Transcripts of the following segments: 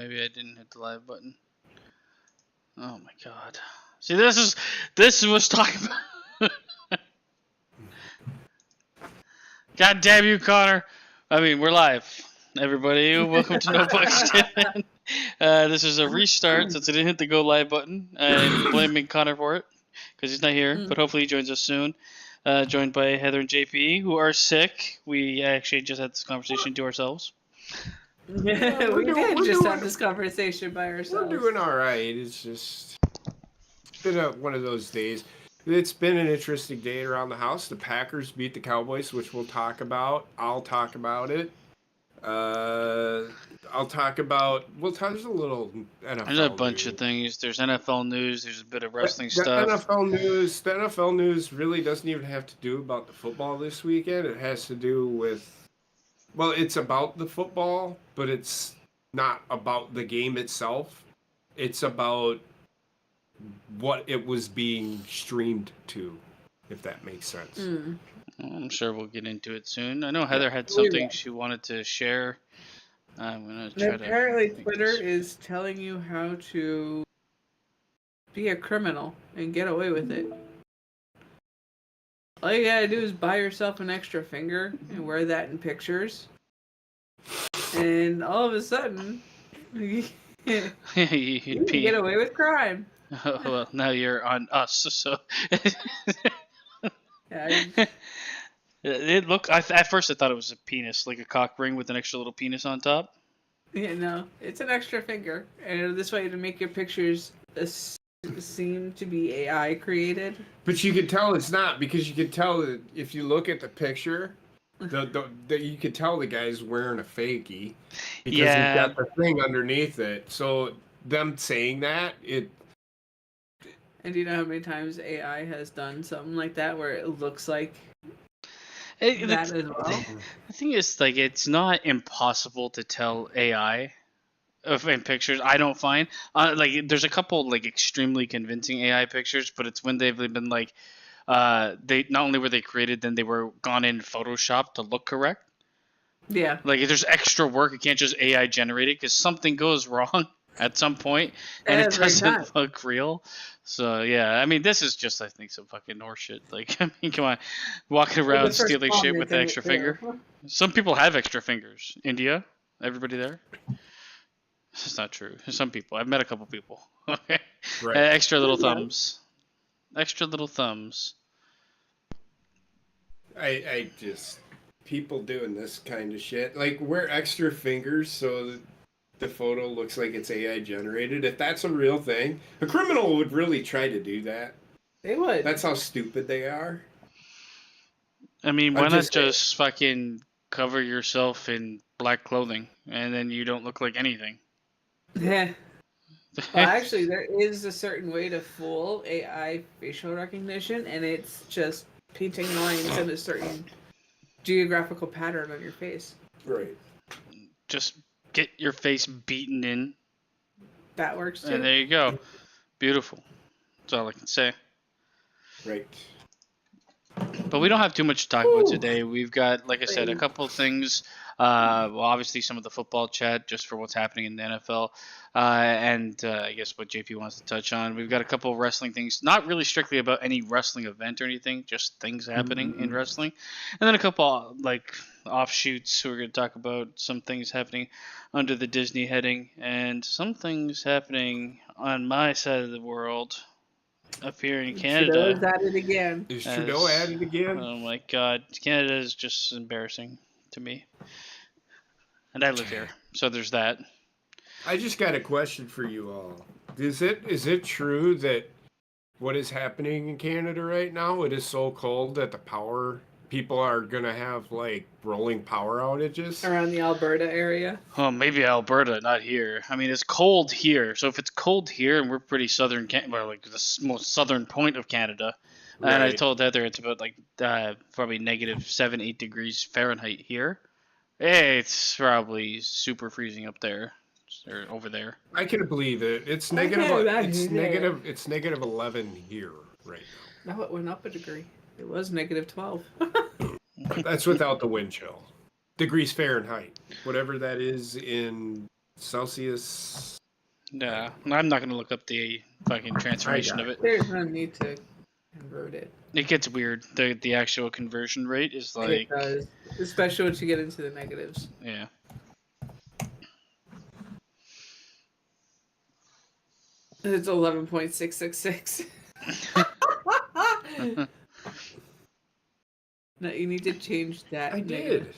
Maybe I didn't hit the live button. Oh my god. See, this was talking about. God damn you, Connor. I mean, we're live. Everybody, welcome to No Bucks Given. This is a restart since I didn't hit the go live button. I'm blaming Connor for it because he's not here, but hopefully he joins us soon. Joined by Heather and JP, who are sick. We actually just had this conversation to ourselves. Yeah, we did just have this conversation by ourselves. We're doing all right. It's been one of those days. It's been an interesting day around the house. The Packers beat the Cowboys, which we'll talk about. I'll talk about it. I'll talk about. There's a little NFL. There's a bunch of things. There's NFL news. There's a bit of wrestling the stuff. The NFL news really doesn't even have to do about the football this weekend. It has to do with. Well, it's about the football, but it's not about the game itself. It's about what it was being streamed to, if that makes sense. I'm sure we'll get into it soon. I know Heather had something she wanted to share. I'm gonna try apparently, Twitter is telling you how to be a criminal and get away with it. All you gotta do is buy yourself an extra finger and wear that in pictures. And all of a sudden, you can get away with crime. Oh, well, now you're on us, so. Yeah, It looked. At first, I thought it was a penis, like a cock ring with an extra little penis on top. yeah, no, it's an extra finger, and this way to make your pictures seem to be AI created. But you can tell it's not, because you can tell that if you look at the picture, you can tell the guy's wearing a fakie because he's got the thing underneath it. So them saying that And do you know how many times AI has done something like that where it looks like that as well? The thing is, like, it's not impossible to tell AI in pictures. I don't find like there's a couple like extremely convincing AI pictures, but it's when they've been like they not only were they created, then they were gone in Photoshop to look correct. Yeah. Like if there's extra work, it can't just AI generate it because something goes wrong at some point and it doesn't look real. So yeah, I mean, this is just, I think, some fucking horseshit. Like, I mean, come on, walking around stealing shit with an extra finger. Some people have extra fingers. India, everybody there. It's not true. Some people. I've met a couple people. Okay, Right. Extra little thumbs. Extra little thumbs. I just people doing this kind of shit, like wear extra fingers so that the photo looks like it's AI generated. If that's a real thing, a criminal would really try to do that. They would. That's how stupid they are. I mean, why not just fucking cover yourself in black clothing and then you don't look like anything? Yeah. Well, actually, there is a certain way to fool AI facial recognition, and it's just painting lines in a certain geographical pattern on your face. Right. Just get your face beaten in. That works too. And there you go. Beautiful. That's all I can say. Right. But we don't have too much to talk about today. We've got, like I said, a couple of things. Well, obviously some of the football chat just for what's happening in the NFL. And I guess what JP wants to touch on. We've got a couple of wrestling things, not really strictly about any wrestling event or anything, just things happening in wrestling. And then a couple like offshoots. We're going to talk about some things happening under the Disney heading and some things happening on my side of the world. Up here in Canada. Trudeau's at it again. Is Trudeau at it again? Oh my god. Canada is just embarrassing to me. And I live here, so there's that. I just got a question for you all. Is it true that what is happening in Canada right now, it is so cold that the power people are going to have like rolling power outages? Around the Alberta area? Well, maybe Alberta, not here. I mean, it's cold here. So if it's cold here and we're pretty southern, like the most southern point of Canada, right. And I told Heather it's about like probably negative 7, 8 degrees Fahrenheit here. It's probably super freezing up there or over there. I can believe it. It's negative 11 here right now. No, it went up a degree. It was negative 12. That's without the wind chill. Degrees Fahrenheit. Whatever that is in Celsius. Yeah, I'm not gonna look up the fucking transformation of it. There's no need to convert it. It gets weird. The actual conversion rate is It like, does, especially once you get into the negatives. yeah. It's 11.666. No, you need to change that. I did.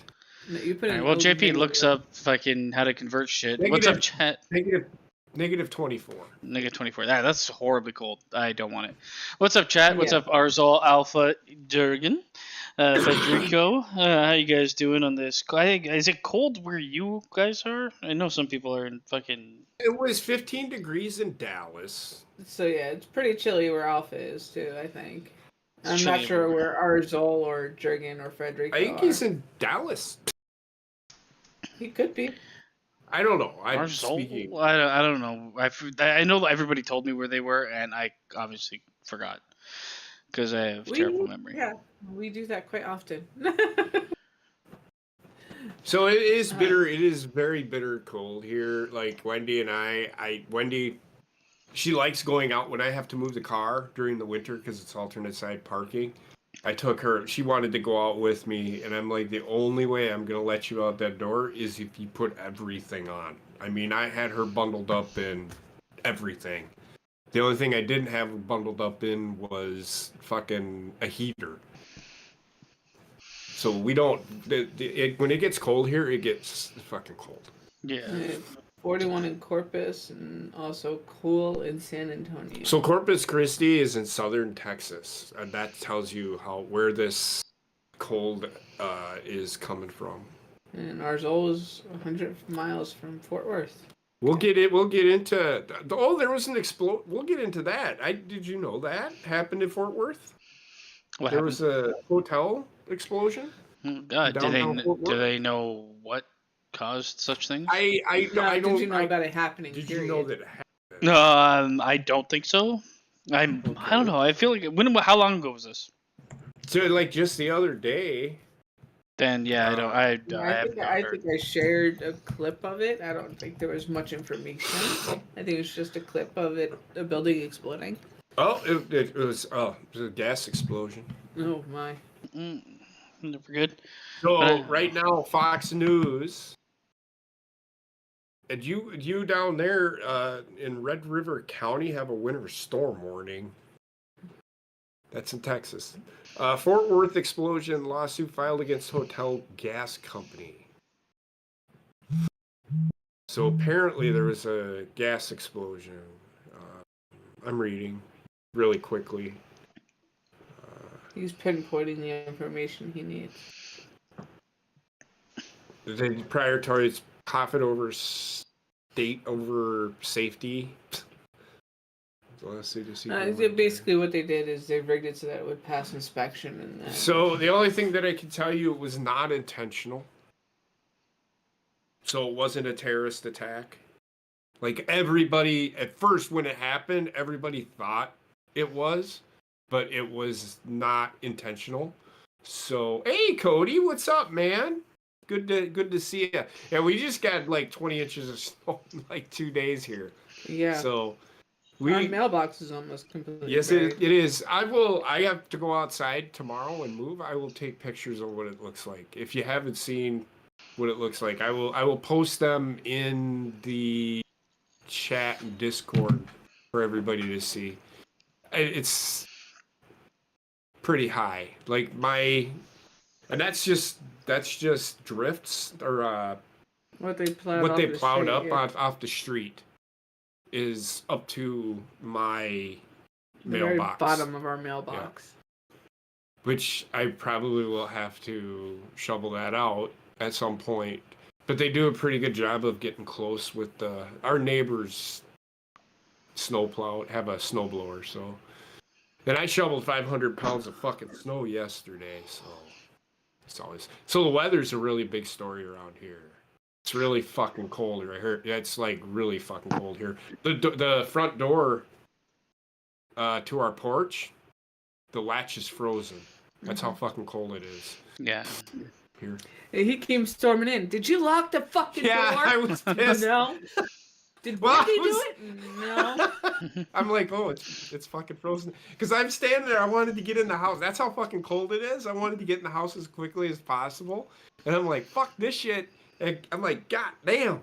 No, you put All right, in well, old JP negative. looks up fucking how to convert shit. What's up, chat? Negative 24. Negative 24. That's horribly cold. I don't want it. What's up, chat? What's Yeah. up, Arzal Alpha Durgan? Federico, how you guys doing on this? Is it cold where you guys are? I know some people are in fucking... It was 15 degrees in Dallas. So yeah, it's pretty chilly where Alpha is too, I think. It's I'm not chilly sure everywhere. where Arzol or Jurgen or Frederico I think are. he's in Dallas. He could be. I don't know. I'm Arzal? speaking. I don't know. I know everybody told me where they were, and I obviously forgot. Because I have terrible memory. Yeah, we do that quite often. So it is bitter. It is very bitter cold here. Like Wendy and Wendy, she likes going out when I have to move the car during the winter because it's alternate side parking. I took her. She wanted to go out with me, and I'm like, the only way I'm gonna let you out that door is if you put everything on. I mean, I had her bundled up in everything. The only thing I didn't have her bundled up in was fucking a heater. So we don't. When it gets cold here, it gets fucking cold. Yeah. 41 in Corpus and also cool in San Antonio. So Corpus Christi is in southern Texas, and that tells you where this cold is coming from. And Arzol is 100 miles from Fort Worth. We'll get into. Oh, there was an explosion. We'll get into that. Did you know that happened in Fort Worth? What There happened? was a hotel explosion. Oh, God, downtown Fort Worth. do they know what caused such things? I don't. Did you know about it happening? Did period? you know that it happened? I don't think so. I don't know. I feel like how long ago was this? So like just the other day. Then yeah, I don't. I have not I heard. think I shared a clip of it. I don't think there was much information. I think it was just a clip of it, a building exploding. Oh, it was a gas explosion. Oh my! Never good. So right now, Fox News, and you down there in Red River County have a winter storm warning. That's in Texas. Fort Worth explosion lawsuit filed against hotel gas company. So apparently there was a gas explosion. I'm reading really quickly. He's pinpointing the information he needs. The prioritize profit over state over safety. Basically, what they did is they rigged it so that it would pass inspection, and then... So the only thing that I can tell you, it was not intentional. So it wasn't a terrorist attack. Like everybody at first when it happened, everybody thought it was, but it was not intentional. So hey, Cody, what's up, man? Good to see you. Yeah, we just got like 20 inches of snow in like 2 days here. Yeah. So. Our mailbox is almost completely Yes, buried. it is. I have to go outside tomorrow and move. I will take pictures of what it looks like. If you haven't seen what it looks like, I will post them in the chat and Discord for everybody to see. It's pretty high. Like and that's just drifts or what they plowed off the street. Is up to my mailbox. Very bottom of our mailbox. Yeah. Which I probably will have to shovel that out at some point. But they do a pretty good job of getting close with our neighbors' snowplow, have a snowblower, so. And I shoveled 500 pounds of fucking snow yesterday, so it's always. So the weather's a really big story around here. It's really fucking cold right here. Yeah, it's like really fucking cold here. The front door to our porch, the latch is frozen. That's how fucking cold it is. Yeah. here. He came storming in. Did you lock the fucking door? I was pissed. No. Did Well, Wendy do it? No. I'm like, oh, it's fucking frozen. Because I'm standing there. I wanted to get in the house. That's how fucking cold it is. I wanted to get in the house as quickly as possible. And I'm like, fuck this shit. And I'm like, god damn.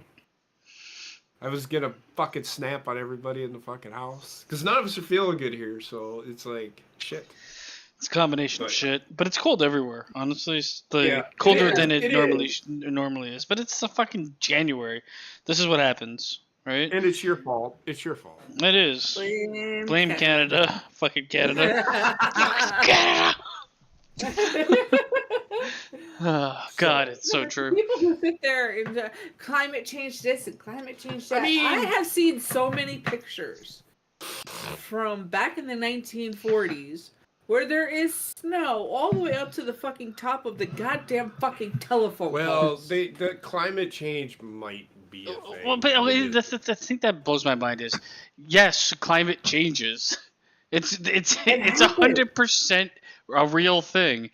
I was gonna fucking snap on everybody in the fucking house. Because none of us are feeling good here. So it's like, shit. It's a combination of shit, but it's cold everywhere. Honestly, it's Yeah. colder It is, than it it normally is. But it's a fucking January. This is what happens, right? And it's your fault. It's your fault. It is. Blame Canada. Fucking Canada. Canada. Oh, God, it's so true. People who sit there and climate change this and climate change that. I mean- I have seen so many pictures from back in the 1940s where there is snow all the way up to the fucking top of the goddamn fucking telephone Well, poles. the climate change might be a thing. Well, but the thing that blows my mind is, yes, climate changes. It's 100% a real thing.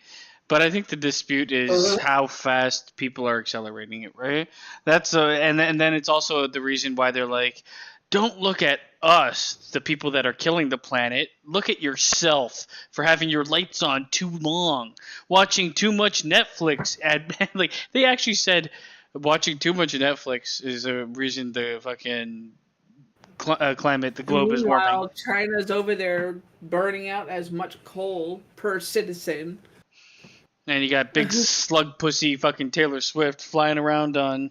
But I think the dispute is how fast people are accelerating it, right? That's and then it's also the reason why they're like, don't look at us, the people that are killing the planet. Look at yourself for having your lights on too long, watching too much Netflix. Like they actually said, watching too much Netflix is a reason the fucking climate, the globe is warming. Meanwhile, China's over there burning out as much coal per citizen. And you got big slug pussy fucking Taylor Swift flying around on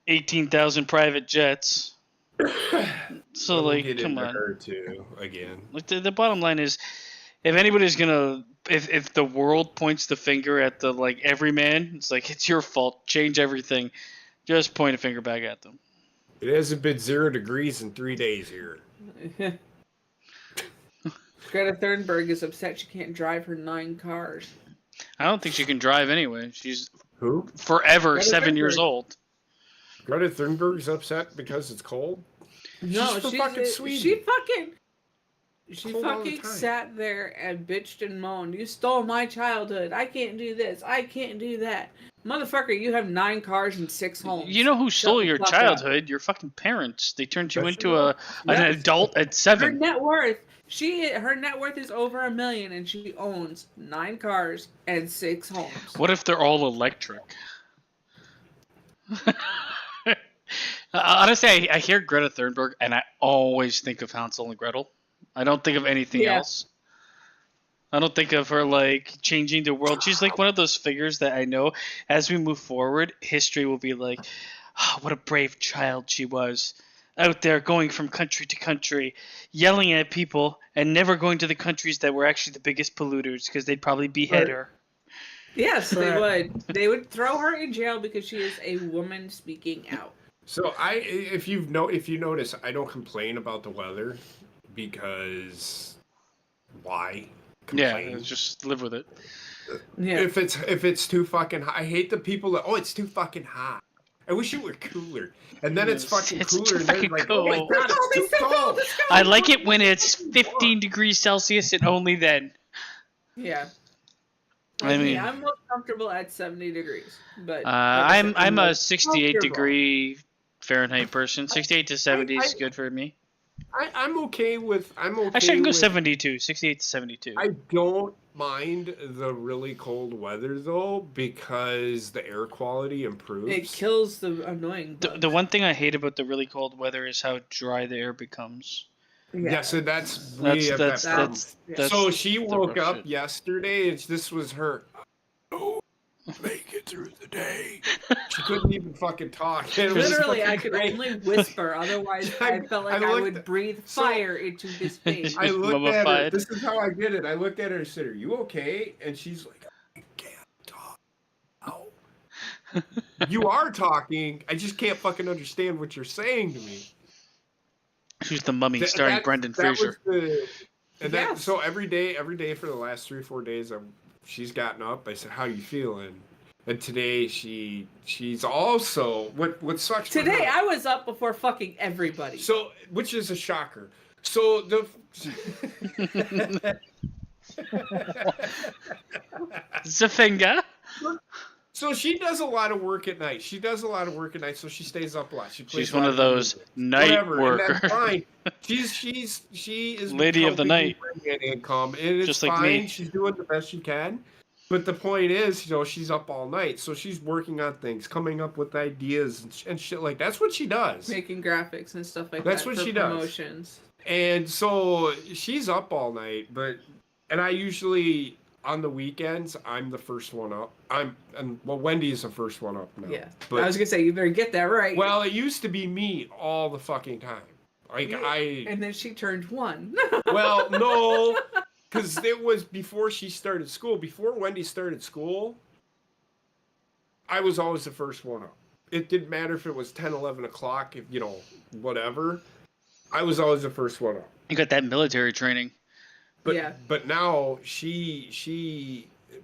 18,000 private jets. So We'll like, get come into on. her too again. Like the bottom line is, if anybody's gonna, if the world points the finger at the like everyman, it's like it's your fault. Change everything. Just point a finger back at them. It hasn't been 0 degrees in 3 days here. Greta Thunberg is upset she can't drive her 9 cars. I don't think she can drive anyway. She's Who? forever Greta 7 years Thunberg. old. Greta Thunberg's upset because it's cold? No, from fucking Sweden. She Cold all the fucking time. sat there and bitched and moaned. You stole my childhood. I can't do this. I can't do that. Motherfucker, you have 9 cars and 6 homes. You know who stole the your fuck up. childhood? Your fucking parents. They turned you That's into right. an adult at Her 7. net worth. Her net worth is over $1 million, and she owns 9 cars and 6 homes. What if they're all electric? Honestly, I hear Greta Thunberg, and I always think of Hansel and Gretel. I don't think of anything Yeah. else. I don't think of her like changing the world. She's like one of those figures that I know as we move forward, history will be like, oh, what a brave child she was. Out there going from country to country, yelling at people, and never going to the countries that were actually the biggest polluters because they'd probably behead Right. her. Yes, they would. They would throw her in jail because she is a woman speaking out. So if you notice, I don't complain about the weather because why? Yeah, Complain? just live with it. Yeah. If it's too fucking hot, I hate the people that it's too fucking hot. I wish it were cooler. And then it's fucking It's cooler, too and then fucking like, cold. oh my god, it's too cold. I like it when it's 15 degrees Celsius and only then. Yeah. I mean- I'm most comfortable at 70 degrees, but I'm a most 68 comfortable. degree Fahrenheit person. 68 to 70 is good for me. I'm okay with. Actually, I can go with, 72. 68 to 72. I don't mind the really cold weather though because the air quality improves. It kills the annoying bugs. The one thing I hate about the really cold weather is how dry the air becomes. Yeah, so that's we have that problem. That's So she the woke rough up shit. yesterday, and this was her. Oh, make it through the day. She couldn't even fucking talk. It was Literally, I fucking could great. only whisper. Otherwise, I felt like I would breathe fire into his face. I looked at her. Mummified. This is how I did it. I looked at her and said, "Are you okay?" And she's like, "I can't talk." Ow. You are talking. I just can't fucking understand what you're saying to me. Who's the Mummy starring Brendan Fraser? Yes. So every day for the last 3 or 4 days, she's gotten up. I said, "How you feeling?" And today she's also what sucks. for Today, her- I was up before fucking everybody. So, which is a shocker. So the Zafinga? So she does a lot of work at night. So she stays up a lot. She's one of those night workers. And that's fine. She is Lady of the night. Bring in income, and it's Just like fine. me. She's doing the best she can. But the point is, she's up all night, so she's working on things, coming up with ideas and shit like that's what she does. Making graphics and stuff like that's that. What for she promotions. does. And so she's up all night, and I usually on the weekends I'm the first one up. Wendy is the first one up now. Yeah, but, I was gonna say you better get that right. Well, it used to be me all the fucking time. And then she turned 1. Well, no. Because it was before she started school. Before Wendy started school, I was always the first one up. It didn't matter if it was 10, 11 o'clock, whatever. I was always the first one up. You got that military training. But now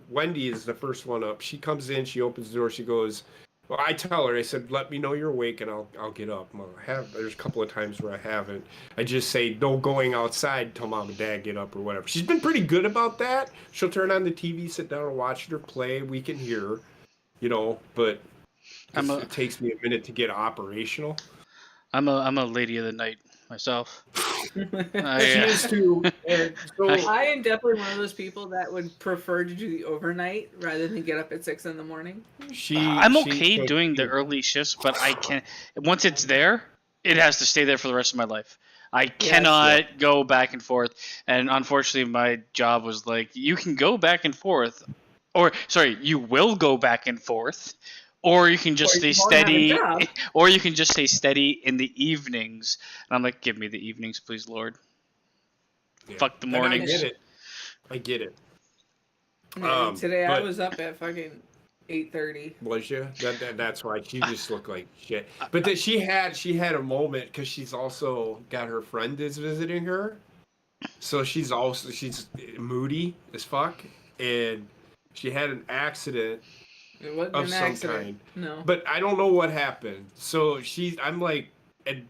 Wendy is the first one up. She comes in, she opens the door, she goes, well, I tell her, I said, let me know you're awake and I'll get up. There's a couple of times where I haven't. I just say, no going outside till mom and dad get up or whatever. She's been pretty good about that. She'll turn on the TV, sit down and watch her play. We can hear her, but it takes me a minute to get operational. I'm a lady of the night myself. She is too. And so, I am definitely one of those people that would prefer to do the overnight rather than get up at 6 in the morning. I'm okay doing the early shifts, but I can once it's there, it has to stay there for the rest of my life. I cannot go back and forth. And unfortunately, my job was like, you can go back and forth, you will go back and forth. Or you can just stay steady. Or you can just stay steady in the evenings. And I'm like, give me the evenings, please, Lord. Yeah. Fuck the mornings. I get it. Today I was up at fucking 8:30. Was you? That's why she just looked like shit. But then she had a moment because she's also got her friend is visiting her, so she's moody as fuck, and she had an accident. It wasn't of an some accident. kind. No. But I don't know what happened. So I'm like, and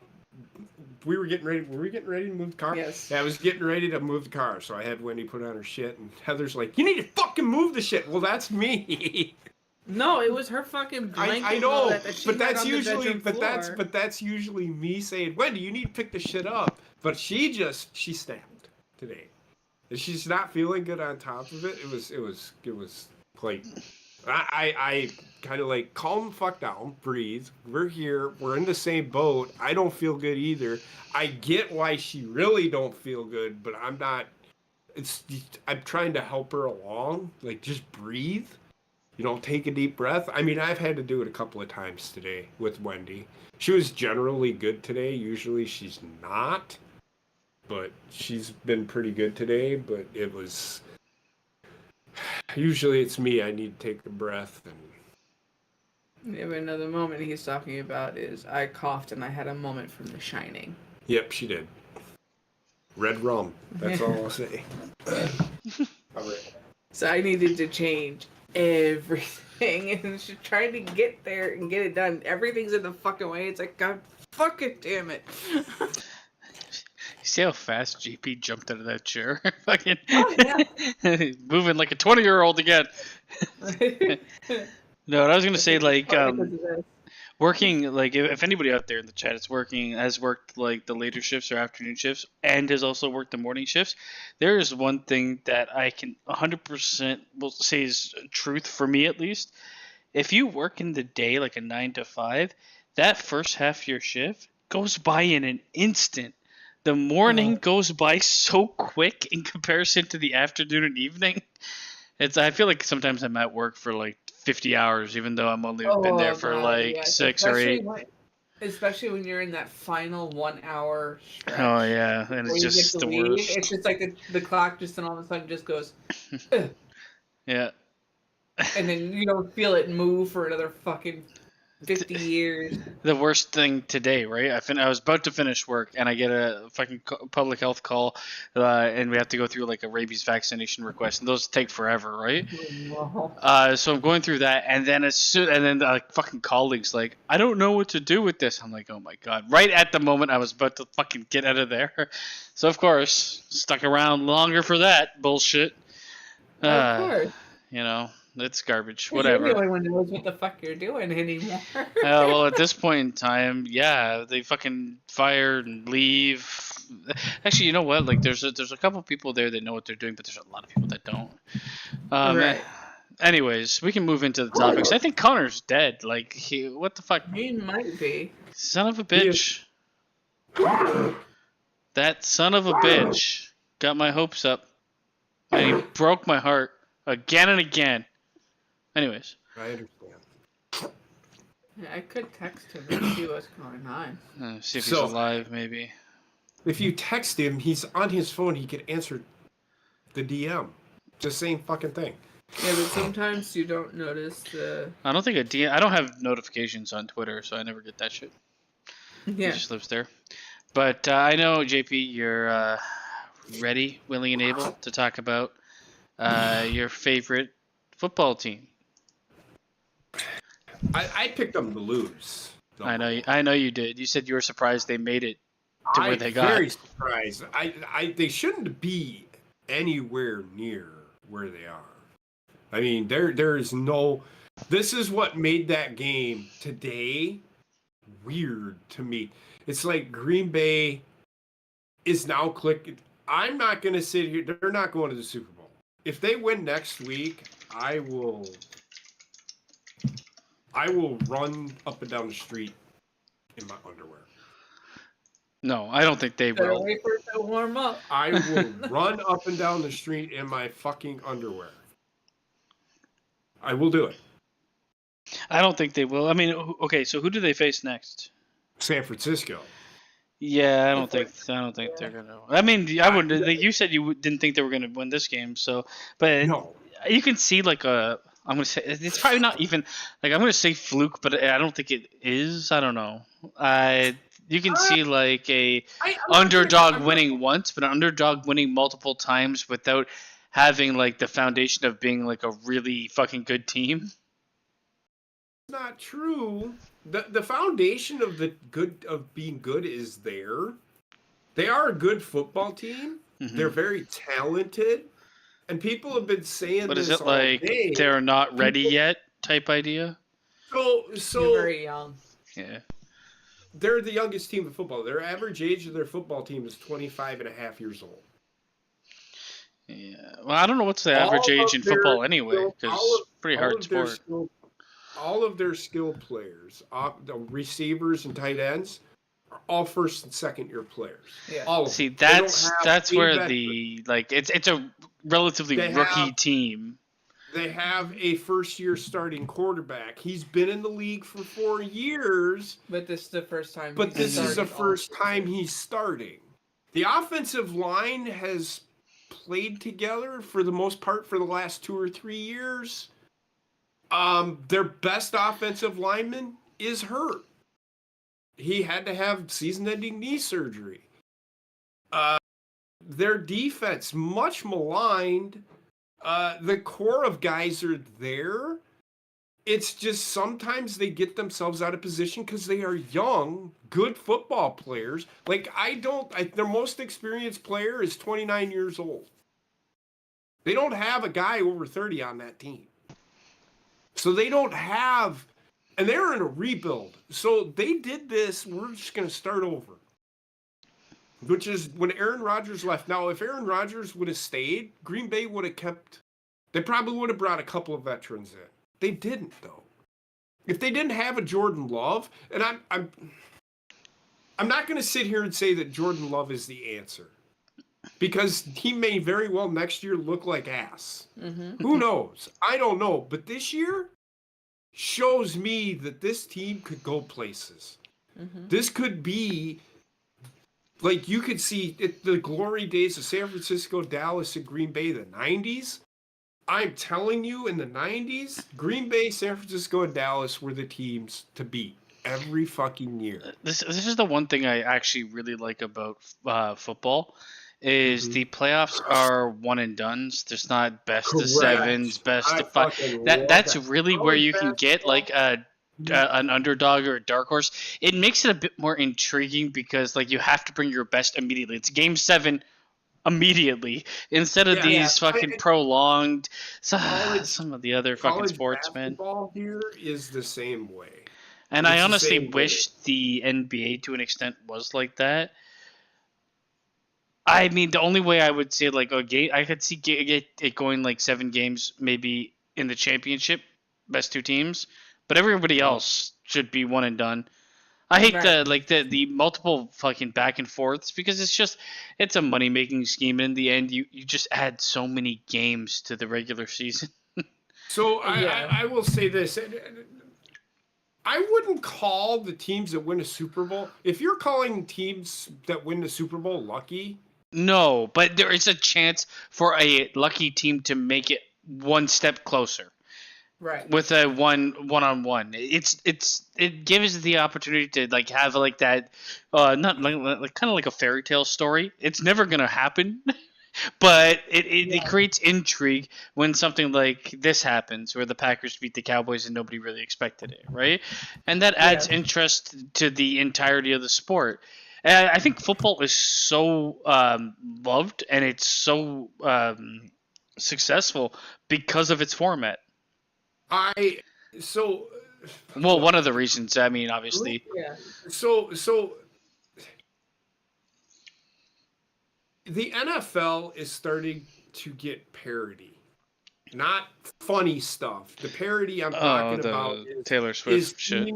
we were getting ready. Were we getting ready to move the car? Yes. Yeah, I was getting ready to move the car. So I had Wendy put on her shit, and Heather's like, "You need to fucking move the shit." Well, that's me. No, it was her fucking blanket. I know, but that's usually me saying, "Wendy, you need to pick the shit up." But she snapped today, and she's not feeling good on top of it. It was like. I kind of like calm the fuck down, breathe. We're here. We're in the same boat. I don't feel good either. I get why she really don't feel good, but I'm not. I'm trying to help her along. Like, just breathe. Take a deep breath. I mean, I've had to do it a couple of times today with Wendy. She was generally good today. Usually she's not, but she's been pretty good today. But it was. Usually it's me. I need to take a breath. Yeah, but another moment he's talking about is I coughed and I had a moment from The Shining. Yep, she did. Red rum. That's all I'll say. So I needed to change everything and she's trying to get there and get it done. Everything's in the fucking way. It's like, God fucking damn it. See how fast JP jumped out of that chair? Fucking yeah. Moving like a 20-year-old again. No, what I was gonna say, like, working, like, if anybody out there in the chat has worked like the later shifts or afternoon shifts, and has also worked the morning shifts, there is one thing that I can 100% will say is truth for me at least. If you work in the day, like a 9 to 5, that first half of your shift goes by in an instant. The morning goes by so quick in comparison to the afternoon and evening. I feel like sometimes I'm at work for like 50 hours, even though I'm only been there for 6 or 8. Especially when you're in that final 1 hour stretch. Oh yeah, and it's just the worst. It's just like the clock just all of a sudden just goes. Yeah. And then you don't feel it move for another fucking 50 years. The worst thing today, right? I was about to finish work, and I get a fucking public health call, and we have to go through like a rabies vaccination request, and those take forever, right? So I'm going through that, and then the fucking colleague's like, I don't know what to do with this. I'm like, oh my god! Right at the moment I was about to fucking get out of there, so of course stuck around longer for that bullshit. Of course. It's garbage. You're the Whatever. only one who knows what the fuck you're doing anymore. Well, at this point in time, yeah, they fucking fire and leave. Actually, you know what? Like, there's a couple people there that know what they're doing, but there's a lot of people that don't. Right. Anyways, we can move into the topics. I think Connor's dead. Like, what the fuck? He might be. Son of a bitch. That son of a bitch got my hopes up. And he broke my heart again and again. Anyways. I understand. Yeah, I could text him and see what's going on. See if he's alive, maybe. If you text him, he's on his phone. He could answer the DM. Just same fucking thing. Yeah, but sometimes you don't notice the... I don't think I don't have notifications on Twitter, so I never get that shit. Yeah. He just lives there. But I know, JP, you're ready, willing, and able to talk about your favorite football team. I picked them to lose. I know you did. You said you were surprised they made it to where they got. I'm very surprised. They shouldn't be anywhere near where they are. I mean, there is no. This is what made that game today weird to me. It's like Green Bay is now clicking. I'm not going to sit here. They're not going to the Super Bowl. If they win next week, I will run up and down the street in my underwear. No, I don't think they Better will. wait for it to warm up. I will run up and down the street in my fucking underwear. I will do it. I don't think they will. I mean, okay, so who do they face next? San Francisco. Yeah, I don't think they're gonna. I mean, I would. Like you said, you didn't think they were gonna win this game. So, but No. you can see like a. I'm gonna say it's probably not even like I'm gonna say fluke, but I don't think it is. I don't know. You can see like a underdog winning once, but an underdog winning multiple times without having like the foundation of being like a really fucking good team. Not true. The foundation of being good is there. They are a good football team. Mm-hmm. They're very talented, and people have been saying. But this is it all like day. they're not ready yet type idea? You're So very young. Yeah. they're the youngest team in football. Their average age of their football team is 25 and a half years old. Yeah. Well, I don't know what's the average age in football anyway, because it's pretty hard sport. All of their skill players, the receivers and tight ends, are all first and second year players. Yeah. All of See, them. They don't that's have where veterans. the like it's a relatively rookie team. They have a first year starting quarterback. He's been in the league for 4 years. But this is the first time. But he's this is the starting first all time he's starting. The offensive line has played together for the most part for the last 2 or 3 years. Their best offensive lineman is hurt. He had to have season-ending knee surgery. Their defense, much maligned. The core of guys are there. It's just sometimes they get themselves out of position because they are young, good football players. Like, their most experienced player is 29 years old. They don't have a guy over 30 on that team. So they don't have, and they're in a rebuild. So they did this, we're just going to start over. Which is when Aaron Rodgers left. Now, if Aaron Rodgers would have stayed, Green Bay would have kept, they probably would have brought a couple of veterans in. They didn't, though. If they didn't have a Jordan Love, and I'm not going to sit here and say that Jordan Love is the answer. Because he may very well next year look like ass. Mm-hmm. Who knows? I don't know. But this year shows me that this team could go places. Mm-hmm. This could be, like, you could see the glory days of San Francisco, Dallas, and Green Bay, the 90s. I'm telling you, in the 90s, Green Bay, San Francisco, and Dallas were the teams to beat every fucking year. This is the one thing I actually really like about football. Is the playoffs are one and dones. There's not best of sevens, best of five. That's really where you can get like an underdog or a dark horse. It makes it a bit more intriguing because like you have to bring your best immediately. It's game 7. immediately instead of these fucking prolonged some of the other fucking sports, man. Basketball here is the same way. And I honestly wish the NBA to an extent was like that. I mean, the only way I would say like a game, I could see it going like 7 games maybe in the championship, best 2 teams, but everybody else should be one and done. I hate the multiple fucking back and forths because it's a money making scheme. In the end, you just add so many games to the regular season. So I will say this. I wouldn't call the teams that win a Super Bowl. If you're calling teams that win the Super Bowl lucky. No, but there is a chance for a lucky team to make it one step closer. Right. With a one-on-one. It gives the opportunity to like have like that not like kind of like a fairy tale story. It's never going to happen. But it creates intrigue when something like this happens, where the Packers beat the Cowboys and nobody really expected it, right? And that adds interest to the entirety of the sport. And I think football is so loved and it's so successful because of its format. One of the reasons. I mean, obviously. Yeah. So the NFL is starting to get parody, not funny stuff. The parody I'm talking about is Taylor Swift shit.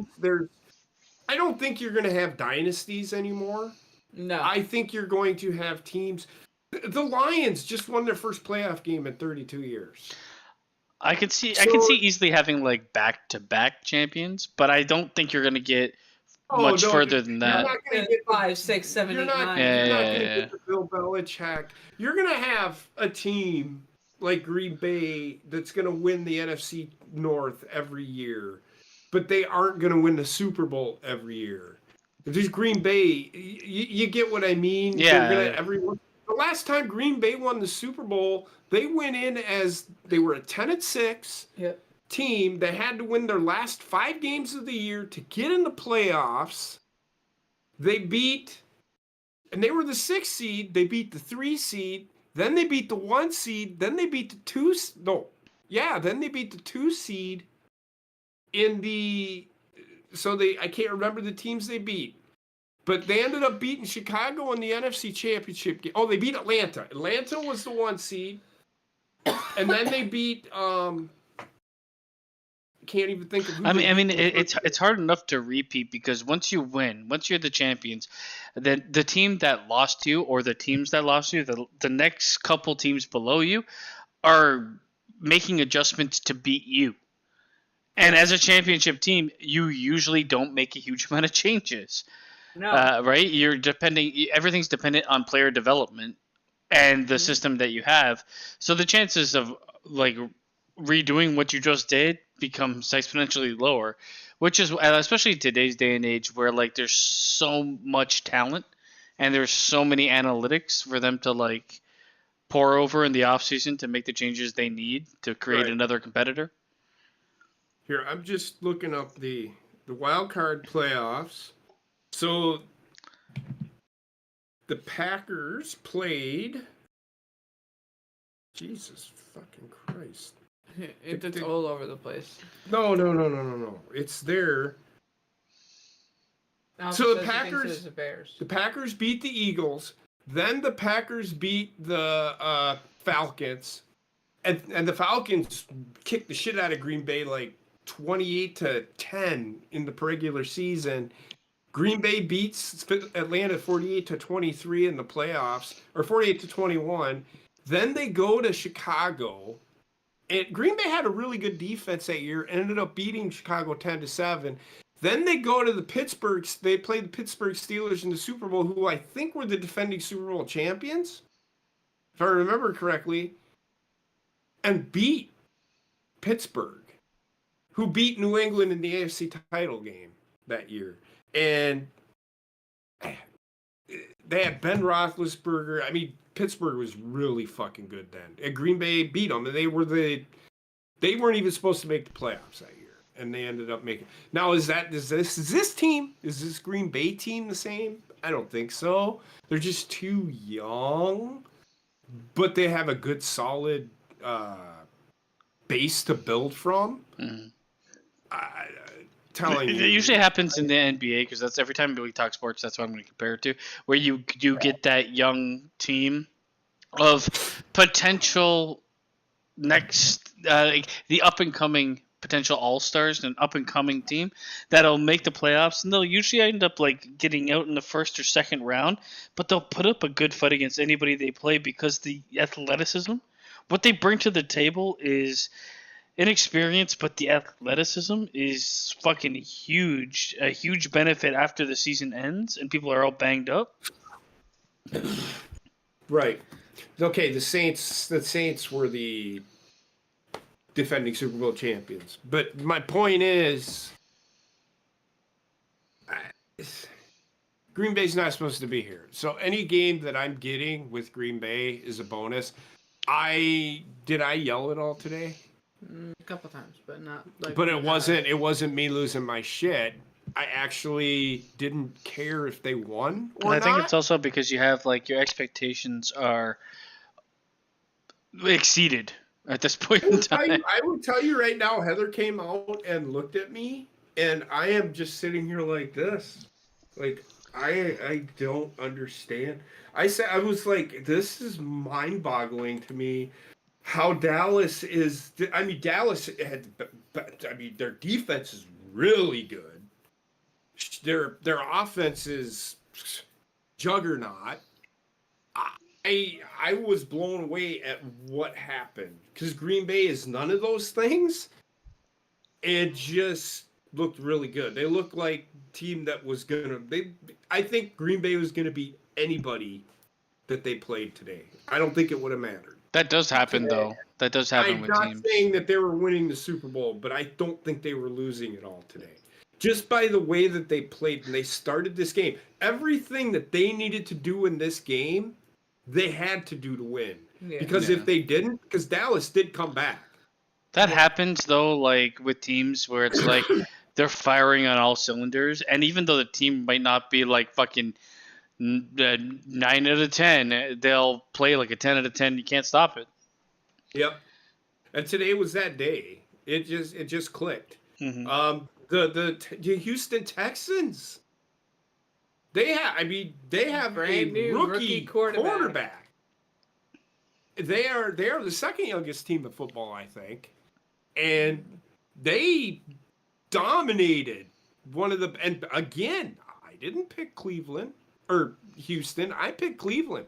I don't think you're going to have dynasties anymore. No. I think you're going to have teams. The Lions just won their first playoff game in 32 years. I could see easily having like back-to-back champions, but I don't think you're going to get much further than that. You're not going to get 5, 6, 7, 8, 9. You're not going to get the Bill Belichick. You're going to have a team like Green Bay that's going to win the NFC North every year, but they aren't going to win the Super Bowl every year. If there's Green Bay, you get what I mean? Yeah. The last time Green Bay won the Super Bowl, they went in as they were a 10-6 team. They had to win their last 5 games of the year to get in the playoffs. They were the 6th seed. They beat the 3 seed. Then they beat the 1 seed. Then they beat the 2. Then they beat the 2 seed in the. I can't remember the teams they beat. But they ended up beating Chicago in the NFC Championship game. Oh, they beat Atlanta. Atlanta was the 1 seed. And then they beat can't even think of who. I mean it's hard enough to repeat because once you win, once you're the champions, then the team that lost you or the teams that lost you, the next couple teams below you are making adjustments to beat you. And as a championship team, you usually don't make a huge amount of changes. No. Right? Everything's dependent on player development and the system that you have. So the chances of like redoing what you just did becomes exponentially lower, which is especially in today's day and age where like there's so much talent and there's so many analytics for them to like pour over in the off season to make the changes they need to create another competitor. Here, I'm just looking up the wild card playoffs. So the Packers played. Jesus fucking Christ. It's all over the place. No. It's there. So the Packers beat the Eagles. Then the Packers beat the Falcons. And the Falcons kicked the shit out of Green Bay like 28-10 in the regular season. Green Bay beats Atlanta 48-23 in the playoffs, or 48-21. Then they go to Chicago, and Green Bay had a really good defense that year, and ended up beating Chicago 10-7. Then they go to they played the Pittsburgh Steelers in the Super Bowl, who I think were the defending Super Bowl champions, if I remember correctly, and beat Pittsburgh, who beat New England in the AFC title game that year. And they had Ben Roethlisberger. I mean, Pittsburgh was really fucking good then. And Green Bay beat them, and they weren't even supposed to make the playoffs that year, and they ended up making. Now, is this Green Bay team the same? I don't think so. They're just too young. but they have a good, solid base to build from. Telling you, it usually happens in the NBA because that's every time we talk sports. That's what I'm going to compare it to, where you get that young team of potential next, the up and coming potential all-stars and an up and coming team that'll make the playoffs, and they'll usually end up like getting out in the first or second round, but they'll put up a good fight against anybody they play because the athleticism, what they bring to the table is inexperience, but the athleticism is fucking huge, a huge benefit after the season ends and people are all banged up. Right. Okay, the Saints were the defending Super Bowl champions. But my point is, Green Bay's not supposed to be here. So any game that I'm getting with Green Bay is a bonus. Did I yell at all today? A couple times, but not like. But it wasn't me losing my shit. I actually didn't care if they won or not. I think it's also because you have like your expectations are exceeded at this point in time. I would tell you right now, Heather came out and looked at me, and I am just sitting here like this. Like, I don't understand. I was like, this is mind-boggling to me how Dallas is. I mean, Dallas had, their defense is really good. Their offense is juggernaut. I was blown away at what happened because Green Bay is none of those things. It just looked really good. They looked like a team that was I think Green Bay was gonna beat anybody that they played today. I don't think it would have mattered. That does happen though. That does happen with teams. I'm not saying that they were winning the Super Bowl, but I don't think they were losing it all today. Just by the way that they played and they started this game, everything that they needed to do in this game, they had to do to win. Yeah. Because if they didn't, because Dallas did come back. That happens though, like with teams where it's like they're firing on all cylinders, and even though the team might not be like fucking 9 out of 10, they'll play like a 10 out of 10. You can't stop it. Yep. And today was that day. It just clicked. Mm-hmm. The Houston Texans. They have a rookie quarterback. They are the second youngest team in football, I think, and they dominated and again, I didn't pick Cleveland or Houston. I picked Cleveland.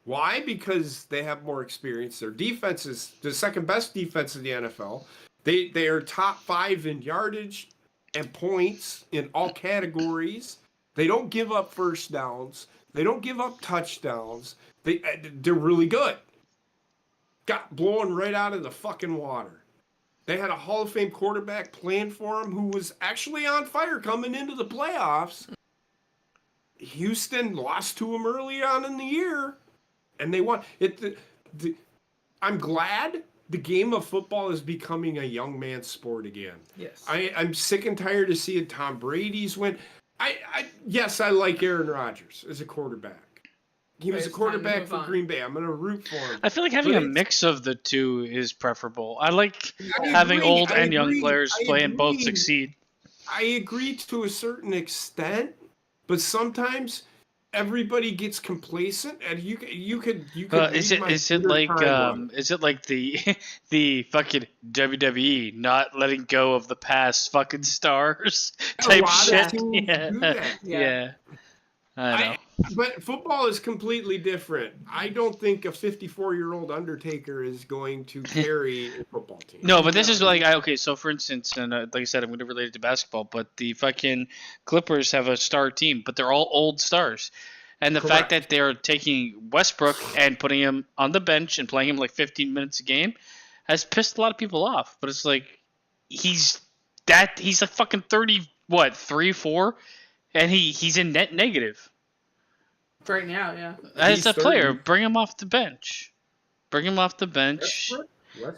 Why? Because they have more experience. Their defense is the second best defense in the NFL. They are top 5 in yardage and points in all categories. They don't give up first downs. They don't give up touchdowns. They're really good. Got blown right out of the fucking water. They had a Hall of Fame quarterback playing for them who was actually on fire coming into the playoffs. Houston lost to him early on in the year, and they won. I'm glad the game of football is becoming a young man's sport again. Yes. I'm sick and tired of seeing Tom Brady's win. Yes, I like Aaron Rodgers as a quarterback. He was a quarterback for Green Bay. I'm going to root for him. I feel like having a mix of the two is preferable. I like having old and young players play and both succeed. I agree to a certain extent, but sometimes everybody gets complacent, and you could. Is it like the fucking WWE not letting go of the past fucking stars type shit? Yeah. I know. But football is completely different. I don't think a 54-year-old Undertaker is going to carry a football team. No, but this is like okay. So for instance, and like I said, I'm going to relate it to basketball. But the fucking Clippers have a star team, but they're all old stars. And the fact that they're taking Westbrook and putting him on the bench and playing him like 15 minutes a game has pissed a lot of people off. But it's like he's a fucking 3-4, and he's in net negative. Right now, yeah. As a player, bring him off the bench. Westbrook?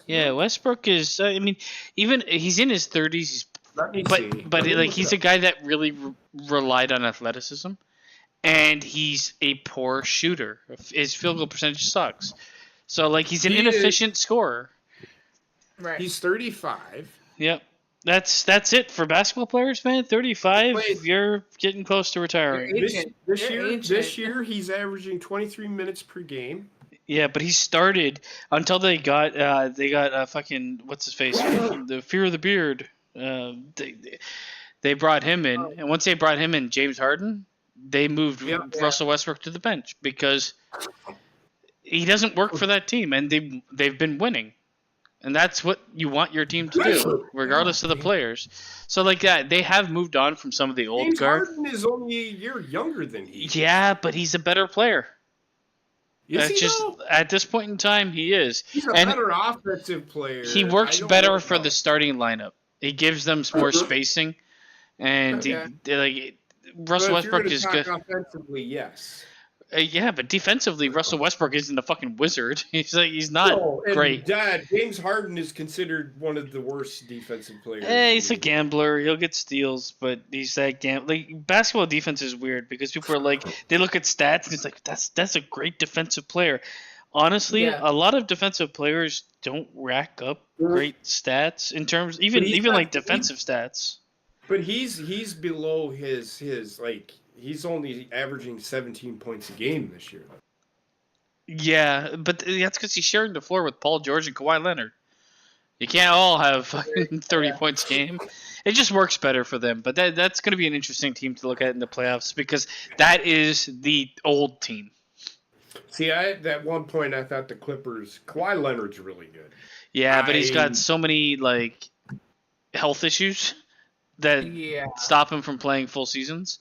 Yeah, Westbrook is. I mean, even he's in his 30s. But like he's a guy that really relied on athleticism, and he's a poor shooter. His field goal percentage sucks. So like he's an He is- inefficient scorer. Right. He's 35. Yep. That's it for basketball players, man. 35, Wait. you're getting close to retiring. You're This They're year, this ancient. year he's averaging 23 minutes per game. Yeah, but he started until they got fucking what's his face, the Fear of the Beard. They brought him in, and once they brought him in, James Harden, they moved Russell Westbrook to the bench because he doesn't work for that team, and they've been winning, and that's what you want your team to do, regardless of the players. So like that, they have moved on from some of the old James guard. Harden is only a year younger than he. Yeah, but he's a better player. Is he just though? at this point in time, he is. He's a And better offensive player. he works I don't better know for the about- starting lineup. He gives them more spacing, and Okay. Russell But if you're Westbrook gonna is talk good. Offensively, yes. Yeah, but defensively, Russell Westbrook isn't a fucking wizard. He's not And great. James Harden is considered one of the worst defensive players. He's a gambler. He'll get steals, but he's that like basketball defense is weird because people are like they look at stats and it's like that's a great defensive player. Honestly, Yeah. a lot of defensive players don't rack up great stats in terms But he's even not- like defensive stats. But he's below his like he's only averaging 17 points a game this year. Yeah, but that's because he's sharing the floor with Paul George and Kawhi Leonard. You can't all have fucking 30 points a game. It just works better for them. But that's going to be an interesting team to look at in the playoffs because that is the old team. See, at one point I thought the Clippers, Kawhi Leonard's really good. Yeah, but he's got so many like health issues that Yeah. stop him from playing full seasons.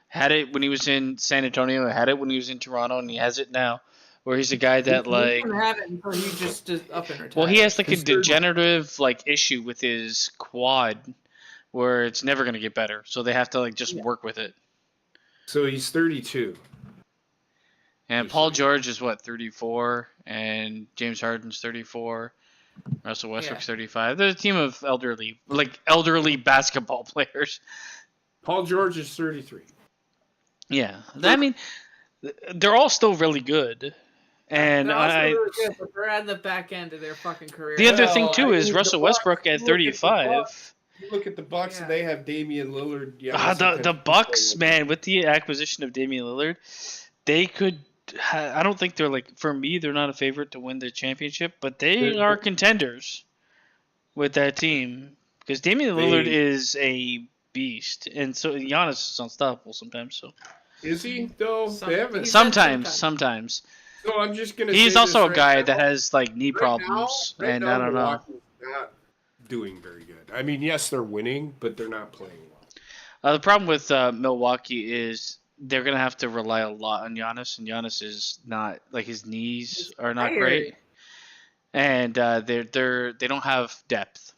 Had it when he was in San Antonio, had it when he was in Toronto, and he has it now. Where he's a guy that He like didn't have it until he just is up and retired. well, he has like a His third- degenerative like issue with his quad, where it's never gonna get better. So they have to like just work with it. So he's 32. And Paul George is what 34, and James Harden's 34. Russell Westbrook's 35. They're a team of elderly basketball players. Paul George is 33. Yeah, I mean, they're all still really good. And They're also really good, but they're at the back end of their fucking career. the other Well, thing too I is mean, Russell the Bucks- Westbrook at look at the 35. Bucks. You look at the Bucks and they have Damian Lillard. The Bucks, man, with the acquisition of Damian Lillard, they could. I don't think they're like for me. They're not a favorite to win the championship, but they are contenders with that team because Damian Lillard is a beast, and so Giannis is unstoppable sometimes. So Is he though? They haven't. sometimes. So I'm just gonna. He's say also this a right guy now. that has like knee problems, Right and now, I don't know. Milwaukee's not doing very good. I mean, yes, they're winning, but they're not playing well. The problem with Milwaukee is they're gonna have to rely a lot on Giannis, and Giannis is not like his knees are not great, and they don't have depth,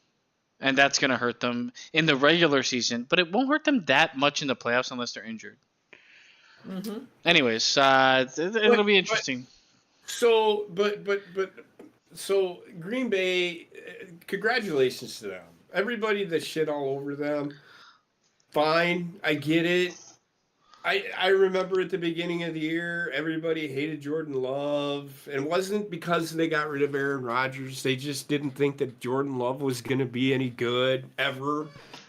and that's gonna hurt them in the regular season. But it won't hurt them that much in the playoffs unless they're injured. Mm-hmm. Anyways, it'll be interesting. So, so Green Bay, congratulations to them. Everybody that shit all over them, fine, I get it. I remember at the beginning of the year, everybody hated Jordan Love, and it wasn't because they got rid of Aaron Rodgers. They just didn't think that Jordan Love was going to be any good ever,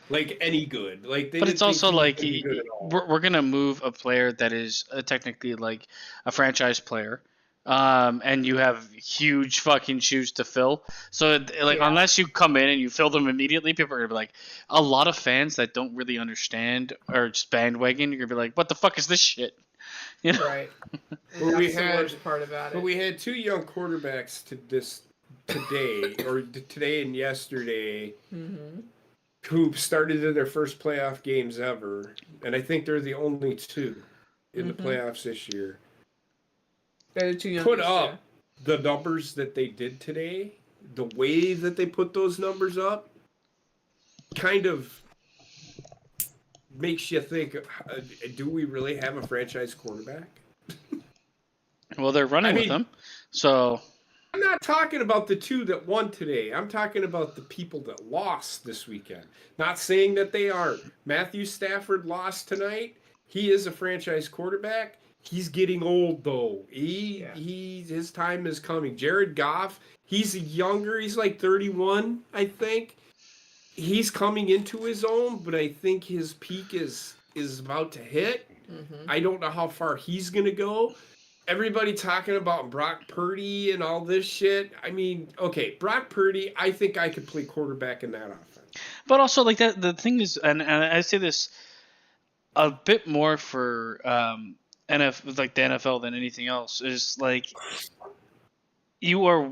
like any good. Like, they But didn't it's also think he was like gonna be good at all. we're gonna move a player that is technically like a franchise player, and you have huge fucking shoes to fill. So unless you come in and you fill them immediately, people are gonna be like, a lot of fans that don't really understand or just bandwagon. You're gonna be like, what the fuck is this shit? You know? Right. Well, That's we the had- worst part about it. But we had two young quarterbacks today and yesterday Mm-hmm. who started in their first playoff games ever, and I think they're the only two in the playoffs this year. They're the two youngest, Put up the numbers that they did today, the way that they put those numbers up, kind of makes you think: do we really have a franchise quarterback? Well, they're running with them, so I'm not talking about the two that won today. I'm talking about the people that lost this weekend. Not saying that they aren't. Matthew Stafford lost tonight. he is a franchise quarterback. He's getting old though. His time is coming. Jared Goff, he's younger. He's like 31, I think. He's coming into his own, but I think his peak is about to hit. Mm-hmm. I don't know how far he's gonna go. Everybody talking about Brock Purdy and all this shit. I mean, okay, Brock Purdy, I think I could play quarterback in that offense. But also, like that, the thing is, and I say this a bit more for like the NFL than anything else, is like you are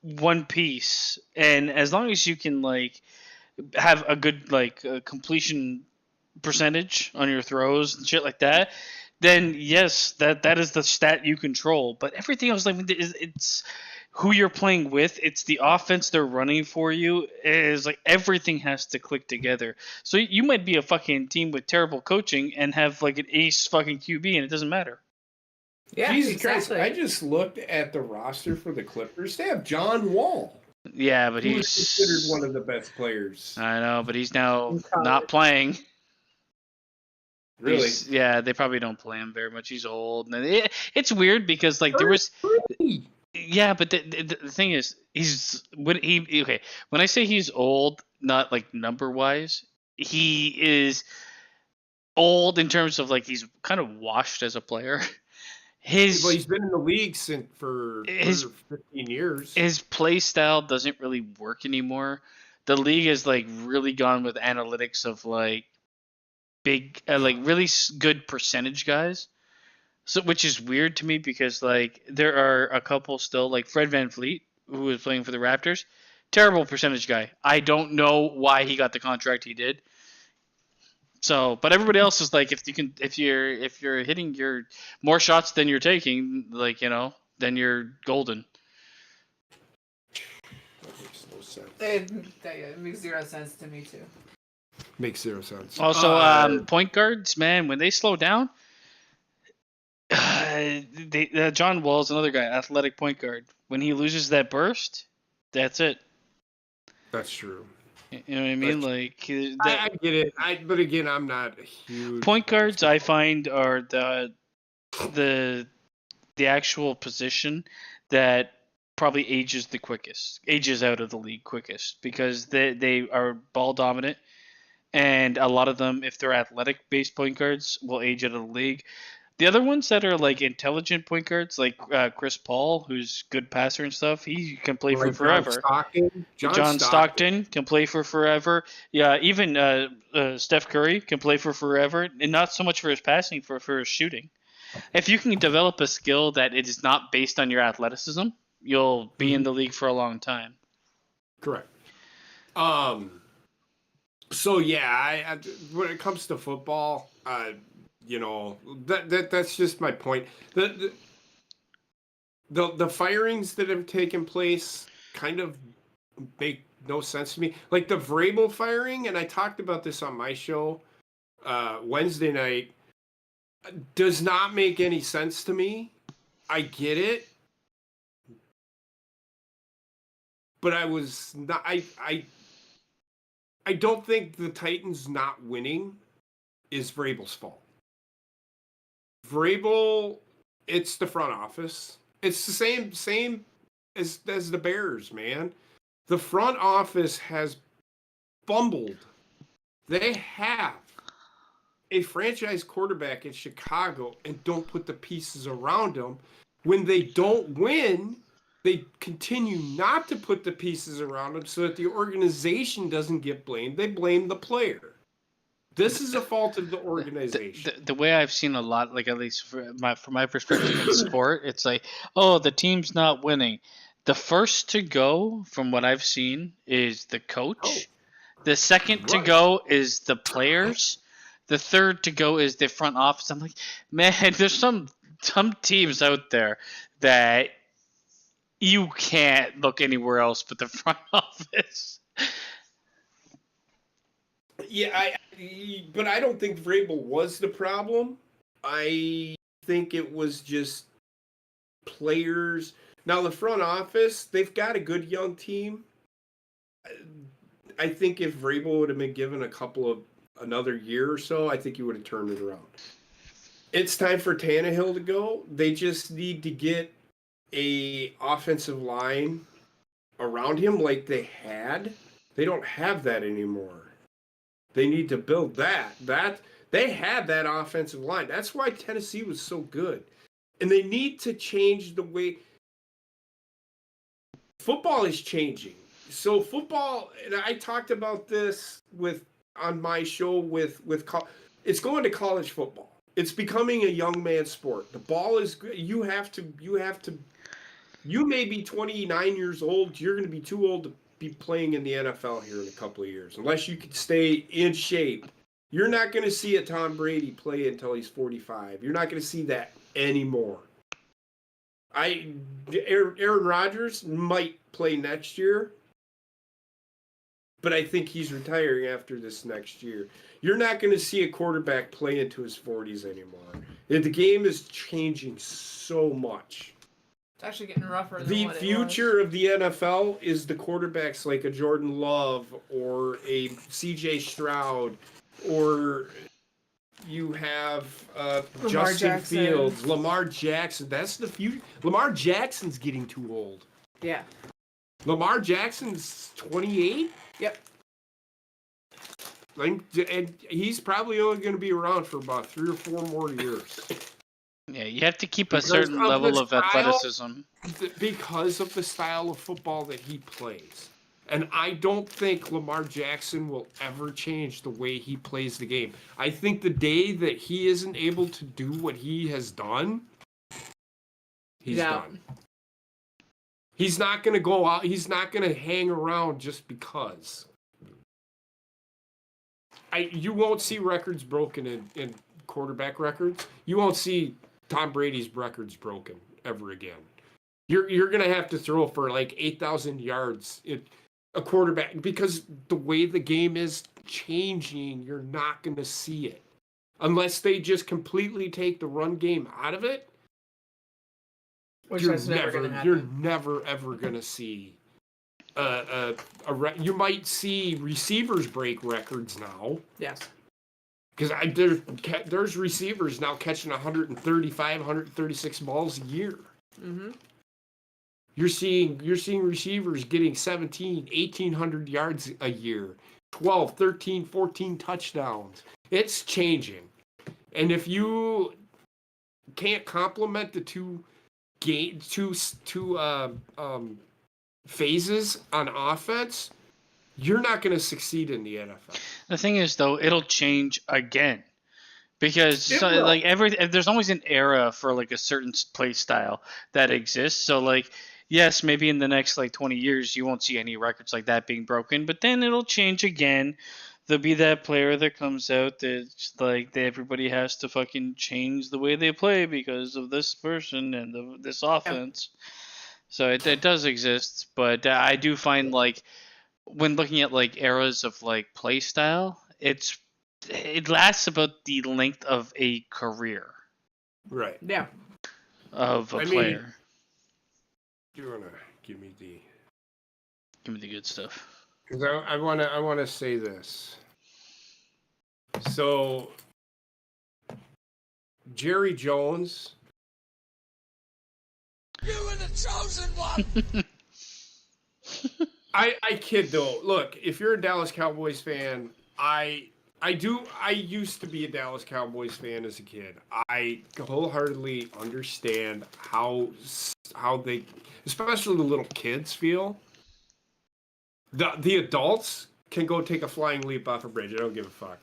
one piece, and as long as you can like have a good like completion percentage on your throws and shit like that, then yes, that is the stat you control. But everything else, like it's who you're playing with, it's the offense they're running for you. Is like everything has to click together. So you might be a fucking team with terrible coaching and have like an ace fucking QB, and it doesn't matter. Yeah, Jesus exactly. Christ! I just looked at the roster for the Clippers. They have John Wall. Yeah, but Who he's is considered one of the best players. I know, but he's now In college. not playing. Really? Yeah, they probably don't play him very much. He's old, and it's weird because like there was. Yeah, but the thing is, when I say he's old, not like number wise, he is old in terms of like he's kind of washed as a player. Well, he's been in the league for 15 years. His play style doesn't really work anymore. The league has like really gone with analytics of like big, like really good percentage guys. So, which is weird to me because like there are a couple still like Fred VanVleet, who was playing for the Raptors, terrible percentage guy. I don't know why he got the contract he did. So, but everybody else is like, if you're hitting your more shots than you're taking, like then you're golden. That makes no sense. It makes 0 sense to me too. Makes 0 sense. Also, point guards, man, when they slow down, John Wall's another guy, athletic point guard. When he loses that burst, that's it. That's true. You know what I mean? Like I get it. But again, I'm not a huge point guards. I find are the actual position that probably ages out of the league quickest because they are ball dominant, and a lot of them, if they're athletic based point guards, will age out of the league. The other ones that are like intelligent point guards, like Chris Paul, who's good passer and stuff, he can play for forever. John Stockton can play for forever. Yeah, even Steph Curry can play for forever, and not so much for his passing, for his shooting. If you can develop a skill that it is not based on your athleticism, you'll be in the league for a long time. Correct. So yeah, when it comes to football, that's just my point. The firings that have taken place kind of make no sense to me. Like the Vrabel firing, and I talked about this on my show Wednesday night, does not make any sense to me. I get it. But I was not I don't think the Titans not winning is Vrabel's fault. Vrabel, it's the front office. It's the same as the Bears, man. The front office has bumbled. They have a franchise quarterback in Chicago and don't put the pieces around him. When they don't win, they continue not to put the pieces around him so that the organization doesn't get blamed. They blame the player. This is a fault of the organization. The way I've seen a lot, like at least from my perspective in sport, it's like, oh, the team's not winning. The first to go, from what I've seen, is the coach. The second to go is the players. The third to go is the front office. I'm like, man, there's some teams out there that you can't look anywhere else but the front office. Yeah, but I don't think Vrabel was the problem. I think it was just players. Now, the front office, they've got a good young team. I think if Vrabel would have been given another year or so, I think he would have turned it around. It's time for Tannehill to go. They just need to get a offensive line around him like they had. They don't have that anymore. They need to build that. They had that offensive line. That's why Tennessee was so good. And they need to change the way football is changing. So football, and I talked about this on my show with it's going to college football. It's becoming a young man's sport. The ball is you may be 29 years old. You're going to be too old to be playing in the NFL here in a couple of years unless you can stay in shape. You're not going to see a Tom Brady play until he's 45. You're not going to see that anymore. Aaron Rodgers might play next year, but I think he's retiring after this next year. You're not going to see a quarterback play into his 40s anymore. The game is changing so much. It's actually getting rougher than The what future of the NFL is the quarterbacks like a Jordan Love or a CJ Stroud, or you have Justin Fields, Lamar Jackson. That's the future. Lamar Jackson's getting too old. Yeah. Lamar Jackson's 28? Yep. And he's probably only going to be around for about 3 or 4 more years. Yeah, you have to keep a certain level of athleticism. Because of the style of football that he plays. And I don't think Lamar Jackson will ever change the way he plays the game. I think the day that he isn't able to do what he has done, he's done. He's not going to go out. He's not going to hang around just because. You won't see records broken in quarterback records. You won't see Tom Brady's records broken ever again. You're going to have to throw for like 8,000 yards a quarterback, because the way the game is changing, you're not going to see it. Unless they just completely take the run game out of it, you're never ever going to see you might see receivers break records now. Yes. Because there's receivers now catching 135, 136 balls a year. Mm-hmm. You're seeing receivers getting 1,800 yards a year, 12, 13, 14 touchdowns. It's changing. And if you can't complement the two phases on offense, you're not going to succeed in the NFL. The thing is, though, it'll change again. Because there's always an era for like a certain play style that exists. So like, yes, maybe in the next like 20 years you won't see any records like that being broken, but then it'll change again. There'll be that player that comes out that's like everybody has to fucking change the way they play because of this person and this offense. Yeah. So it does exist, but I do find like when looking at like eras of like play style, it lasts about the length of a career. Right. Yeah. Of a player. You wanna give me the good stuff. Because I wanna say this. So Jerry Jones. You were the chosen one. I kid though. Look, if you're a Dallas Cowboys fan, I used to be a Dallas Cowboys fan as a kid. I wholeheartedly understand how they, especially the little kids, feel. The adults can go take a flying leap off a bridge. I don't give a fuck.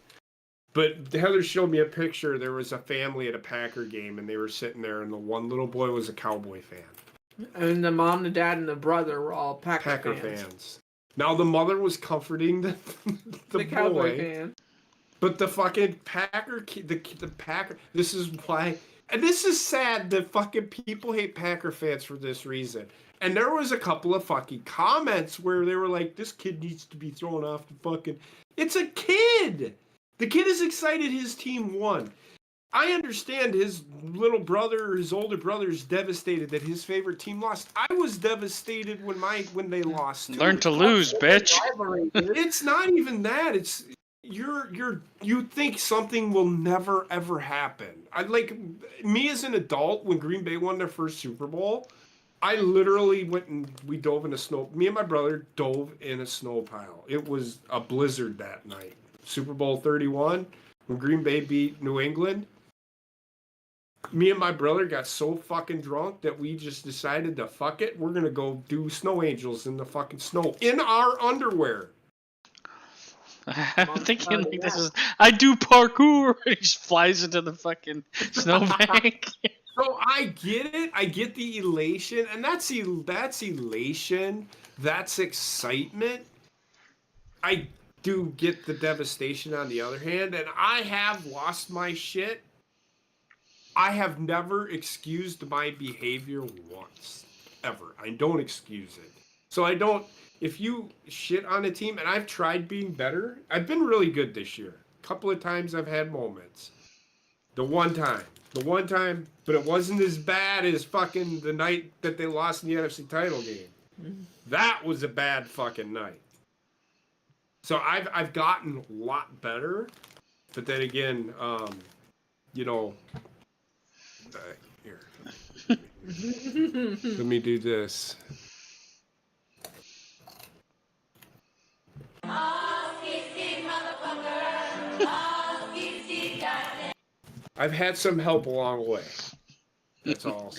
But Heather showed me a picture. There was a family at a Packer game, and they were sitting there, and the one little boy was a Cowboy fan. And the mom, the dad, and the brother were all Packer fans. Now the mother was comforting the Cowboy fan. But the fucking Packer, the Packer, this is why, and this is sad that fucking people hate Packer fans for this reason. And there was a couple of fucking comments where they were like, this kid needs to be thrown off the fucking, it's a kid! The kid is excited his team won. I understand his little brother or his older brother is devastated that his favorite team lost. I was devastated when they lost. Learn to lose, bitch. It's not even that. you think something will never ever happen. I like me as an adult when Green Bay won their first Super Bowl. I literally went and we dove in a snow. Me and my brother dove in a snow pile. It was a blizzard that night. Super Bowl 31 when Green Bay beat New England. Me and my brother got so fucking drunk that we just decided to fuck it. We're gonna go do snow angels in the fucking snow in our underwear. I'm thinking like this is I do parkour. He just flies into the fucking snowbank. So I get it. I get the elation, and that's elation. That's excitement. I do get the devastation on the other hand, and I have lost my shit. I have never excused my behavior once, ever. I don't excuse it. So I don't. If you shit on a team, and I've tried being better, I've been really good this year. A couple of times I've had moments. The one time, but it wasn't as bad as fucking the night that they lost in the NFC title game. That was a bad fucking night. So I've gotten a lot better, but then again, here. Let me do this. I've had some help along the way. That's all.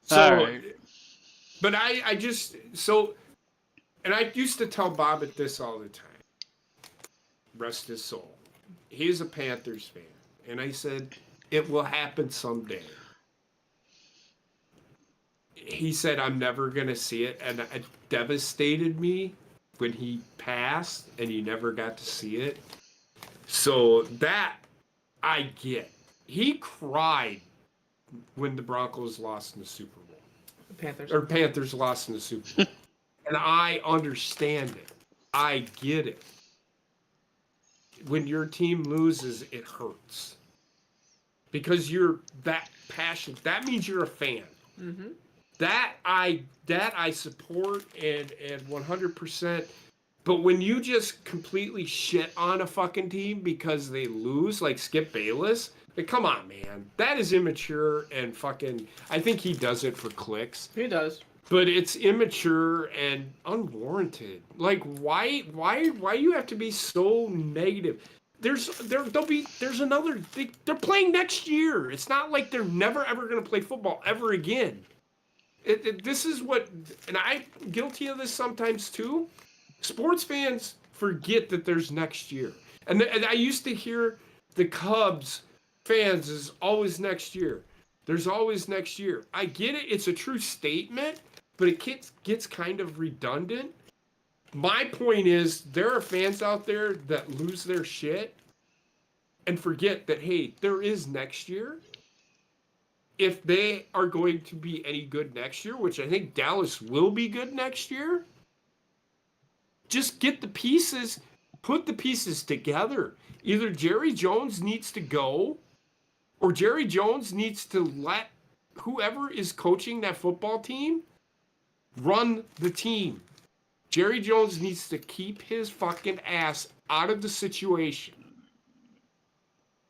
So, right. But I just, and I used to tell Bobbitt this all the time. Rest his soul. He's a Panthers fan. And I said, it will happen someday. He said, I'm never going to see it. And it devastated me when he passed and he never got to see it. So that I get. He cried when the Broncos lost in the Super Bowl. The Panthers lost in the Super Bowl. And I understand it. I get it. When your team loses, it hurts. Because you're that passionate. That means you're a fan. Mm-hmm. That I support and 100%. But when you just completely shit on a fucking team because they lose, like Skip Bayless, like, come on, man. That is immature and fucking... I think he does it for clicks. He does. But it's immature and unwarranted. Like, why you have to be so negative? They're playing next year. It's not like they're never ever going to play football ever again. This is what, and I'm guilty of this sometimes too. Sports fans forget that there's next year. And I used to hear the Cubs fans is always next year. There's always next year. I get it. It's a true statement, but it gets kind of redundant. My point is, there are fans out there that lose their shit and forget that, hey, there is next year. If they are going to be any good next year, which I think Dallas will be good next year, just get the pieces, put the pieces together. Either Jerry Jones needs to go, or Jerry Jones needs to let whoever is coaching that football team run the team. Jerry Jones needs to keep his fucking ass out of the situation.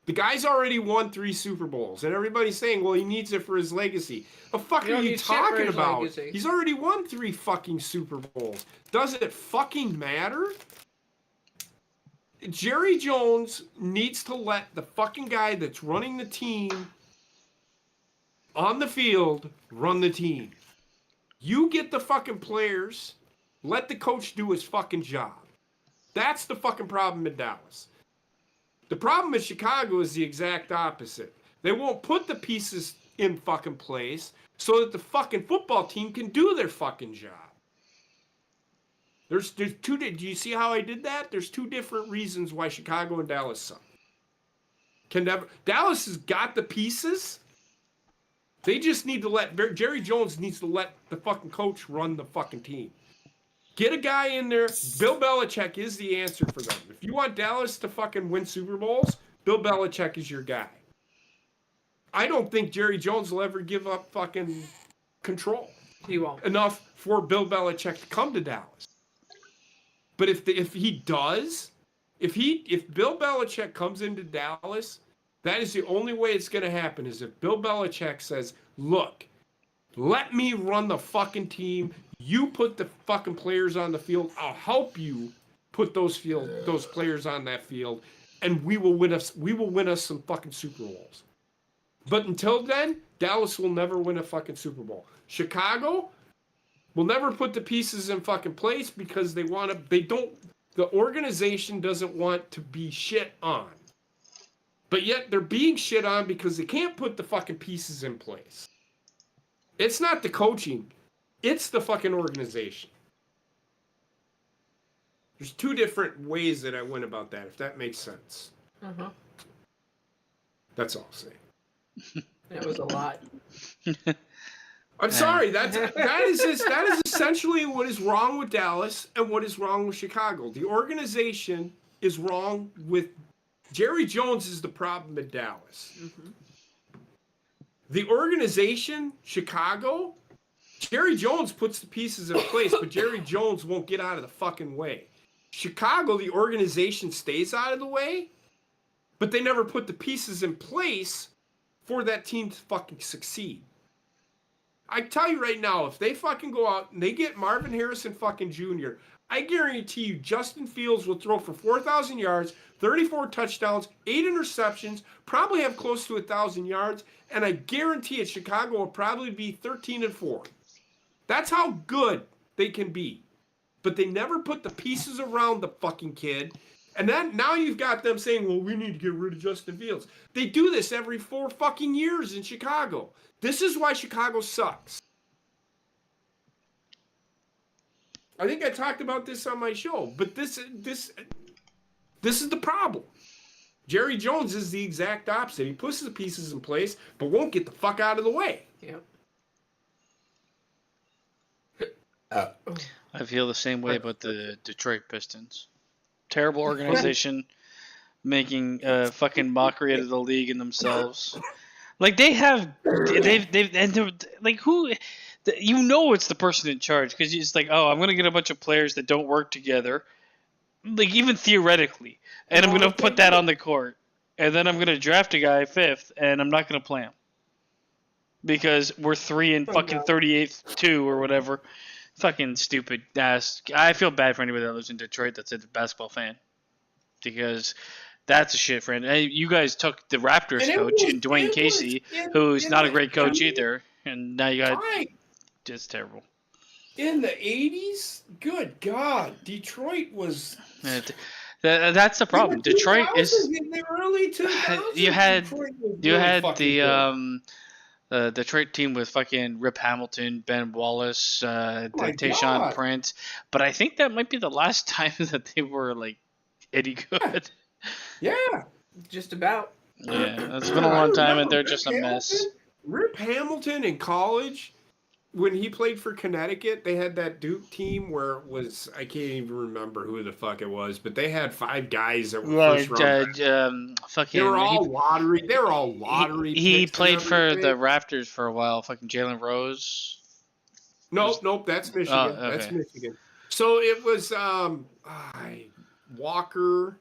The guy's already won 3 Super Bowls, and everybody's saying, well, he needs it for his legacy. What the fuck are you talking about? Legacy. He's already won 3 fucking Super Bowls. Does it fucking matter? Jerry Jones needs to let the fucking guy that's running the team on the field run the team. You get the fucking players, let the coach do his fucking job. That's the fucking problem in Dallas. The problem in Chicago is the exact opposite. They won't put the pieces in fucking place so that the fucking football team can do their fucking job. There's 2. Do you see how I did that? There's 2 different reasons why Chicago and Dallas suck. Dallas has got the pieces. They just need to Jerry Jones needs to let the fucking coach run the fucking team. Get a guy in there. Bill Belichick is the answer for them. If you want Dallas to fucking win Super Bowls, Bill Belichick is your guy. I don't think Jerry Jones will ever give up fucking control. He won't. Enough for Bill Belichick to come to Dallas. But if Bill Belichick comes into Dallas, that is the only way it's going to happen. Is if Bill Belichick says, "Look, let me run the fucking team. You put the fucking players on the field. I'll help you put those players on that field, and we will win us some fucking Super Bowls." But until then, Dallas will never win a fucking Super Bowl. Chicago will never put the pieces in fucking place because the organization doesn't want to be shit on. But yet they're being shit on because they can't put the fucking pieces in place. It's not the coaching. It's the fucking organization. There's two different ways that I went about that, if that makes sense. Uh-huh. That's all I'll say. That was a lot. I'm sorry. That is essentially what is wrong with Dallas and what is wrong with Chicago. The organization is wrong with Jerry Jones is the problem in Dallas. Mm-hmm. The organization, Chicago, Jerry Jones puts the pieces in place, but Jerry Jones won't get out of the fucking way. Chicago, the organization stays out of the way, but they never put the pieces in place for that team to fucking succeed. I tell you right now, if they fucking go out and they get Marvin Harrison fucking Jr., I guarantee you Justin Fields will throw for 4,000 yards, 34 touchdowns, 8 interceptions, probably have close to 1,000 yards, and I guarantee it Chicago will probably be 13-4. That's how good they can be. But they never put the pieces around the fucking kid. And then now you've got them saying, well, we need to get rid of Justin Fields. They do this every 4 fucking years in Chicago. This is why Chicago sucks. I think I talked about this on my show, but this is the problem. Jerry Jones is the exact opposite. He puts the pieces in place, but won't get the fuck out of the way. Yep. I feel the same way about the Detroit Pistons. Terrible organization, making a fucking mockery out of the league and themselves. Like they've and they're, like who, you know, it's the person in charge because it's like, oh, I'm gonna get a bunch of players that don't work together, like even theoretically, and I'm gonna put that on the court, and then I'm gonna draft a guy 5th, and I'm not gonna play him because we're 3 and fucking 38th 2 or whatever. Fucking stupid ass. I feel bad for anybody that lives in Detroit that's a basketball fan because that's a shit friend. Hey, you guys took the Raptors coach and Dwayne Casey, who's not a great coach either, and now you got just terrible. In the 80s, good God, Detroit was. That's the problem. Detroit is. In the early 2000s, you had the the Detroit team with fucking Rip Hamilton, Ben Wallace, Tayshaun Prince, but I think that might be the last time that they were like any good. Yeah, just about. Yeah, it's been a long time, and they're just a mess. Rip Hamilton in college, when he played for Connecticut, they had that Duke team where it was, I can't even remember who the fuck it was, but they had 5 guys that were first round. Fucking, they were all lottery. They were all lottery. He played for the Raptors for a while. Fucking Jalen Rose. Nope, that's Michigan. Okay. That's Michigan. So it was Walker.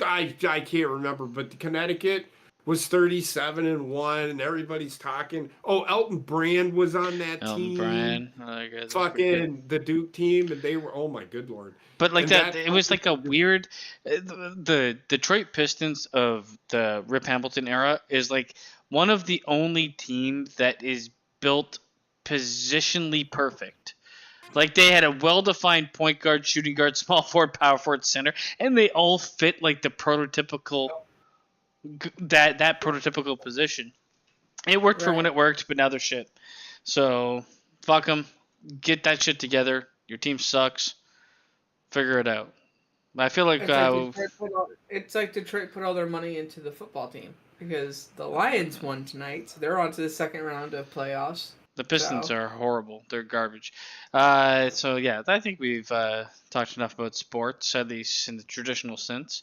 I can't remember, but the Connecticut was 37-1, and everybody's talking. Oh, Elton Brand was on that team. Elton Brand, fucking the Duke team, and they were. Oh my good lord! But like that, it was like a weird. The Detroit Pistons of the Rip Hamilton era is like one of the only teams that is built positionally perfect. Like they had a well-defined point guard, shooting guard, small forward, power forward, center, and they all fit like the prototypical. That prototypical position. It worked for when it worked, but now they're shit. So fuck them. Get that shit together. Your team sucks. Figure it out. I feel like it's like Detroit put all their money into the football team because the Lions won tonight, so they're on to the second round of playoffs. The Pistons are horrible. They're garbage. So yeah, I think we've talked enough about sports, at least in the traditional sense.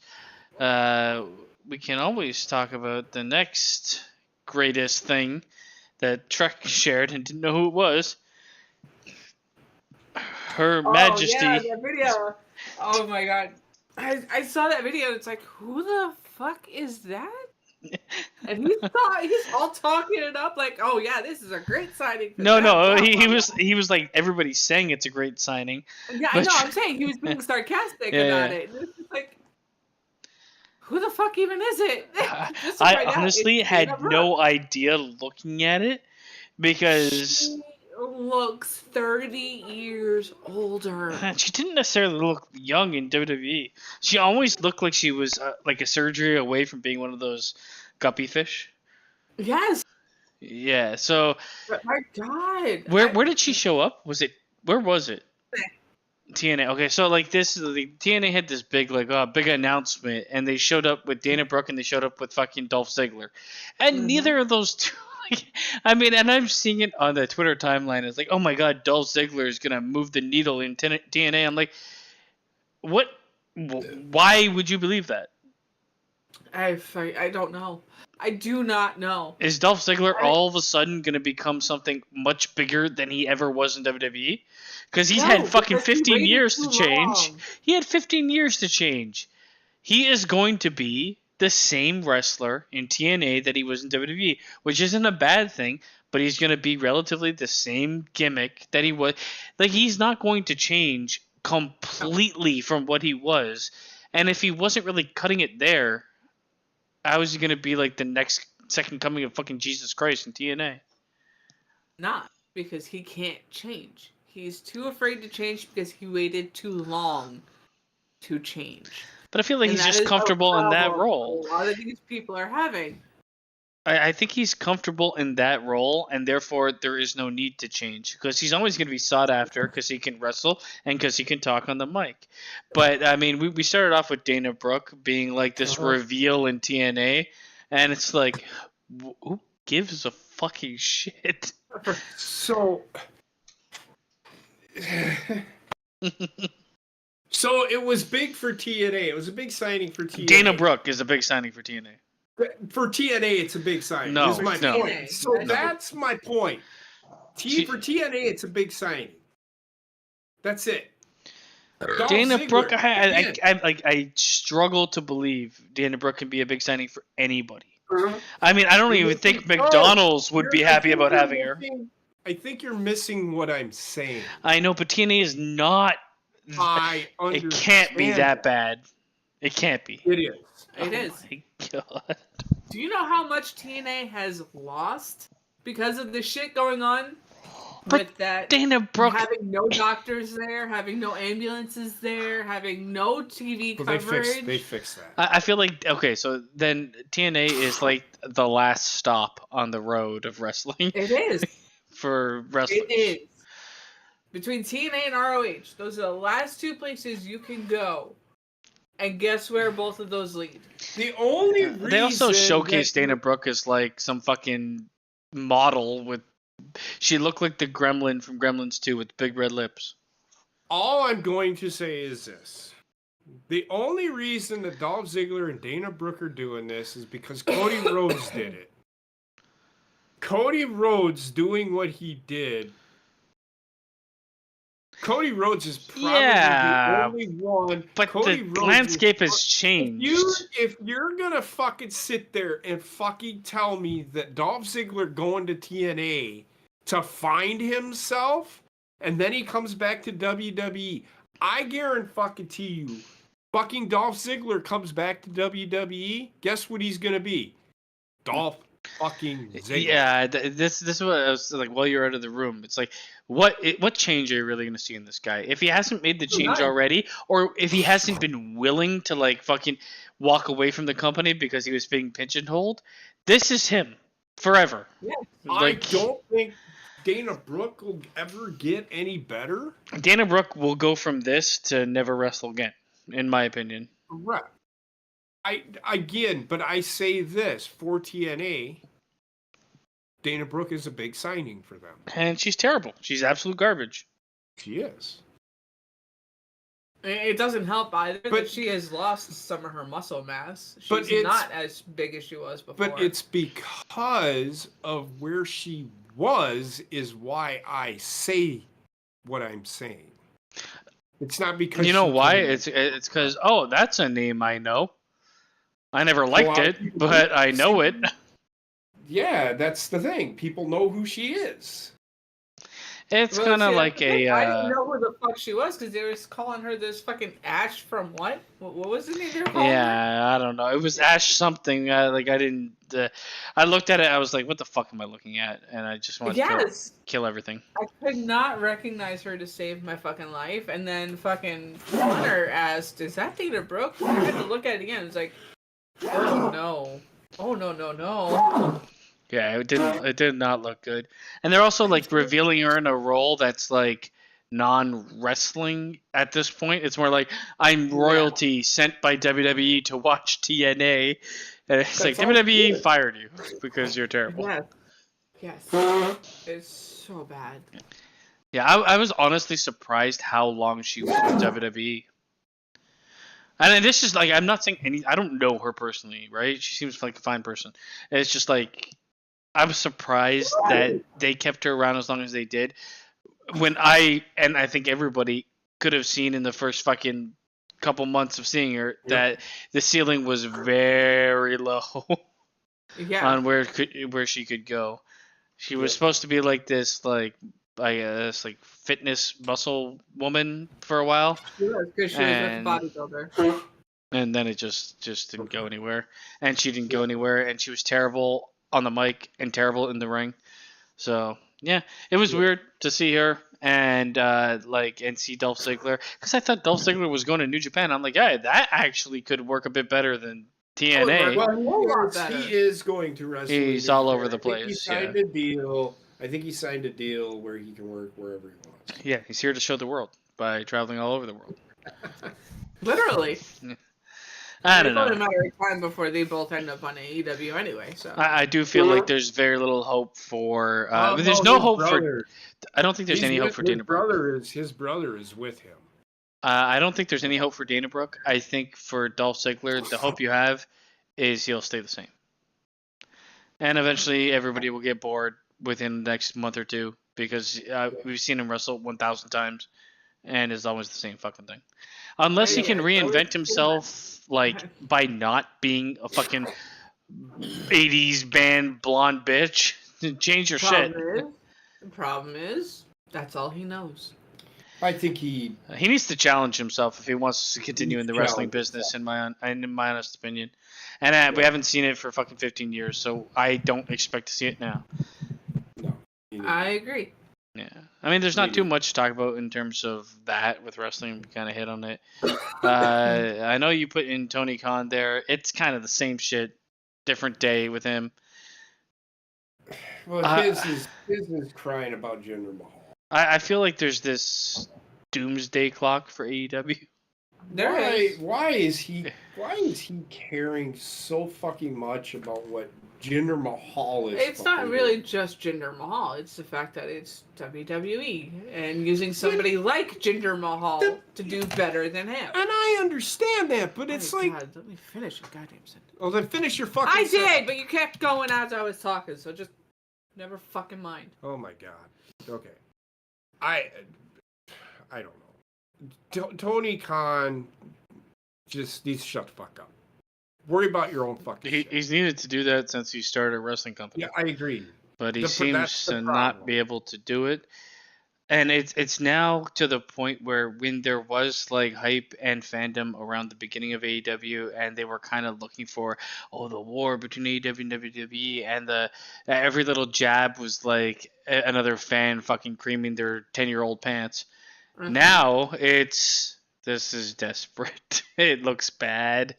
We can always talk about the next greatest thing that Trek shared and didn't know who it was. Her Oh Majesty. yeah, that video. Oh my god. I saw that video and it's like, who the fuck is that? And he's all talking it up like, oh yeah, this is a great signing for No, them. no, Blah, he blah, was like everybody's saying it's a great signing. blah. Yeah, I But know. I'm saying he was being sarcastic Yeah, about yeah. it. And it's just like, who the fuck even is it? Just to I find out, honestly it's Dana had Brooke. no idea looking at it because She looks 30 years older. she didn't necessarily look young in WWE. She always looked like she was like a surgery away from being one of those guppy fish. Yes. Yeah. So But my God. where did she show up? Where was it? TNA. Okay, so like TNA had this big big announcement, and they showed up with Dana Brooke and they showed up with fucking Dolph Ziggler, and neither of those two. I mean, and I'm seeing it on the Twitter timeline. It's like, oh my god, Dolph Ziggler is gonna move the needle in TNA. I'm like, what? Why would you believe that? I don't know. I do not know. Is Dolph Ziggler all of a sudden gonna become something much bigger than he ever was in WWE? Because he's had fucking because he 15 waited years too to change. long. He had 15 years to change. He is going to be the same wrestler in TNA that he was in WWE, which isn't a bad thing, but he's going to be relatively the same gimmick that he was. Like, he's not going to change completely from what he was. And if he wasn't really cutting it there, how is he going to be like the next second coming of fucking Jesus Christ in TNA? Not because he can't change. He's too afraid to change because he waited too long to change. But I feel like And he's that just is a comfortable in that problem role. A lot of these people are having. I think he's comfortable in that role, and therefore there is no need to change because he's always going to be sought after because he can wrestle and because he can talk on the mic. But I mean, we started off with Dana Brooke being like this reveal in TNA, and it's like, who gives a fucking shit? So, so it was big for TNA. It was a big signing for TNA. Dana Brooke is a big signing for TNA. For TNA, it's a big signing. No, is my no. point. So that's my point. For TNA, it's a big signing. That's it. Dolph Dana Ziggler, Brooke, again. I struggle to believe Dana Brooke can be a big signing for anybody. I mean, I don't even think McDonald's would be happy about having her. I think you're missing what I'm saying. I know, but TNA is not. I understand. It can't be that bad. It can't be. It is. It is. My God. Do you know how much TNA has lost because of the shit going on? But with that, Dana Brooke, having no doctors there, having no ambulances there, having no TV coverage. They fixed that. I feel like okay, so then TNA is like the last stop on the road of wrestling. It is. For wrestling. It is. Between TNA and ROH, those are the last two places you can go. And guess where both of those lead? The only reason they also showcased Dana Brooke as like some fucking model with. She looked like the gremlin from Gremlins 2 with big red lips. All I'm going to say is this. The only reason that Dolph Ziggler and Dana Brooke are doing this is because Cody Rhodes did it. Cody Rhodes doing what he did. Cody Rhodes is probably the only one. But Cody the Rhodes landscape has changed. If you're gonna fucking sit there and fucking tell me that Dolph Ziggler going to TNA to find himself, and then he comes back to WWE, I guarantee you, fucking Dolph Ziggler comes back to WWE. Guess what he's gonna be? Dolph fucking Ziggler. Yeah, this is what I was like. While you're out of the room, it's like, what change are you really gonna see in this guy? If he hasn't made the change already, or if he hasn't been willing to like fucking walk away from the company because he was being pigeonholed, this is him forever. Yeah. Like, I don't think Dana Brooke will ever get any better. Dana Brooke will go from this to never wrestle again, in my opinion. Right. But I say this for TNA, Dana Brooke is a big signing for them. And she's terrible. She's absolute garbage. She is. It doesn't help either that she has lost some of her muscle mass. She's not as big as she was before. But it's because of where she was is why I say what I'm saying. It's not because You know she why? can It's because that's a name I know. I never pull liked out it, people. but I know it. Yeah, that's the thing. People know who she is. It's Well, kind of see, that's like the thing. a. I didn't know who the fuck she was because they were calling her this fucking Ash from what? What was the name they were calling her? Yeah, I don't know. It was Ash something. Like I didn't. I looked at it. I was like, "What the fuck am I looking at?" And I just wanted to Yes. kill everything. I could not recognize her to save my fucking life, and then fucking Connor asked, "Is that Dana Brooke?" I had to look at it again. It's like, oh no, oh no. Yeah, it didn't. It did not look good. And they're also like revealing her in a role that's like non-wrestling at this point. It's more like I'm royalty sent by WWE to watch TNA, and it's like That's all WWE good. fired you because you're terrible. Yes, it's so bad. Yeah, I was honestly surprised how long she was with WWE. And this is like I'm not saying any. I don't know her personally, right? She seems like a fine person. And it's just like I'm surprised that they kept her around as long as they did. When I think everybody could have seen in the first fucking couple months of seeing her that the ceiling was very low Yeah. on where she could go. She was supposed to be like this like fitness muscle woman for a while, She was, because she was with a bodybuilder. and then it just didn't go anywhere. And she didn't go anywhere, and she was terrible on the mic and terrible in the ring. So yeah, it was weird to see her and see Dolph Ziggler, because I thought Dolph Ziggler was going to New Japan. I'm like, yeah, that actually could work a bit better than TNA. Well, he is going to wrestle. He's all over the place. He signed a deal. I think he signed a deal where he can work wherever he wants. Yeah, he's here to show the world by traveling all over the world. Literally. I don't know. It's only a matter of time before they both end up on AEW anyway. So I do feel like there's very little hope for. There's no no hope brother. for. I don't think there's any hope for Dana Brooke. His brother is with him. I don't think there's any hope for Dana Brooke. I think for Dolph Ziggler, the hope you have is he'll stay the same. And eventually, everybody will get bored within the next month or two because we've seen him wrestle 1,000 times, and it's always the same fucking thing. Unless he can reinvent himself, like by not being a fucking 80s band blonde bitch, change your shit. The problem is, that's all he knows. I think he needs to challenge himself if he wants to continue in the wrestling business, in my honest opinion. And we haven't seen it for fucking 15 years, so I don't expect to see it now. No, I agree. Yeah, I mean, there's not too much to talk about in terms of that with wrestling. We kind of hit on it. I know you put in Tony Khan there. It's kind of the same shit, different day with him. Well, his is crying about Jinder Mahal. I feel like there's this doomsday clock for AEW. Why is he caring so fucking much about what Jinder Mahal is? It's not really just Jinder Mahal. It's the fact that it's WWE and using somebody like Jinder Mahal to do better than him. And I understand that, but it's like, God, let me finish your goddamn sentence. Oh, then finish your fucking. I did, but you kept going as I was talking, so just never fucking mind. Oh my god. Okay. I don't know. Tony Khan just needs to shut the fuck up. Worry about your own fucking shit. He's needed to do that since he started a wrestling company. Yeah, I agree. But he seems to not be able to do it. And it's now to the point where when there was like hype and fandom around the beginning of AEW, and they were kind of looking for the war between AEW and WWE, and every little jab was like another fan fucking creaming their 10-year-old pants. Mm-hmm. Now this is desperate. It looks bad.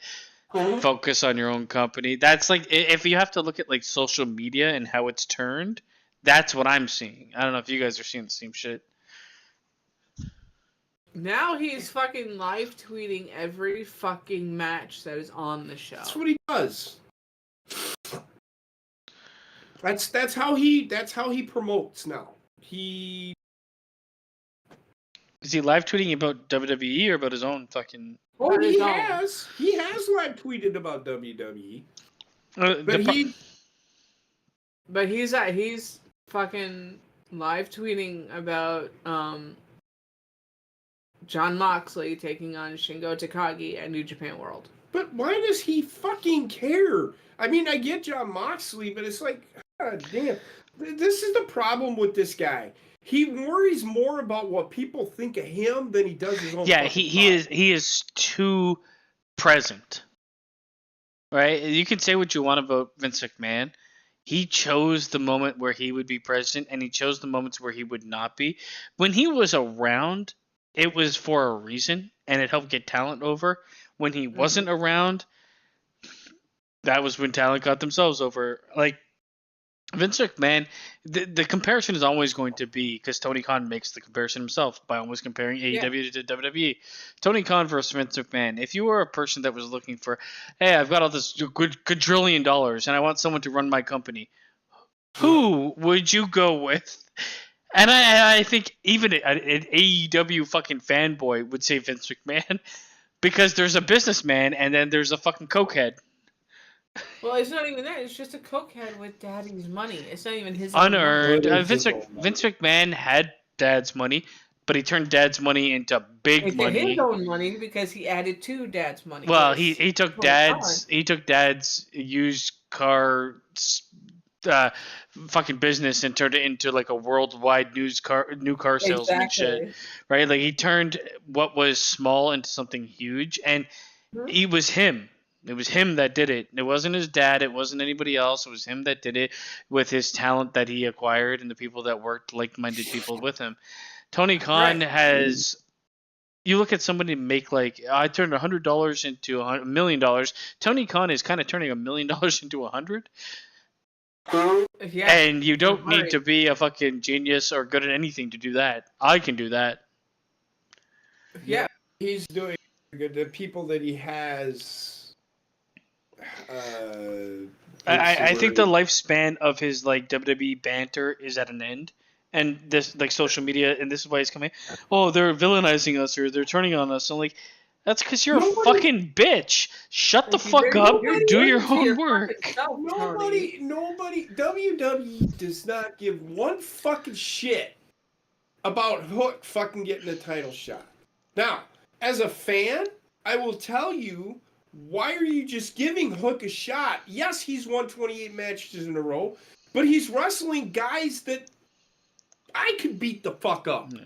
Mm-hmm. Focus on your own company. That's like, if you have to look at like social media and how it's turned, that's what I'm seeing. I don't know if you guys are seeing the same shit. Now he's fucking live tweeting every fucking match that is on the show. That's what he does. That's how he promotes now. Is he live tweeting about WWE or about his own fucking? Oh, he has live tweeted about WWE. But he's fucking live tweeting about John Moxley taking on Shingo Takagi at New Japan World. But why does he fucking care? I mean, I get John Moxley, but it's like, God damn. This is the problem with this guy. He worries more about what people think of him than he does his own. Yeah, he is too present. Right? You can say what you want about Vince McMahon. He chose the moment where he would be present, and he chose the moments where he would not be. When he was around, it was for a reason, and it helped get talent over. When he wasn't around, that was when talent got themselves over. Like, Vince McMahon, the comparison is always going to be, because Tony Khan makes the comparison himself by always comparing AEW to WWE. Tony Khan versus Vince McMahon. If you were a person that was looking for, hey, I've got all this quadrillion dollars and I want someone to run my company, who would you go with? And I think even an AEW fucking fanboy would say Vince McMahon, because there's a businessman and then there's a fucking cokehead. Well, it's not even that. It's just a cokehead with daddy's money. It's not even his unearned. money. Vince McMahon had dad's money, but he turned dad's money into big money. His own money because he added to dad's money. Well, he took dad's used car fucking business and turned it into like a worldwide new car salesman shit, right? Like, he turned what was small into something huge, and he was him. It was him that did it. It wasn't his dad. It wasn't anybody else. It was him that did it with his talent that he acquired and the people that worked, like-minded people with him. Tony Khan has... You look at somebody make like, I turned $100 into $1 million. Tony Khan is kind of turning $1 million into $100. Yeah. And you don't need to be a fucking genius or good at anything to do that. I can do that. Yeah. He's doing good. The people that he has... I think the lifespan of his like WWE banter is at an end, and this like social media, and this is why he's coming. Oh, they're villainizing us or they're turning on us. I'm like, that's because you're a fucking bitch. Shut the fuck up. Do your own work. Nobody. WWE does not give one fucking shit about Hook fucking getting a title shot. Now, as a fan, I will tell you. Why are you just giving Hook a shot? Yes, he's won 28 matches in a row, but he's wrestling guys that I could beat the fuck up. Yeah.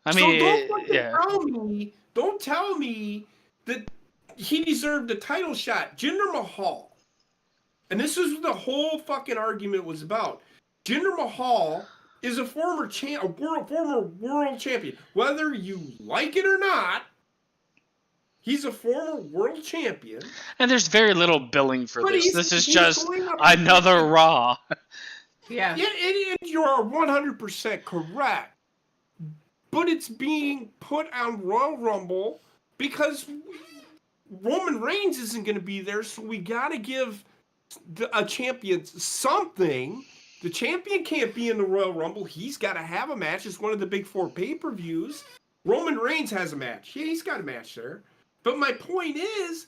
I mean, don't tell me that he deserved a title shot. Jinder Mahal, and this is what the whole fucking argument was about. Jinder Mahal is a former world champion. Whether you like it or not, he's a former world champion. And there's very little billing for this. This is just another Raw. Yeah. And you are 100% correct. But it's being put on Royal Rumble because Roman Reigns isn't going to be there, so we got to give a champion something. The champion can't be in the Royal Rumble. He's got to have a match. It's one of the big 4 pay-per-views. Roman Reigns has a match. Yeah, he's got a match there. But my point is,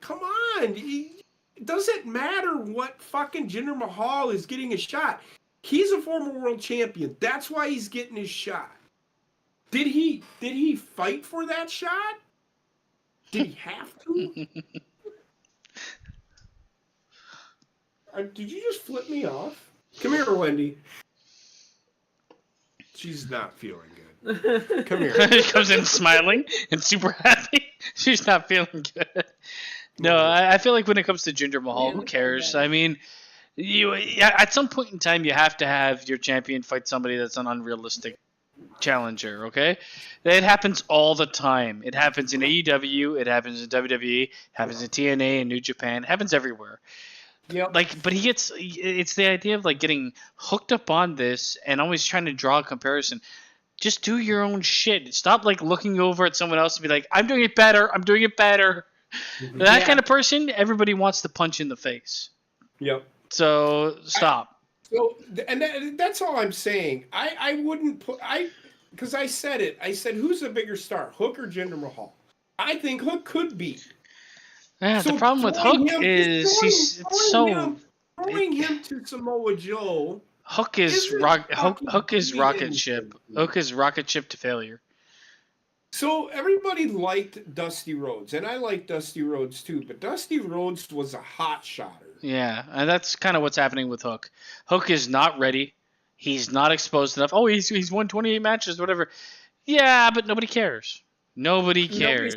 come on. It doesn't matter what fucking Jinder Mahal is getting a shot. He's a former world champion. That's why he's getting his shot. Did he fight for that shot? Did he have to? Did you just flip me off? Come here, Wendy. She's not feeling good. Come here. She comes in smiling and super happy. She's not feeling good. No, I feel like when it comes to Jinder Mahal, who cares? I mean, at some point in time, you have to have your champion fight somebody that's an unrealistic challenger, okay? It happens all the time. It happens in AEW, it happens in WWE, it happens in TNA and New Japan, it happens everywhere. Yep. Like, but it's the idea of like getting hooked up on this and always trying to draw a comparison. Just do your own shit. Stop like looking over at someone else and be like, I'm doing it better. I'm doing it better. Mm-hmm. That kind of person, everybody wants to punch in the face. Yep. So stop. That's all I'm saying. I wouldn't put because I said it. I said, who's the bigger star, Hook or Jinder Mahal? I think Hook could be. Yeah, so the problem with Hook is throwing him to Samoa Joe. Hook is rocket ship. Hook is rocket ship to failure. So everybody liked Dusty Rhodes, and I like Dusty Rhodes too, but Dusty Rhodes was a hot shotter. Yeah, and that's kind of what's happening with Hook. Hook is not ready. He's not exposed enough. Oh, he's won 28 matches, whatever. Yeah, but nobody cares. Nobody cares.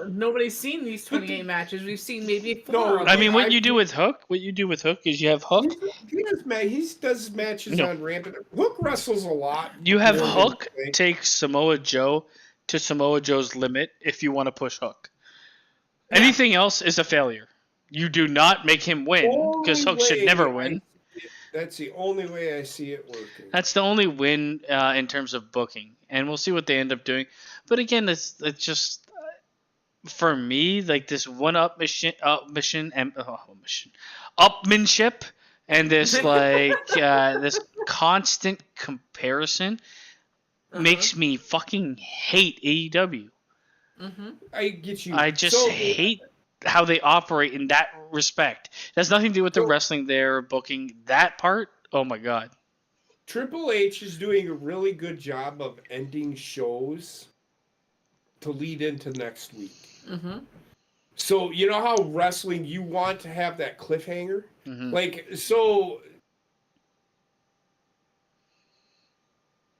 Nobody's seen these 28 matches. We've seen maybe 4. No, I mean, what you do with Hook is you have Hook. He does matches on Rampant. Hook wrestles a lot. You have Hook take Samoa Joe to Samoa Joe's limit if you want to push Hook. Yeah. Anything else is a failure. You do not make him win because Hook should never win. That's the only way I see it working. That's the only win in terms of booking, and we'll see what they end up doing. But again, it's just for me like this upmanship, and this like this constant comparison makes me fucking hate AEW. Mm-hmm. I get you. I just hate how they operate in that respect. It has nothing to do with the wrestling there, booking that part. Oh my god. Triple H is doing a really good job of ending shows to lead into next week. Mm-hmm. So you know how wrestling, you want to have that cliffhanger? Mm-hmm. Like, so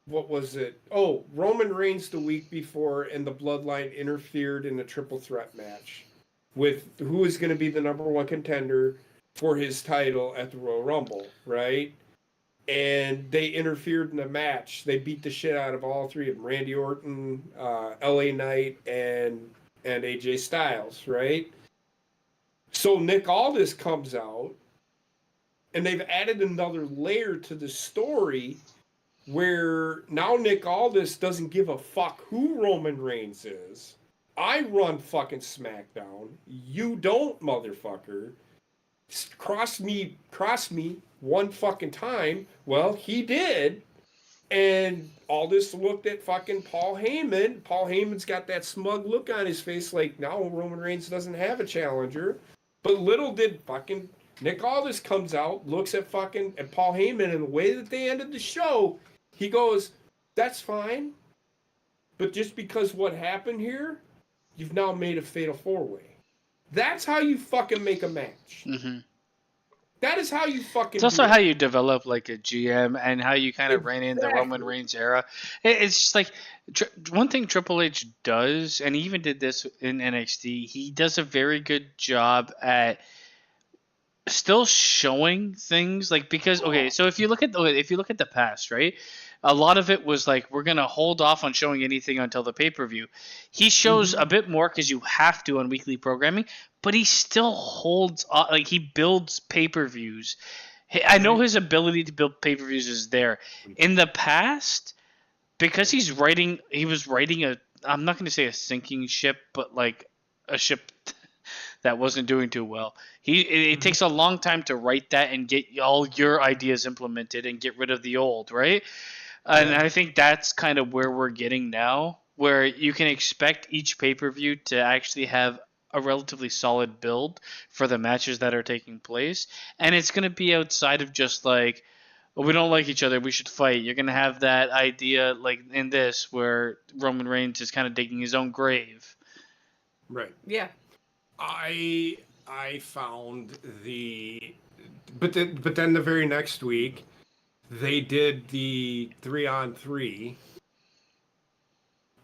what was it? Oh, Roman Reigns the week before and the Bloodline interfered in a triple threat match with who is going to be the number one contender for his title at the Royal Rumble, right? And they interfered in the match. They beat the shit out of all three of them: Randy Orton, LA Knight, and AJ Styles, right? So Nick Aldis comes out, and they've added another layer to the story where now Nick Aldis doesn't give a fuck who Roman Reigns is. I run fucking SmackDown. You don't, motherfucker. Cross me one fucking time. Well, he did. And Aldis looked at fucking Paul Heyman. Paul Heyman's got that smug look on his face like, now Roman Reigns doesn't have a challenger. But little did fucking Nick Aldis comes out, looks at fucking at Paul Heyman, and the way that they ended the show, he goes, that's fine. But just because what happened here, you've now made a fatal four-way. That's how you fucking make a match. Mm-hmm. That is how you fucking It's also how you develop like a GM and how you kind of ran in the Roman Reigns era. It's just like one thing Triple H does, and he even did this in NXT, he does a very good job at still showing things like, because so if you look at the past, right, a lot of it was like, we're gonna hold off on showing anything until the pay-per-view. He shows a bit more because you have to on weekly programming, but he still holds like he builds pay-per-views. I know his ability to build pay-per-views is there. In the past, because he was writing a, I'm not gonna say a sinking ship, but like a ship that wasn't doing too well. It takes a long time to write that and get all your ideas implemented and get rid of the old, right? And I think that's kind of where we're getting now, where you can expect each pay-per-view to actually have a relatively solid build for the matches that are taking place. And it's going to be outside of just like, oh, we don't like each other, we should fight. You're going to have that idea like in this where Roman Reigns is kind of digging his own grave. Right. Yeah. I found but then the very next week they did the 3-on-3.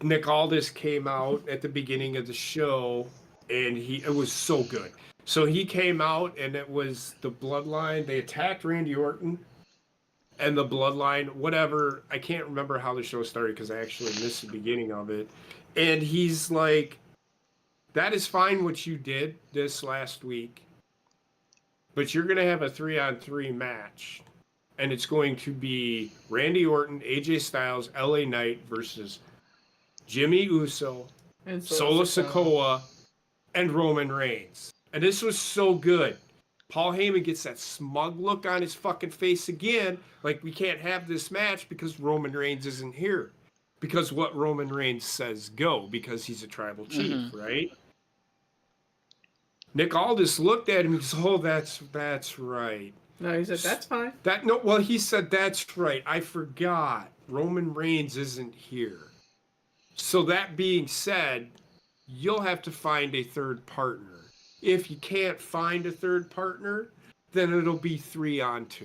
Nick Aldis came out at the beginning of the show, and it was so good. So he came out, and it was the Bloodline. They attacked Randy Orton, and the Bloodline, whatever. I can't remember how the show started because I actually missed the beginning of it. And he's like, that is fine what you did this last week, but you're going to have a 3-on-3 match, and it's going to be Randy Orton, AJ Styles, LA Knight versus Jimmy Uso, And Solo Sikoa, and Roman Reigns. And this was so good. Paul Heyman gets that smug look on his fucking face again, like we can't have this match because Roman Reigns isn't here. Because what Roman Reigns says go, because he's a tribal chief, right? Nick Aldis looked at him and he said, oh, that's right. No, he said, that's fine. He said, that's right. I forgot. Roman Reigns isn't here. So that being said, you'll have to find a third partner. If you can't find a third partner, then it'll be 3-on-2.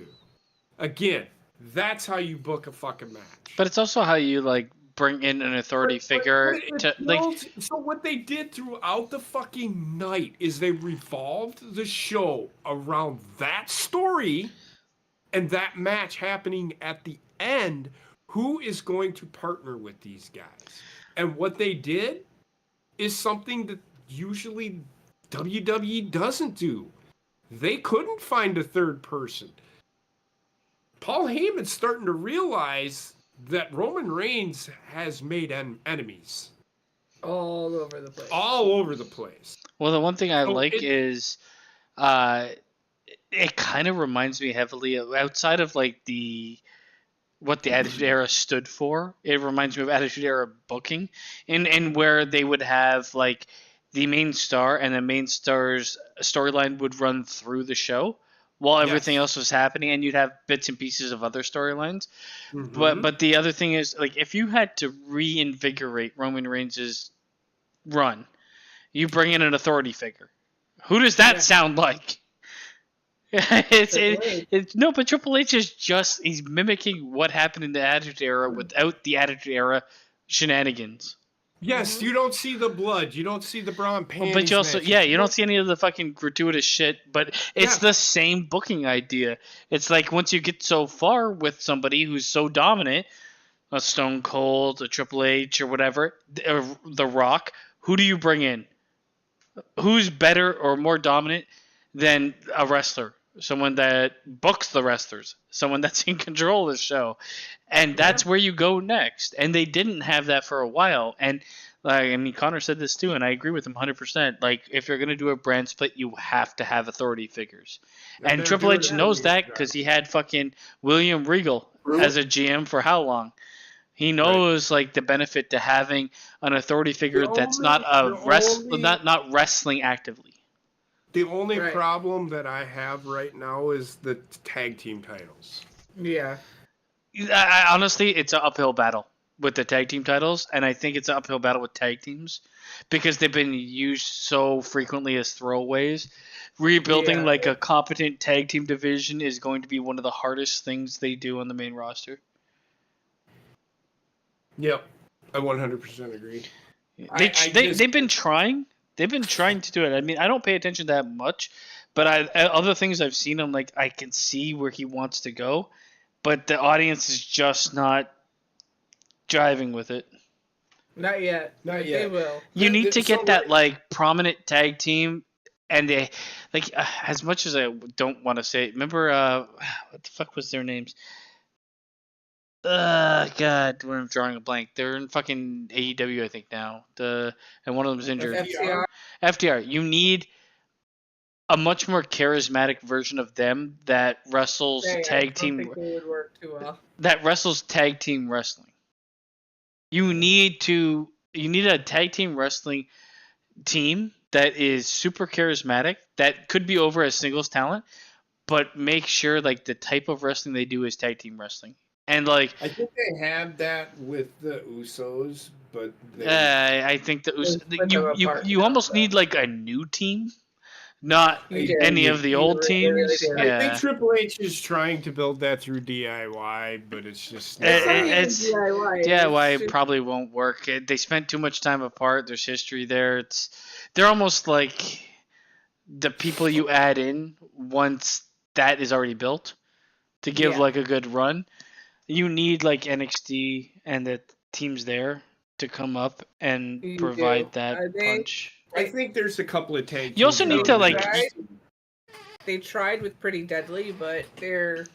Again, that's how you book a fucking match. But it's also how you like bring in an authority figure to like. So what they did throughout the fucking night is they revolved the show around that story and that match happening at the end. Who is going to partner with these guys? And what they did is something that usually WWE doesn't do. They couldn't find a third person. Paul Heyman's starting to realize that Roman Reigns has made enemies. All over the place. All over the place. Well, the one thing I So like is, it kind of reminds me heavily of, outside of like what the Attitude Era stood for. It reminds me of Attitude Era booking, and where they would have like the main star, and the main star's storyline would run through the show while everything else was happening, and you'd have bits and pieces of other storylines. Mm-hmm. But the other thing is, like, if you had to reinvigorate Roman Reigns' run, you bring in an authority figure. Who does that sound like? No, but Triple H is he's mimicking what happened in the Attitude Era without the Attitude Era shenanigans. Yes, you don't see the blood. You don't see the bra and panties. But you also, you don't see any of the fucking gratuitous shit. But it's the same booking idea. It's like once you get so far with somebody who's so dominant, a Stone Cold, a Triple H, or whatever, The Rock, who do you bring in? Who's better or more dominant than a wrestler? Someone that books the wrestlers, someone that's in control of the show, and that's where you go next. And they didn't have that for a while. And I mean, Connor said this too, and I agree with him 100%. Like, if you're gonna do a brand split, you have to have authority figures. And Triple H knows that because he had fucking William Regal as a GM for how long? He knows like the benefit to having an authority figure that's not not wrestling actively. The only problem that I have right now is the tag team titles. Yeah. Honestly, it's an uphill battle with the tag team titles, and I think it's an uphill battle with tag teams because they've been used so frequently as throwaways. Rebuilding like a competent tag team division is going to be one of the hardest things they do on the main roster. Yep, I 100% agree. They've been trying. They've been trying to do it. I mean, I don't pay attention that much, but other things I've seen, I'm like, I can see where he wants to go, but the audience is just not driving with it. Not yet. They will. You need to get that like prominent tag team, and they like as much as I don't want to say it. Remember, what the fuck was their names? God, when I'm drawing a blank. They're in fucking AEW, I think now. And one of them's injured. FTR. You need a much more charismatic version of them that wrestles tag team. I don't think they would work too well. That wrestles tag team wrestling. You need a tag team wrestling team that is super charismatic, that could be over as singles talent, but make sure like the type of wrestling they do is tag team wrestling. And like, I think they have that with the Usos, but I think the Usos. You almost need like a new team, not any of the old teams. I think Triple H is trying to build that through DIY, but it's just DIY probably won't work. They spent too much time apart. There's history there. They're almost like the people you add in once that is already built to give like a good run. You need like NXT and the teams there to come up and provide that punch. I think there's a couple of tag teams. You also need to like. They tried with Pretty Deadly, but they're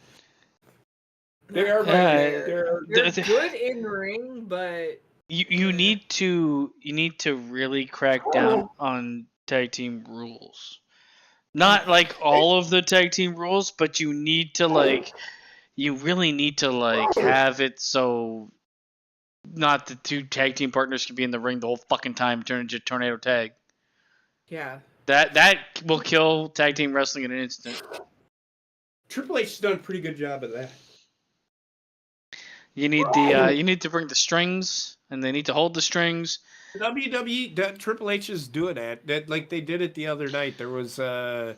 they're good in ring, but you need to really crack down on tag team rules. Not like all of the tag team rules, but you need to like. You really need to like have it so not the two tag team partners can be in the ring the whole fucking time, turn into tornado tag. Yeah. That will kill tag team wrestling in an instant. Triple H has done a pretty good job of that. You need the you need to bring the strings, and they need to hold the strings. WWE, that Triple H is doing that like they did it the other night. There was the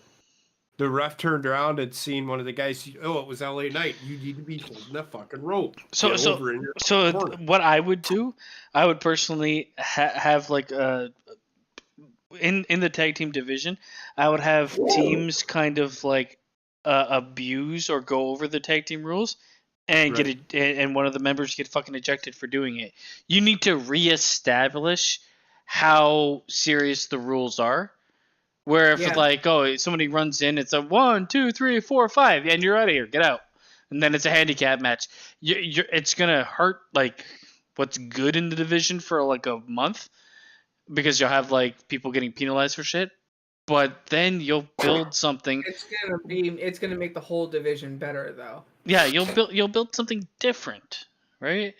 ref turned around and seen one of the guys. Oh, it was LA Knight. You need to be holding the fucking rope. So Get over in your so corner. what I would do, I would personally have like in the tag team division, I would have teams kind of like abuse or go over the tag team rules and Right. and one of the members get fucking ejected for doing it. You need to reestablish how serious the rules are. Where if Yeah. like, oh, somebody runs in, it's a 1, 2, 3, 4, 5, and you're out of here, get out, and then it's a handicap match. It's gonna hurt like what's good in the division for like a month because you'll have like people getting penalized for shit. But then you'll build something. It's gonna make the whole division better though. Yeah, you'll build something different, right?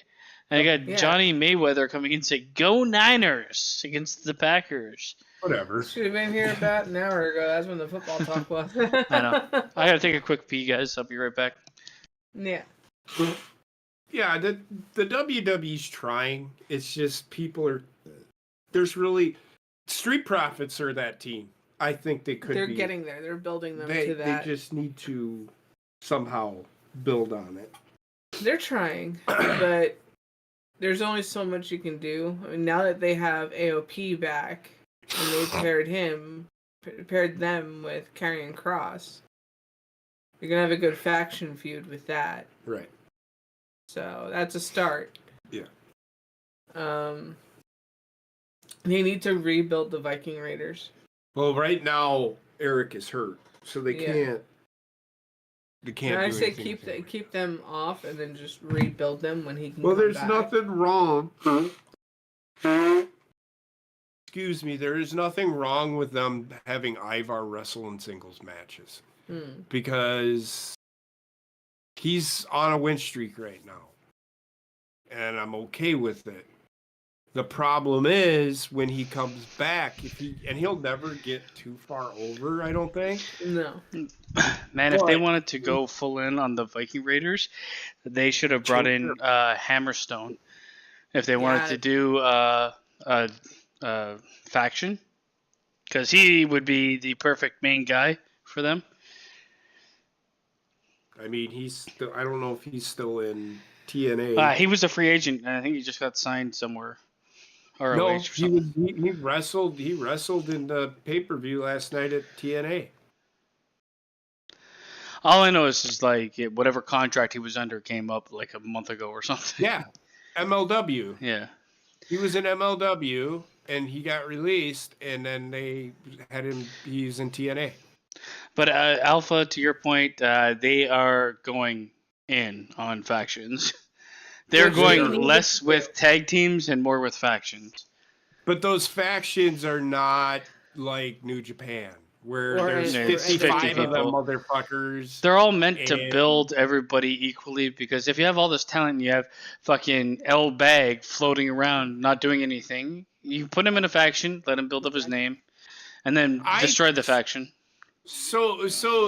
And you got Johnny Mayweather coming in and say, "Go Niners" against the Packers. Whatever. Should have been here about an hour ago. That's when the football talk was. I know. I gotta take a quick pee, guys. I'll be right back. Yeah. Yeah, the WWE's trying. It's just people are. There's really Street Profits are that team. I think they could. They're getting there. They're building them to that. They just need to somehow build on it. They're trying, but there's only so much you can do. I mean, now that they have AOP back and they paired them with Karrion Kross, you're gonna have a good faction feud with that. Right. So that's a start. Yeah. They need to rebuild the Viking Raiders. Well, right now Eric is hurt, so they can't. They can't. And I do say anything keep them off and then just rebuild them when he can. Well, come there's back. nothing wrong. Excuse me. There is nothing wrong with them having Ivar wrestle in singles matches because he's on a win streak right now, and I'm okay with it. The problem is when he comes back, he'll never get too far over, I don't think. No. Man, if they wanted to go full in on the Viking Raiders, they should have brought in Hammerstone. If they wanted to do a faction, because he would be the perfect main guy for them. I mean, I don't know if he's still in TNA. He was a free agent, and I think he just got signed somewhere. No, he wrestled in the pay-per-view last night at TNA. All I know is like whatever contract he was under came up like a month ago or something. Yeah, MLW. Yeah. He was in MLW and he got released, and then they had him. He's in TNA. But Alpha, to your point, they are going in on factions. They're going less with tag teams and more with factions. But those factions are not like New Japan, where there's 55 of them motherfuckers. They're all meant to build everybody equally, because if you have all this talent and you have fucking L Bag floating around not doing anything, you put him in a faction, let him build up his name, and then destroy the faction. So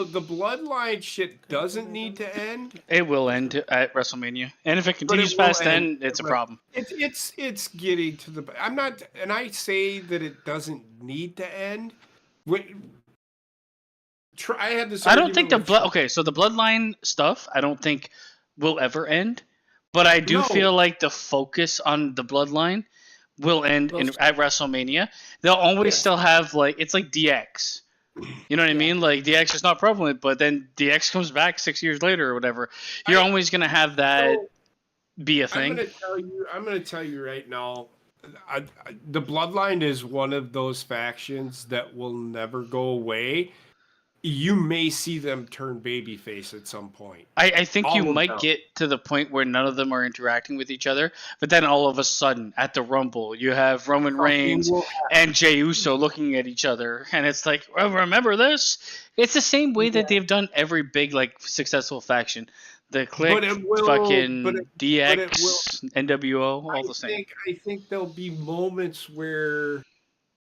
the bloodline shit doesn't need to end. It will end at WrestleMania, and if it continues past then, it's a problem. It's getting to the. I'm not, and I say that it doesn't need to end. I had this. I don't think so the bloodline stuff, I don't think will ever end, but I do feel like the focus on the bloodline will end at WrestleMania. They'll always still have it's like DX. You know what I mean? Like DX is not prevalent, but then DX comes back 6 years later or whatever. You're always gonna have that be a thing. I'm gonna tell you right now. The Bloodline is one of those factions that will never go away. You may see them turn babyface at some point. I think you might get to the point where none of them are interacting with each other, but then all of a sudden, at the Rumble, you have Roman Reigns and Jey Uso looking at each other, and it's like, well, remember this? It's the same way that they've done every big, successful faction. The Click, DX, NWO, all the same. I think there'll be moments where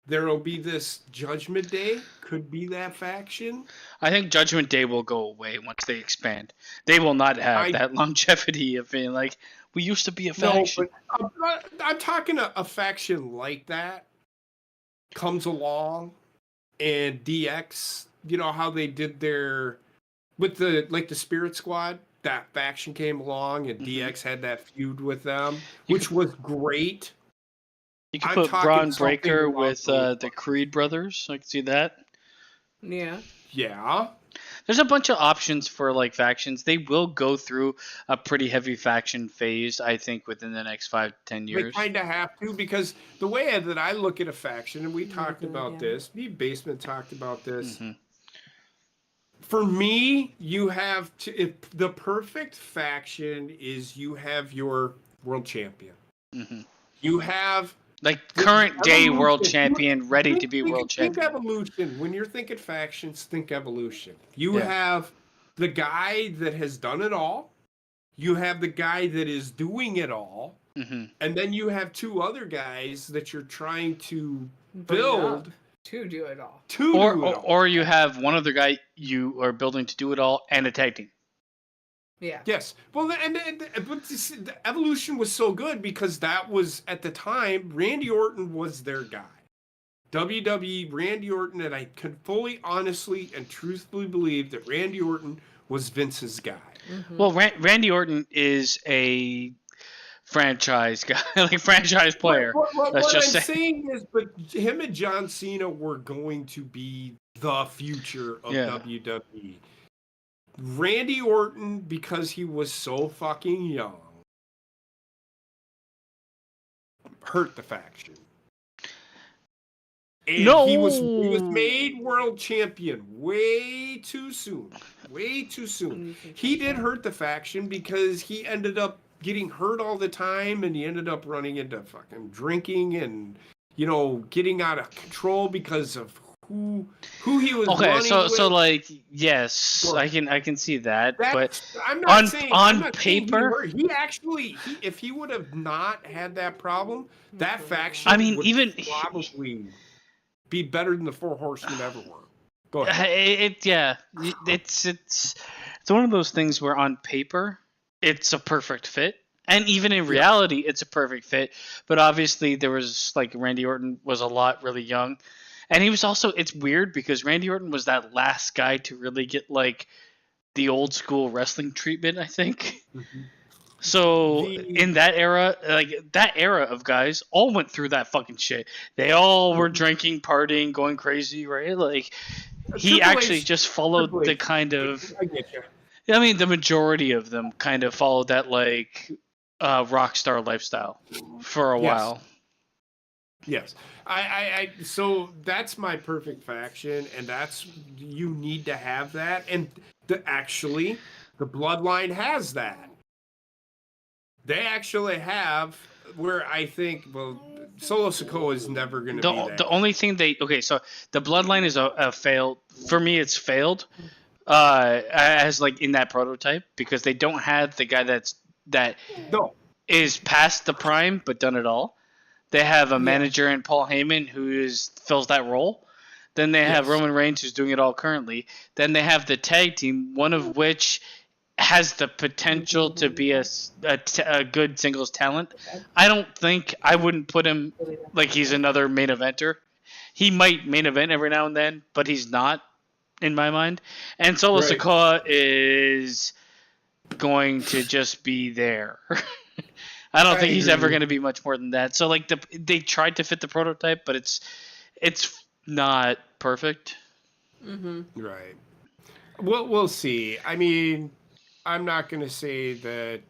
there will be this Judgment Day. Could be that faction. I think Judgment Day will go away once they expand. They will not have that longevity of being like, we used to be a faction. No, but I'm talking a faction like that comes along, and DX, you know how they did their with the Spirit Squad. That faction came along, and DX had that feud with them, which was great. You could put Braun Breaker with the Creed brothers. I can see that. Yeah. Yeah. There's a bunch of options for like factions. They will go through a pretty heavy faction phase, I think, within the next 5 to 10 years. They kind of have to, because the way that I look at a faction, and we talked about this, me Basement talked about this. Mm-hmm. For me, you have to. If the perfect faction is you have your world champion. Mm-hmm. You have like current day world champion ready to be world champion. Think evolution. When you're thinking factions, think evolution. You have the guy that has done it all. You have the guy that is doing it all. Mm-hmm. And then you have 2 other guys that you're trying to build to do it all. Or you have one other guy you are building to do it all and a tag team. Yeah. Yes. Well, but the evolution was so good because that was, at the time, Randy Orton was their guy. WWE, Randy Orton, and I can fully, honestly, and truthfully believe that Randy Orton was Vince's guy. Mm-hmm. Well, Randy Orton is a franchise guy, like franchise player. What I'm saying is, but him and John Cena were going to be the future of WWE. Randy Orton, because he was so fucking young, hurt the faction. And he was made world champion way too soon. Way too soon. He did hurt the faction because he ended up getting hurt all the time, and he ended up running into fucking drinking and, you know, getting out of control because of who he was. Okay, running so like, yes, sure. I can see that, but I'm not saying, on paper, he actually, if he would have not had that problem, that faction, would probably be better than the 4 Horsemen ever were. Go ahead. It's one of those things where on paper it's a perfect fit, and even in reality it's a perfect fit. But obviously there was like Randy Orton was a lot really young. And he was also, it's weird because Randy Orton was that last guy to really get like the old school wrestling treatment, I think. Mm-hmm. So in that era, like that era of guys all went through that fucking shit. They all were drinking, partying, going crazy, right? Like he actually just followed the kind of, I get you. I mean, the majority of them kind of followed that like rock star lifestyle for a while. Yes. So that's my perfect faction, and that's, you need to have that. And the Bloodline has that. They actually have, where I think, well, Solo Sikoa is never going to be that. The only thing so the Bloodline is a failed, for me it's failed, as like in that prototype, because they don't have the guy that is past the prime but done it all. They have a manager in Paul Heyman who fills that role. Then they have Roman Reigns who's doing it all currently. Then they have the tag team, one of which has the potential to be a good singles talent. I wouldn't put him like he's another main eventer. He might main event every now and then, but he's not in my mind. And Solo Sikoa is going to just be there. I don't think he's ever going to be much more than that. So like they tried to fit the prototype, but it's not perfect. Mm-hmm. Right. We'll see. I mean, I'm not going to say that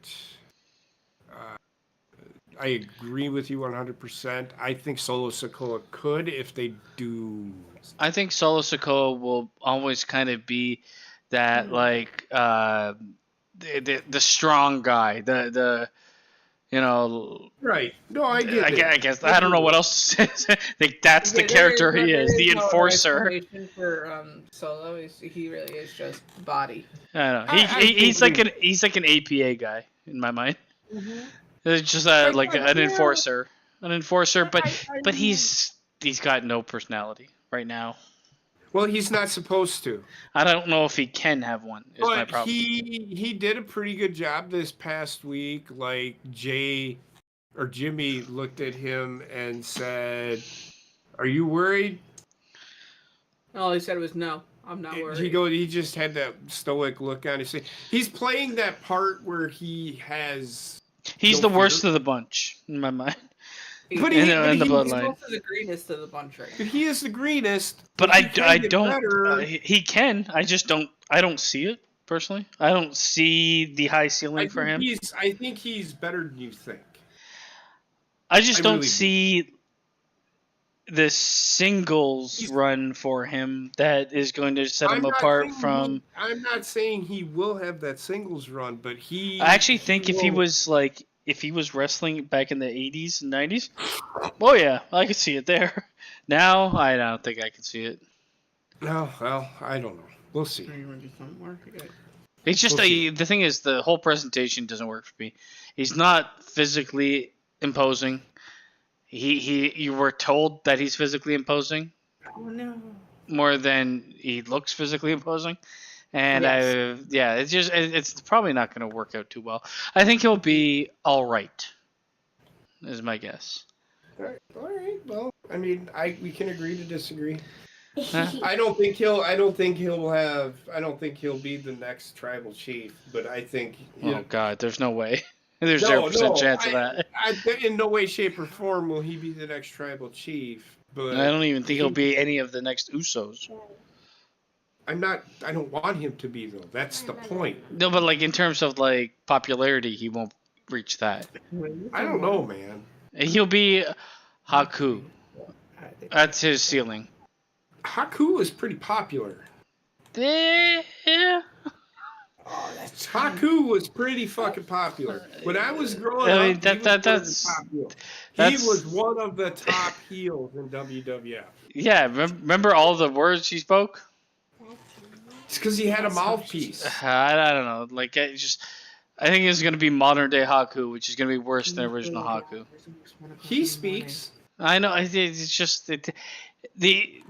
I agree with you 100%. I think Solo Sikoa could if they do. I think Solo Sikoa will always kind of be that like the strong guy, the you know, right? No, I get it. I guess I don't know what else to say. Like that's the character he is, the enforcer. For Solo, he really is just body. I don't know. He's like an APA guy in my mind. Mm-hmm. It's just like an enforcer, but he's he's got no personality right now. Well, he's not supposed to. I don't know if he can have one. Is my But problem. he did a pretty good job this past week. Like Jimmy looked at him and said, "Are you worried?" All he said was, "No, I'm not worried." He just had that stoic look on his face. He's playing that part where he has. He's no the worst fear. of the bunch in my mind. But in the he's bloodline. also the greenest of the bunch right now. But he is the greenest. But he I can get don't. better. He can. I just don't. I don't see it personally. I don't see the high ceiling for him. I think he's better than you think. I just I don't really do. see the singles run for him that is going to set him apart from. I'm not saying he will have that singles run, but he. I actually think if he was wrestling back in the 80s and 90s, oh yeah, I could see it there. Now I don't think I can see it. No, well, I don't know. We'll see. It's just the thing is the whole presentation doesn't work for me. He's not physically imposing. You were told that he's physically imposing. Oh no. More than he looks physically imposing. And Yes. it's probably not going to work out too well. I think he'll be all right. Is my guess. All right. Well, I mean, we can agree to disagree. I don't think he'll be the next tribal chief, but I think. God, there's no way. There's 0% chance of that. In no way, shape, or form will he be the next tribal chief. But I don't even think he'll be any of the next Usos. I don't want him to be though. That's the point. No, but like in terms of like popularity, he won't reach that. I don't know, man. He'll be Haku. That's his ceiling. Haku is pretty popular. Yeah. Haku was pretty fucking popular. When I was growing up, he was one of the top heels in WWF. Yeah, remember all the words he spoke? It's because he had a mouthpiece. I don't know. Like, I think it's going to be modern day Haku, which is going to be worse than original Haku. He speaks. I know. It's just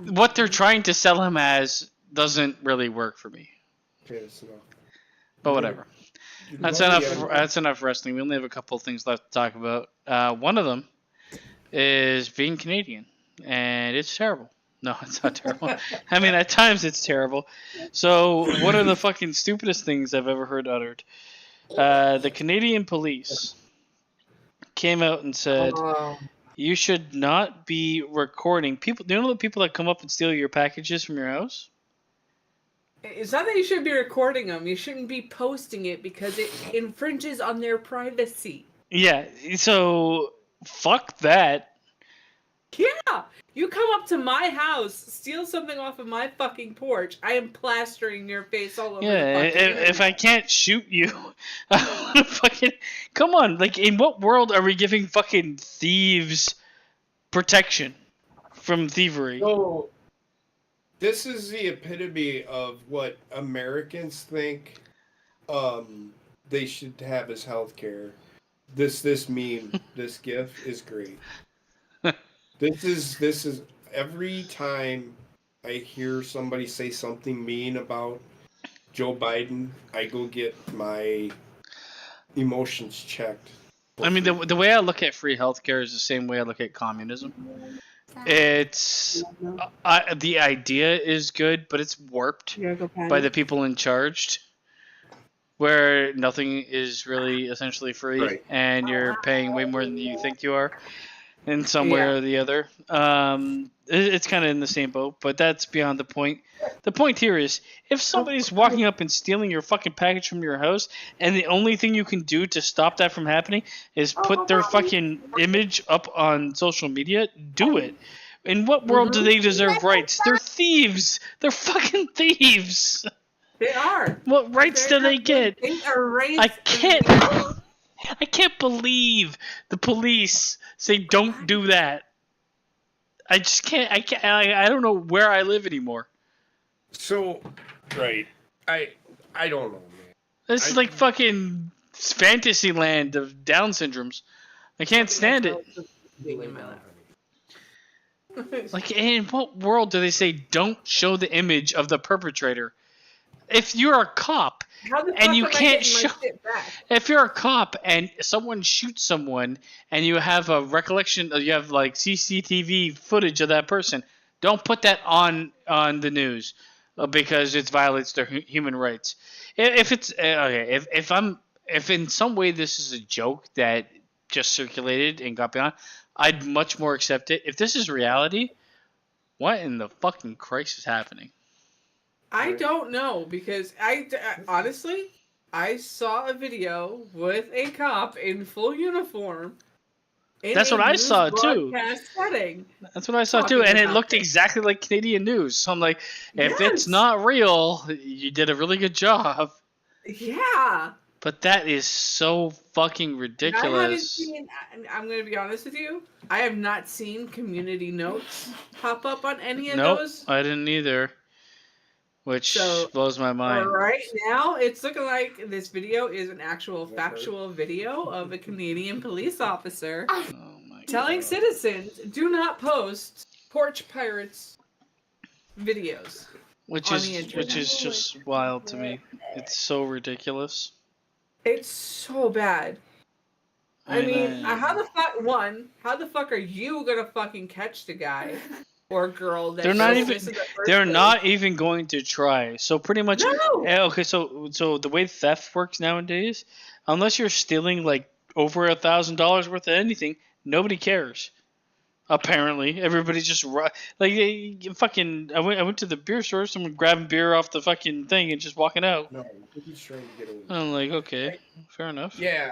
what they're trying to sell him as doesn't really work for me. But whatever. That's enough. That's enough wrestling. We only have a couple of things left to talk about. One of them is being Canadian, and it's terrible. No, it's not terrible. I mean, at times it's terrible. So, what are the fucking stupidest things I've ever heard uttered? The Canadian police came out and said, you should not be recording people. Do you know the people that come up and steal your packages from your house? It's not that you should be recording them. You shouldn't be posting it because it infringes on their privacy. Yeah, so fuck that. Yeah, you come up to my house, steal something off of my fucking porch, I am plastering your face all over the fucking if I can't shoot you, I wanna fucking... Come on, like, in what world are we giving fucking thieves protection from thievery? So, this is the epitome of what Americans think they should have as healthcare. This meme, this GIF is great. This is every time I hear somebody say something mean about Joe Biden, I go get my emotions checked. I mean, the way I look at free healthcare is the same way I look at communism. It's the idea is good, but it's warped by the people in charge, where nothing is really essentially free, right, and you're paying way more than you think you are in some way or the other. It's kind of in the same boat, but that's beyond the point. The point here is, if somebody's walking up and stealing your fucking package from your house, and the only thing you can do to stop that from happening is put their fucking image up on social media, do it. In what world do they deserve rights? They're thieves. They're fucking thieves. They are. What rights do they get? I can't believe the police say don't do that. I just can't. I don't know where I live anymore. So, right. I don't know, man. This is like fucking fantasy land of Down syndromes. I can't stand it. Like, in what world do they say don't show the image of the perpetrator? If you're a cop How the fuck and you am I can't getting show, my shit back? if you're a cop and someone shoots someone and you have a recollection, you have like CCTV footage of that person, don't put that on the news because it violates their human rights. If it's okay, if in some way this is a joke that just circulated and got beyond, I'd much more accept it. If this is reality, what in the fucking Christ is happening? I don't know because honestly, I saw a video with a cop in full uniform. That's what I saw too. Setting. That's what I saw too, and it looked exactly like Canadian news. So I'm like, if it's not real, you did a really good job. Yeah. But that is so fucking ridiculous. I'm going to be honest with you. I have not seen community notes pop up on any of Nope, those. I didn't either. Which blows my mind. Right now, it's looking like this video is an actual factual video of a Canadian police officer telling citizens, do not post porch pirates videos. Which is just wild to me. It's so ridiculous. It's so bad. I mean, how the fuck are you gonna fucking catch the guy or girl that they're not even going to try. So pretty much okay, so the way theft works nowadays, unless you're stealing like over $1,000 worth of anything, nobody cares. Apparently, everybody just like fucking. I went to the beer store. Someone grabbing beer off the fucking thing and just walking out. No, he's trying to get away. I'm like, okay, fair enough. Yeah,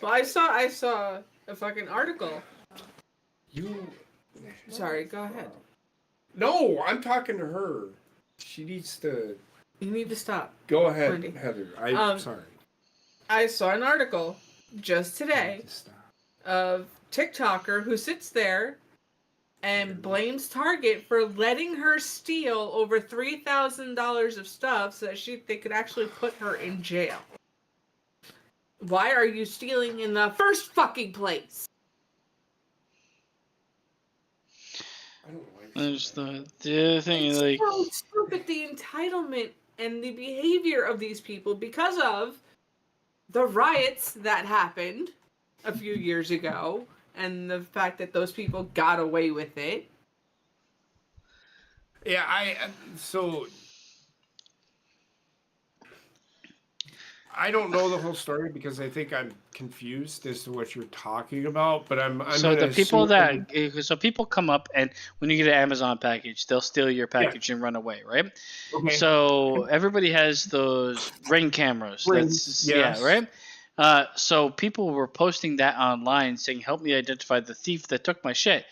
Well, I saw a fucking article. Sorry, go ahead. No, I'm talking to her. She needs to. You need to stop. Go ahead, Wendy. Heather. I'm sorry. I saw an article just today of TikToker who sits there and blames Target for letting her steal over $3,000 of stuff so that they could actually put her in jail. Why are you stealing in the first fucking place? There's the other thing, it's like so stupid, the entitlement and the behavior of these people because of the riots that happened a few years ago and the fact that those people got away with it. Yeah, I don't know the whole story because I think I'm confused as to what you're talking about, but I'm so the people so people come up and when you get an Amazon package, they'll steal your package and run away, right? Okay. So everybody has those Ring cameras. Yes. Yeah, right? So people were posting that online saying, help me identify the thief that took my shit.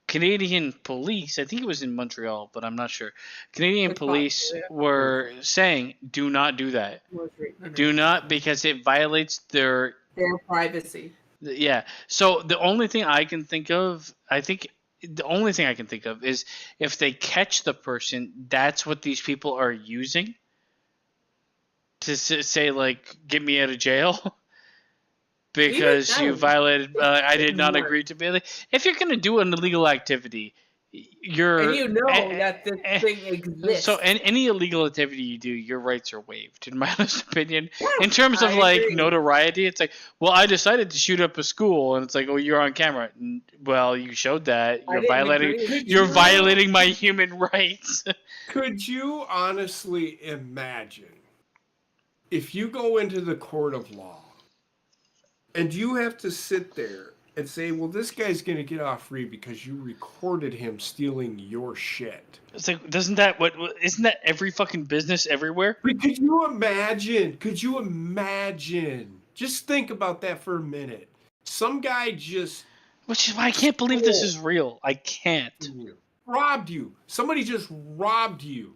Canadian police, I think it was in Montreal, but I'm not sure. Canadian police were saying, do not do that. Do not, because it violates their privacy. Yeah. So the only thing I can think of, is if they catch the person, that's what these people are using to say, like, get me out of jail. Because you violated, I did not agree to be. If you're going to do an illegal activity, and that this thing exists. So any illegal activity you do, your rights are waived, in my honest opinion. In terms of agree. Notoriety, it's like, well, I decided to shoot up a school, and it's like, oh, you're on camera. Well, you showed that. You're violating my human rights. Could you honestly imagine if you go into the court of law and you have to sit there and say, well, this guy's going to get off free because you recorded him stealing your shit. It's like, isn't that every fucking business everywhere? But could you imagine? Just think about that for a minute. Some guy just... Which is why I can't believe this is real. I can't. Robbed you. Somebody just robbed you.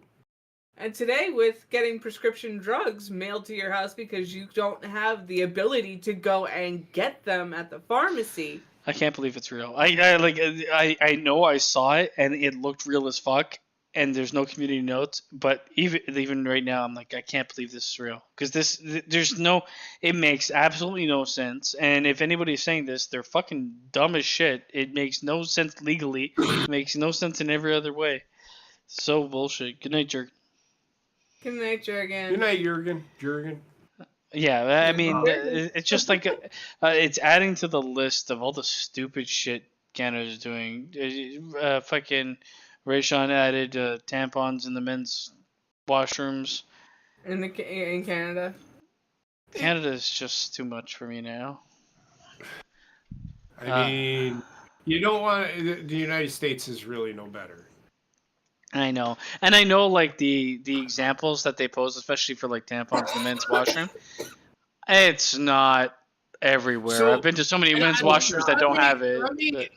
And today, with getting prescription drugs mailed to your house because you don't have the ability to go and get them at the pharmacy. I can't believe it's real. I know I saw it and it looked real as fuck, and there's no community notes. But even right now, I'm like, I can't believe this is real because it makes absolutely no sense. And if anybody's saying this, they're fucking dumb as shit. It makes no sense legally. It makes no sense in every other way. So bullshit. Good night, Jerk. Good night, Jurgen. Good night, Jurgen. Yeah, I mean, it's just like it's adding to the list of all the stupid shit Canada's doing. Fucking Rayshawn added tampons in the men's washrooms. In Canada. Canada is just too much for me now. I mean, you don't want the United States is really no better. I know, and I know like the examples that they pose, especially for like tampons in the men's washroom. It's not everywhere. So, I've been to so many men's washrooms that don't have it.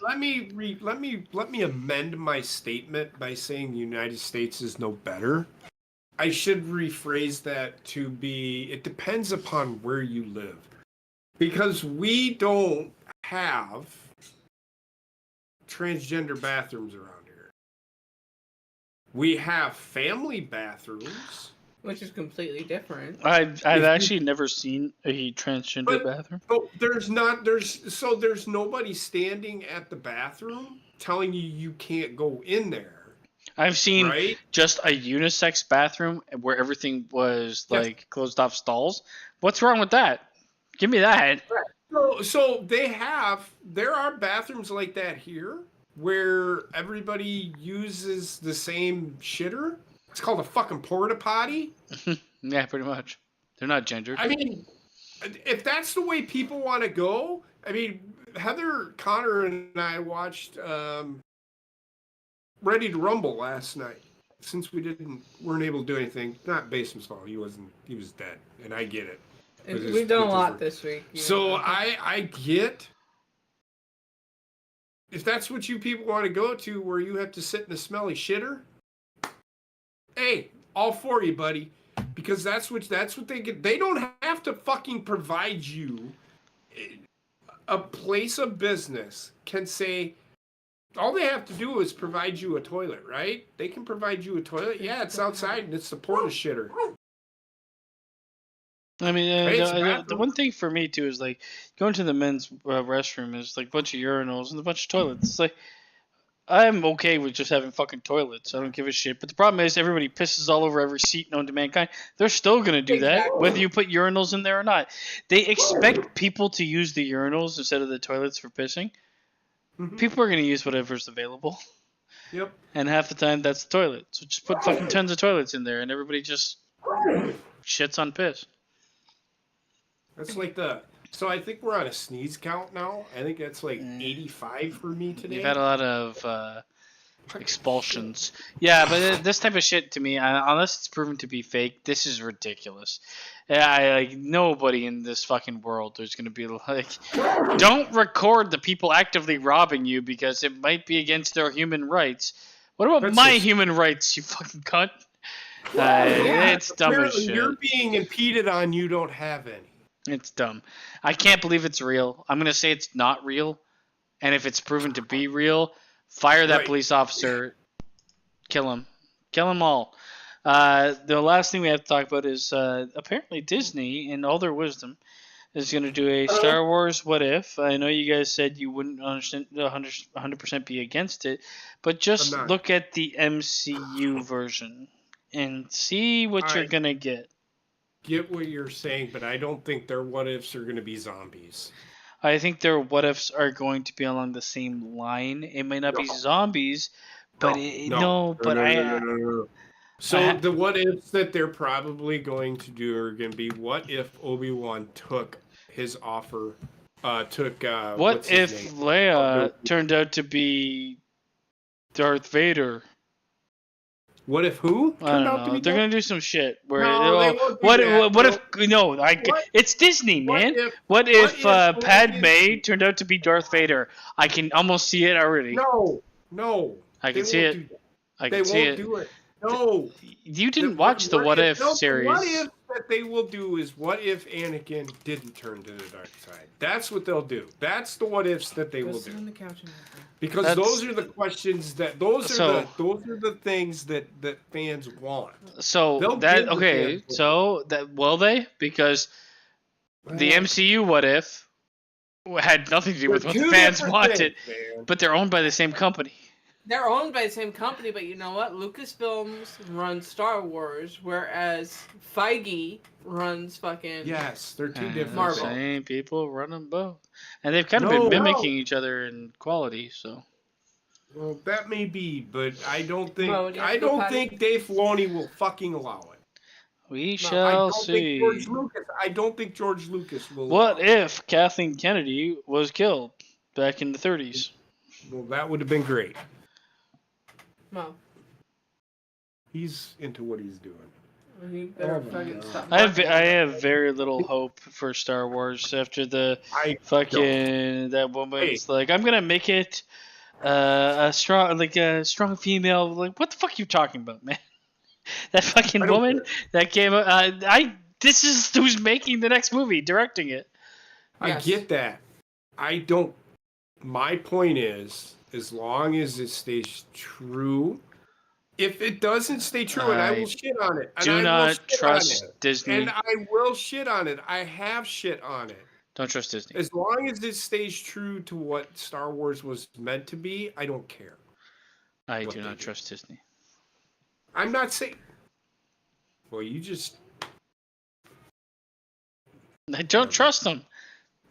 Let me amend my statement by saying the United States is no better. I should rephrase that to be, it depends upon where you live. Because we don't have transgender bathrooms around here. We have family bathrooms. Which is completely different. I've actually never seen a transgender bathroom. But there's nobody standing at the bathroom telling you can't go in there. I've seen right? just a unisex bathroom where everything was like closed off stalls. What's wrong with that? Give me that. So there are bathrooms like that here where everybody uses the same shitter. It's called a fucking porta potty. Yeah, pretty much. They're not gendered. I mean, if that's the way people want to go, I mean, Heather, Connor, and I watched Ready to Rumble last night. Since we weren't able to do anything, not Basement's fault. He was dead, and I get it. We've done a lot this week. So I get if that's what you people want to go to, where you have to sit in a smelly shitter. Hey, all for you, buddy, because that's what they get. They don't have to fucking provide you. A place of business can say, all they have to do is provide you a toilet, right? They can provide you a toilet. Yeah, it's outside and it's the porta shitter. I mean, the one thing for me too is like going to the men's restroom is like a bunch of urinals and a bunch of toilets. It's like, I'm okay with just having fucking toilets. I don't give a shit. But the problem is everybody pisses all over every seat known to mankind. They're still going to do that, whether you put urinals in there or not. They expect people to use the urinals instead of the toilets for pissing. Mm-hmm. People are going to use whatever's available. Yep. And half the time, that's the toilet. So just put fucking tons of toilets in there, and everybody just shits on piss. That's like So I think we're on a sneeze count now. I think that's like 85 for me today. You've had a lot of expulsions. Yeah, but this type of shit to me, unless it's proven to be fake, this is ridiculous. Nobody in this fucking world is going to be like, don't record the people actively robbing you because it might be against their human rights. What about human rights, you fucking cunt? It's dumb as shit. You're being impeded on, you don't have any. It's dumb. I can't believe it's real. I'm going to say it's not real. And if it's proven to be real, fire that police officer. Kill him. Kill them all. The last thing we have to talk about is apparently Disney, in all their wisdom, is going to do a Star Wars What If. I know you guys said you wouldn't 100% be against it, but just look at the MCU version and see what you're going to get. Get what you're saying, but I don't think their what ifs are going to be zombies. I think their what ifs are going to be along the same line. It might not be zombies, but So the what ifs that they're probably going to do are going to be, what if Obi-Wan took his offer? What if Leia turned out to be Darth Vader? What if who? I don't know. They're gonna do some shit where it's Disney, man. What if Padme turned out to be Darth Vader? I can almost see it already. No. I can see it. I can see it. No. You didn't watch the What If series. What if that they will do is what if Anakin didn't turn to the dark side? That's what they'll do. That's the what ifs that they will do. On the couch and because those are the questions that those are the things that fans want. So will they? Because the MCU What If had nothing to do with what the fans wanted, but they're owned by the same company. They're owned by the same company, but you know what? Lucasfilms runs Star Wars, whereas Feige runs fucking... Yes, they're two different Marvel. Same people run them both. And they've kind of been mimicking each other in quality, so... Well, that may be, but I don't think think Dave Filoni will fucking allow it. We shall see. I don't think George Lucas will. What if Kathleen Kennedy was killed back in the 30s? Well, that would have been great. Well, he's into what he's doing. He better fucking stop. I have very little hope for Star Wars after that woman's like, I'm gonna make it a strong female. Like, what the fuck are you talking about, man? That fucking woman that came. This is who's making the next movie, directing it. I get that. I don't. My point is, as long as it stays true. If it doesn't stay true, and I will shit on it. Do not trust Disney. And I will shit on it. I have shit on it. Don't trust Disney. As long as it stays true to what Star Wars was meant to be, I don't care. I do not trust Disney. I'm not saying... Well, you just... I don't trust them.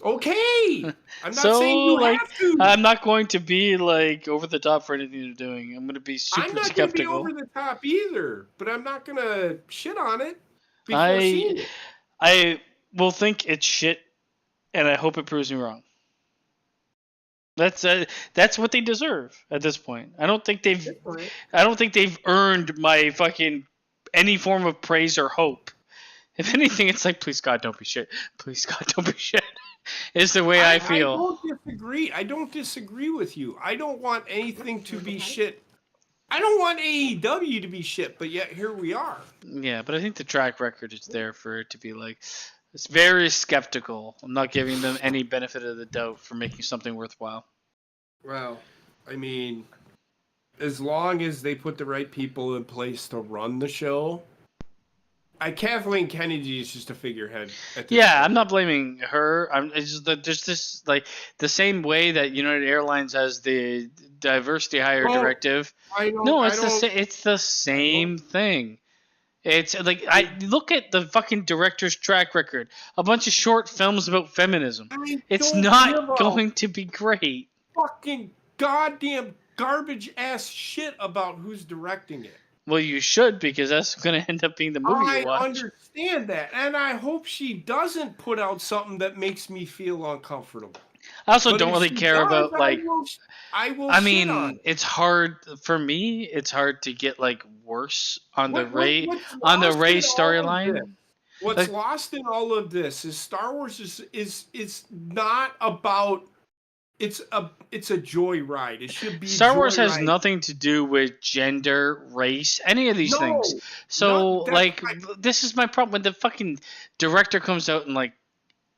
Okay! I'm not saying you have to. I'm not going to be, over the top for anything they're doing. I'm going to be super skeptical. I'm not going to be over the top either, but I'm not going to shit on it before seeing it. I will think it's shit, and I hope it proves me wrong. That's what they deserve at this point. I don't think they've earned my fucking any form of praise or hope. If anything, it's like, please God, don't be shit. Please God, don't be shit. Is the way I feel. I don't disagree. I don't disagree with you. I don't want anything to be shit. I don't want AEW to be shit, but yet here we are. Yeah, but I think the track record is there for it to be it's very skeptical. I'm not giving them any benefit of the doubt for making something worthwhile. Well, I mean, as long as they put the right people in place to run the show. Kathleen Kennedy is just a figurehead. I'm not blaming her. There's this the same way that United Airlines has the diversity hire directive. It's the same thing. It's I look at the fucking director's track record. A bunch of short films about feminism. It's not going to be great. Fucking goddamn garbage ass shit about who's directing it. Well, you should, because that's going to end up being the movie you watch. I understand that, and I hope she doesn't put out something that makes me feel uncomfortable. I also don't really care about, I mean, it's hard, for me, it's hard to get, worse on the Rey storyline. What's lost in all of this is Star Wars is not about... It's a joyride. It should be. Star Wars has nothing to do with gender, race, any of these things. So, this is my problem when the fucking director comes out and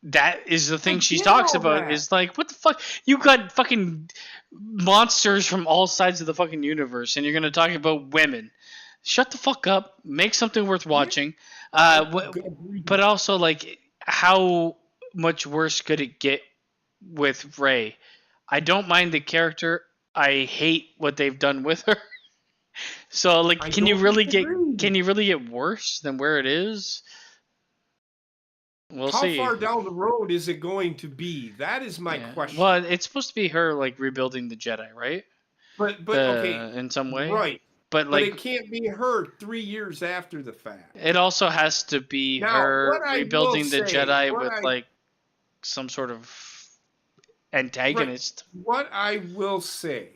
that is the thing she talks about. Is what the fuck? You got fucking monsters from all sides of the fucking universe, and you're gonna talk about women. Shut the fuck up. Make something worth watching. But also, how much worse could it get with Rey? I don't mind the character. I hate what they've done with her. So can you really get worse than where it is? We'll see. How far down the road is it going to be? That is my question. Well, it's supposed to be her rebuilding the Jedi, right? But okay, in some way, right? But it can't be her 3 years after the fact. It also has to be her rebuilding the Jedi with some sort of antagonist. Right. What I will say,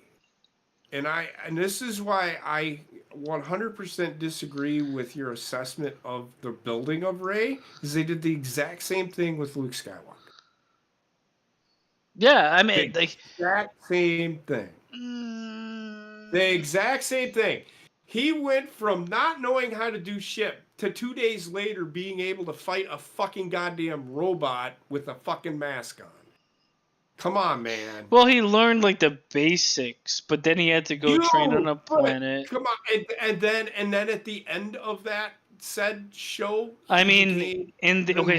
and this is why I 100% disagree with your assessment of the building of Rey, is they did the exact same thing with Luke Skywalker. Yeah, I mean, the exact same thing. The exact same thing. He went from not knowing how to do shit to 2 days later being able to fight a fucking goddamn robot with a fucking mask on. Come on, man. Well, he learned like the basics, but then he had to go train on a planet. Come on, and then at the end of that said show, I mean,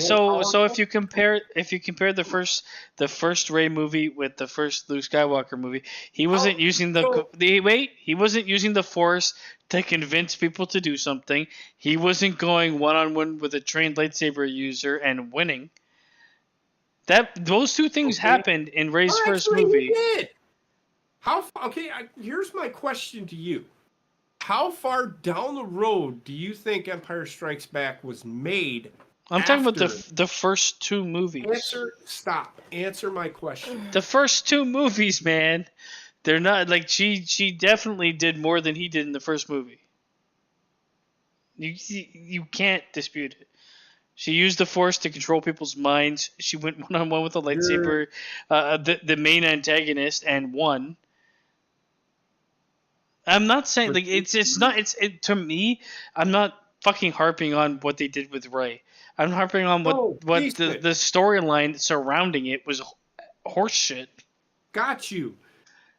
so if you compare the first Rey movie with the first Luke Skywalker movie, he wasn't using he wasn't using the Force to convince people to do something. He wasn't going one-on-one with a trained lightsaber user and winning. Those two things happened in Rey's first movie. He did. Here's my question to you. How far down the road do you think Empire Strikes Back was made? I'm talking about the first two movies. Answer my question. The first two movies, man. They're not like she definitely did more than he did in the first movie. You can't dispute it. She used the Force to control people's minds. She went one-on-one with a lightsaber, the main antagonist, and won. I'm not saying like to me. I'm not fucking harping on what they did with Rey. I'm harping on what the storyline surrounding it was horseshit. Got you,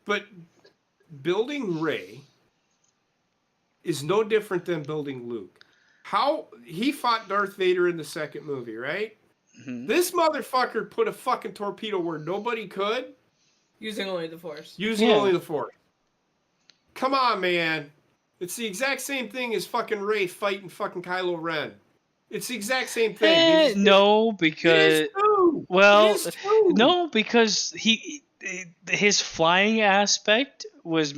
but building Rey is no different than building Luke. How he fought Darth Vader in the second movie, right? Mm-hmm. This motherfucker put a fucking torpedo where nobody could. Using only the Force. Only the Force. Come on, man. It's the exact same thing as fucking Rey fighting fucking Kylo Ren. It's the exact same thing. No, because because his flying aspect was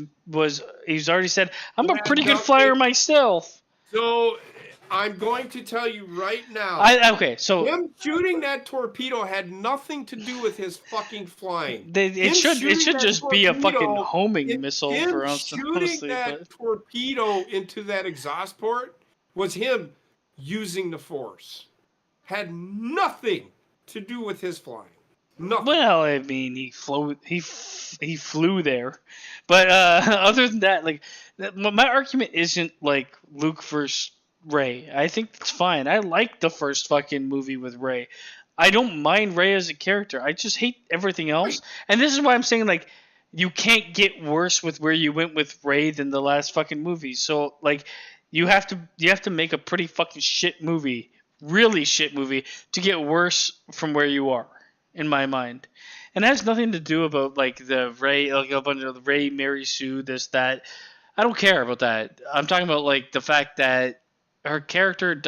he's already said I'm a pretty good flyer myself. So I'm going to tell you right now. Him shooting that torpedo had nothing to do with his fucking flying. It should just be a fucking homing missile for us. Shooting that torpedo into that exhaust port was him using the Force. Had nothing to do with his flying. Nothing. Well, I mean, he flew there, but other than that, like my argument isn't like Luke versus Rey. I think it's fine. I like the first fucking movie with Rey. I don't mind Rey as a character. I just hate everything else. And this is why I'm saying like you can't get worse with where you went with Rey than the last fucking movie. So like you have to make a pretty fucking shit movie, really shit movie to get worse from where you are in my mind. And it has nothing to do about like the Rey, like a bunch of Rey, Mary Sue, this, that. I don't care about that. I'm talking about like the fact that her character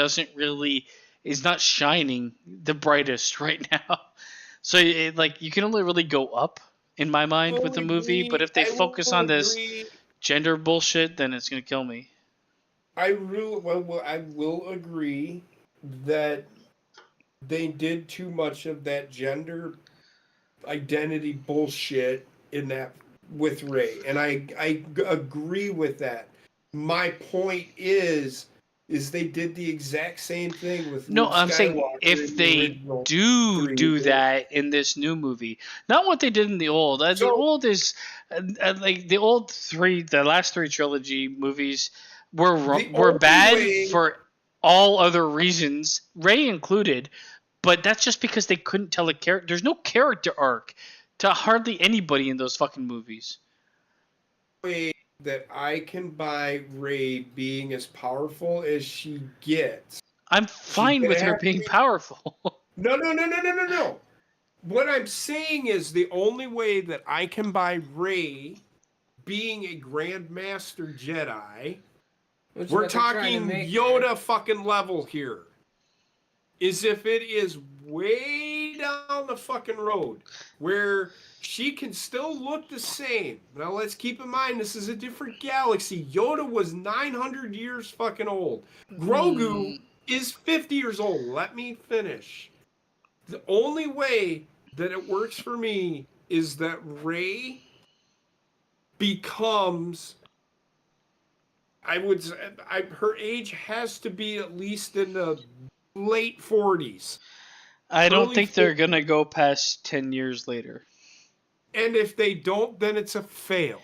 is not shining the brightest right now. So like you can only really go up in my mind with the movie, but if they focus on this gender bullshit, then it's gonna kill me. I will agree that they did too much of that gender identity bullshit in that with Rey, and I agree with that. My point is they did the exact same thing with Luke I'm Skywalker saying if they do that in this new movie, not what they did in the old. The old is like the last three trilogy movies were bad for all other reasons, Rey included. But that's just because they couldn't tell a character. There's no character arc to hardly anybody in those fucking movies. That I can buy Rey being as powerful as she gets. I'm fine with her being powerful. No. What I'm saying is the only way that I can buy Rey being a Grandmaster Jedi, we're talking Yoda fucking level here, is if it is way down the fucking road where she can still look the same. Now let's keep in mind this is a different galaxy. Yoda was 900 years fucking old. Grogu is 50 years old. Let me finish. The only way that it works for me is that Rey becomes, her age has to be at least in the late 40s. I don't think they're going to go past 10 years later. And if they don't, then it's a fail.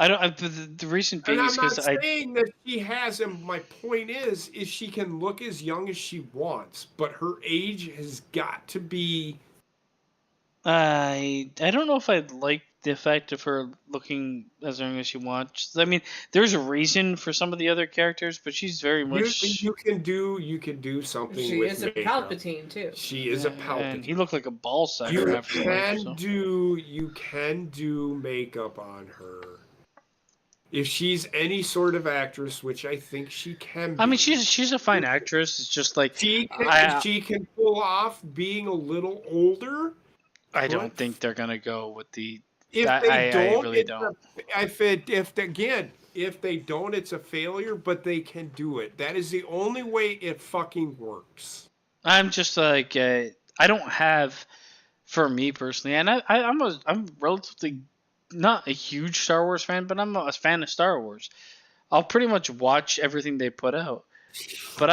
I don't. The reason being And is I'm not because saying that she hasn't. My point is she can look as young as she wants, but her age has got to be. I don't know if I'd like the fact of her looking as young as she wants. I mean, there's a reason for some of the other characters, but she's very much. You can do something She with is a makeup. Palpatine too. She is a And he Palpatine. looked like a ball sack after life. So. You can do makeup on her. If she's any sort of actress, which I think she can be. I mean, she's a fine actress. It's just like she can pull off being a little older. I don't think they're gonna go with the. If I really don't. If they don't, it's a failure. But they can do it. That is the only way it fucking works. I'm just like I don't have, for me personally, and I'm relatively not a huge Star Wars fan, but I'm a fan of Star Wars. I'll pretty much watch everything they put out, but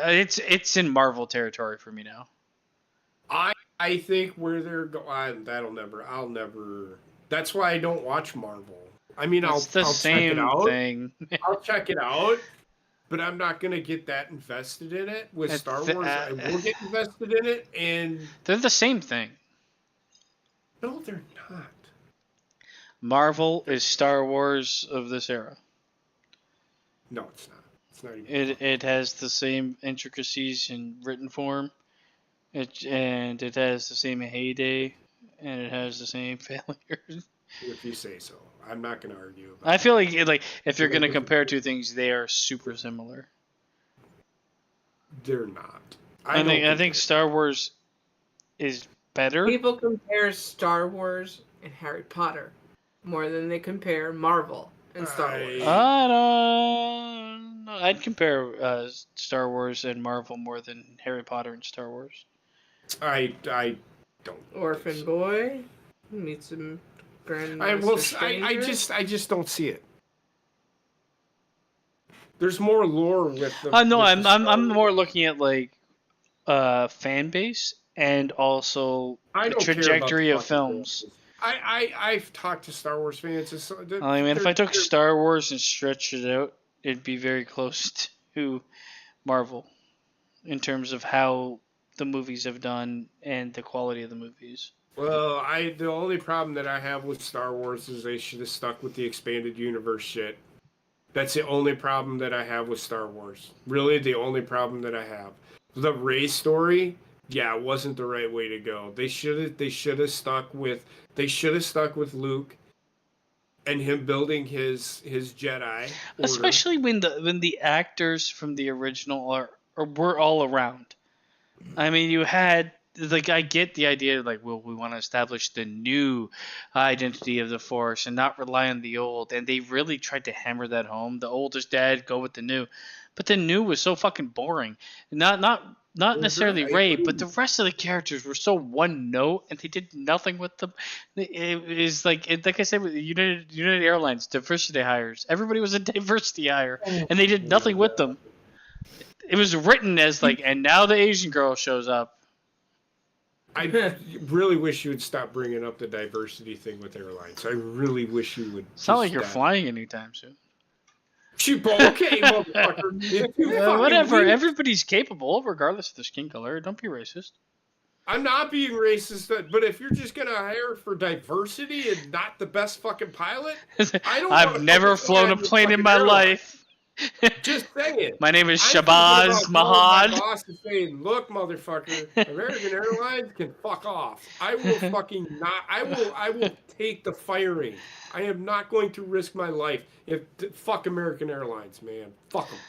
it's in Marvel territory for me now. I think where they're going, I'll never. That's why I don't watch Marvel. I mean, I'll check it out. I'll check it out, but I'm not gonna get that invested in it. With Star Wars, I will get invested in it, and they're the same thing. No, they're not. Marvel is Star Wars of this era. No, it's not. It's not even. It has the same intricacies in written form. It has the same heyday, and it has the same failures. If you say so, I'm not going to argue. I feel like if you're going to compare two things, they are super similar. They're not. I think Star Wars is better. People compare Star Wars and Harry Potter more than they compare Marvel and Star Wars. I don't know. I'd compare Star Wars and Marvel more than Harry Potter and Star Wars. I don't. Orphan Boy meets some grand. I just don't see it. There's more lore with the. No, I'm more looking at like fan base and also the trajectory of films. I've talked to Star Wars fans. I mean, if I took Star Wars and stretched it out, it'd be very close to Marvel in terms of how the movies have done and the quality of the movies. Well, the only problem that I have with Star Wars is they should have stuck with the expanded universe shit. That's the only problem that I have with Star Wars. Really, the only problem that I have. The Rey story, yeah, it wasn't the right way to go. They should have stuck with Luke and him building his Jedi order. Especially when the actors from the original were all around. I mean, you had I get the idea we want to establish the new identity of the Force and not rely on the old, and they really tried to hammer that home. The old is dead, go with the new. But the new was so fucking boring. Not necessarily Rey, but the rest of the characters were so one note, and they did nothing with them. It is like I said with United Airlines diversity hires. Everybody was a diversity hire, and they did nothing with them. It was written as and now the Asian girl shows up. I really wish you would stop bringing up the diversity thing with airlines. I really wish you would. It's not like you're flying anytime soon. Okay, motherfucker. Whatever. Everybody's capable, regardless of their skin color. Don't be racist. I'm not being racist, but if you're just gonna hire for diversity and not the best fucking pilot, I've never flown a plane in my life. Just saying. My name is Shabazz Mahad. My boss is saying, "Look, motherfucker, American Airlines can fuck off. I will fucking not. I will take the firing. I am not going to risk my life. Fuck American Airlines, man. Fuck them."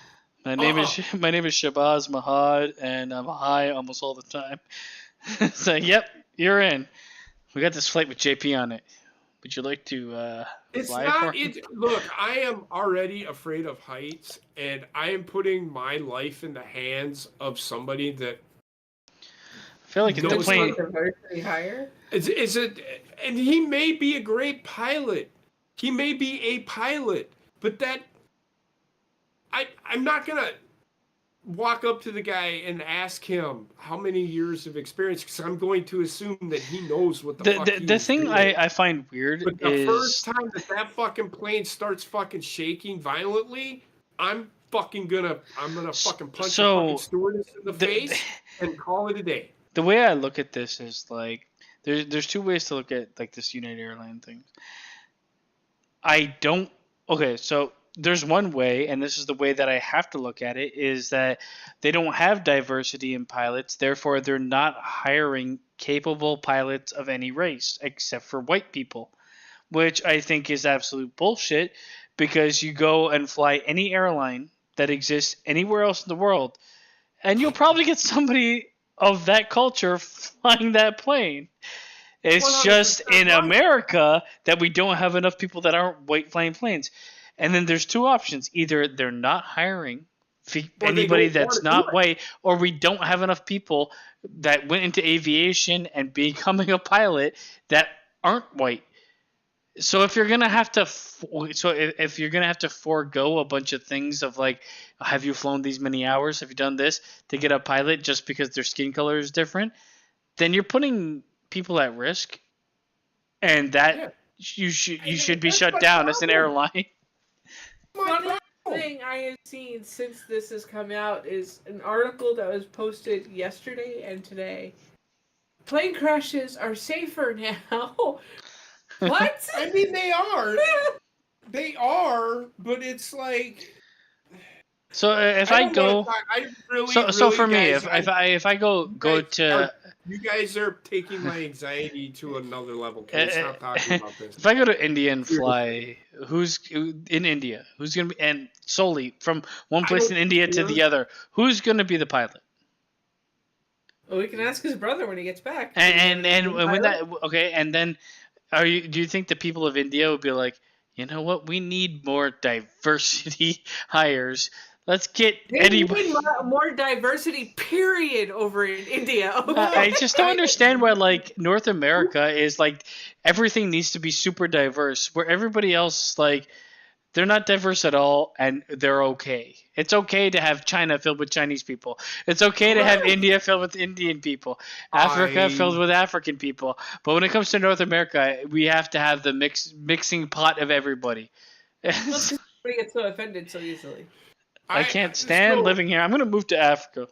My name is Shabazz Mahad, and I'm high almost all the time. So, yep, you're in. We got this flight with JP on it. Would you like to fly for it? Look, I am already afraid of heights, and I am putting my life in the hands of somebody that. I feel like it's the plane. Higher. Is it? And he may be a great pilot. He may be a pilot, but that. I'm not gonna. walk up to the guy and ask him how many years of experience, because I'm going to assume that he knows what the fuck The thing doing. I find weird But the is first time that fucking plane starts fucking shaking violently, I'm gonna fucking punch a fucking stewardess in the face and call it a day. the way I look at this is like there's two ways to look at like this United Airlines thing. So there's one way, and this is the way that I have to look at it, is that they don't have diversity in pilots, therefore they're not hiring capable pilots of any race except for white people, which I think is absolute bullshit, because you go and fly any airline that exists anywhere else in the world, and you'll probably get somebody of that culture flying that plane. It's just in America that we don't have enough people that aren't white flying planes. And then there's two options. Either they're not hiring anybody that's not white, or we don't have enough people that went into aviation and becoming a pilot that aren't white. So if you're gonna have to, if you're gonna have to forego a bunch of things of like, have you flown these many hours? Have you done this to get a pilot just because their skin color is different? Then you're putting people at risk, and that you should be shut down as an airline. One thing I have seen since this has come out is an article that was posted yesterday and today. Plane crashes are safer now. What? I mean, they are. They are, but it's like. So if I go, so for me, guys, if I go to. You guys are taking my anxiety to another level. Can we stop talking about this? If I go to India and fly, who's in India? Who's going to be, and solely from one place in India to the other, who's going to be the pilot? Well, we can ask his brother when he gets back. And when that, okay, and then do you think the people of India would be like, you know what, we need more diversity hires. Let's get anybody. More diversity, period, over in India. I just don't understand why, like, North America is like everything needs to be super diverse, where everybody else, like, they're not diverse at all, and they're okay. It's okay to have China filled with Chinese people. It's okay to have India filled with Indian people, Africa filled with African people. But when it comes to North America, we have to have the mixing pot of everybody. Everybody gets so offended so easily. I can't stand living here. I'm going to move to Africa.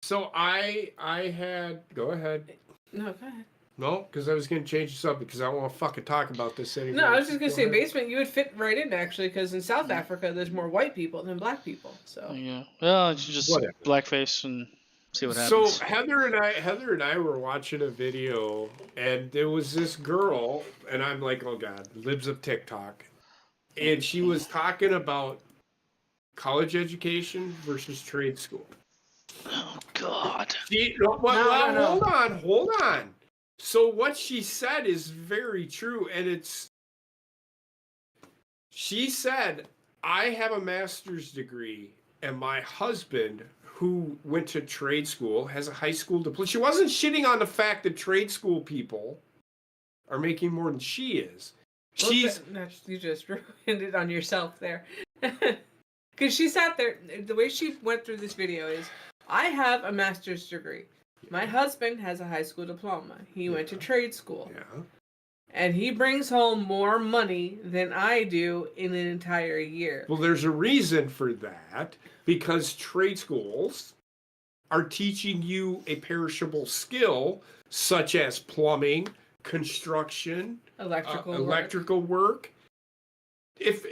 So I had... Go ahead. No, go ahead. No, because I was going to change this up because I don't want to fucking talk about this anymore. No, I was just going to say basement, you would fit right in, actually, because in South Africa, there's more white people than black people. So yeah. Well, it's just blackface and see what happens. So Heather and I were watching a video, and there was this girl, and I'm like, oh, God, libs of TikTok. And she was talking about college education versus trade school. Oh God! Hold on. So what she said is very true, and she said, I have a master's degree, and my husband, who went to trade school, has a high school diploma. She wasn't shitting on the fact that trade school people are making more than she is. You just ruined it on yourself there. Because she sat there, the way she went through this video is, I have a master's degree. My husband has a high school diploma. He went to trade school. Yeah. And he brings home more money than I do in an entire year. Well, there's a reason for that, because trade schools are teaching you a perishable skill, such as plumbing, construction, electrical work. If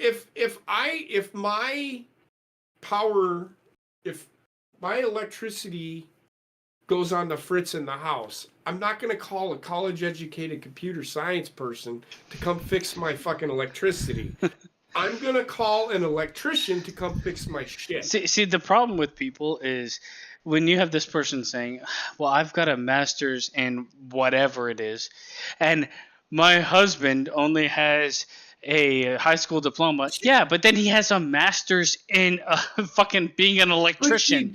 my electricity goes on the fritz in the house, I'm not going to call a college-educated computer science person to come fix my fucking electricity. I'm going to call an electrician to come fix my shit. See, the problem with people is when you have this person saying, well, I've got a master's in whatever it is, and my husband only has a high school diploma. Yeah, but then he has a master's in fucking being an electrician.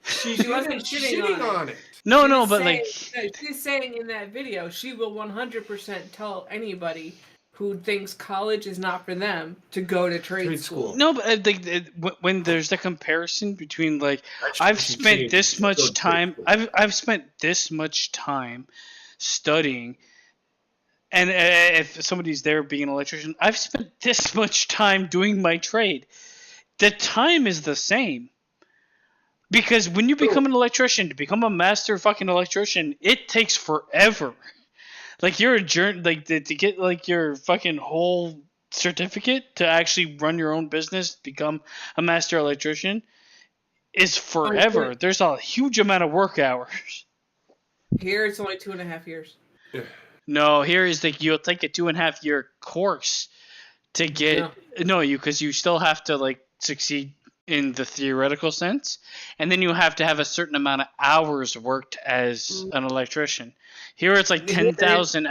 She wasn't shitting on it. No, but she's saying in that video, she will 100% tell anybody who thinks college is not for them to go to trade school. No, but when there's the comparison between like I've spent this much time, I've spent this much time studying, and if somebody's there being an electrician, I've spent this much time doing my trade. The time is the same. Because when you become an electrician, to become a master fucking electrician, it takes forever. Like you're a like to get like your fucking whole certificate to actually run your own business, become a master electrician, is forever. Okay. There's a huge amount of work hours. Here it's only 2.5 years. No, here is like you'll take a 2.5 year course to get because you still have to like succeed in the theoretical sense, and then you have to have a certain amount of hours worked as an electrician. Here it's like 10,000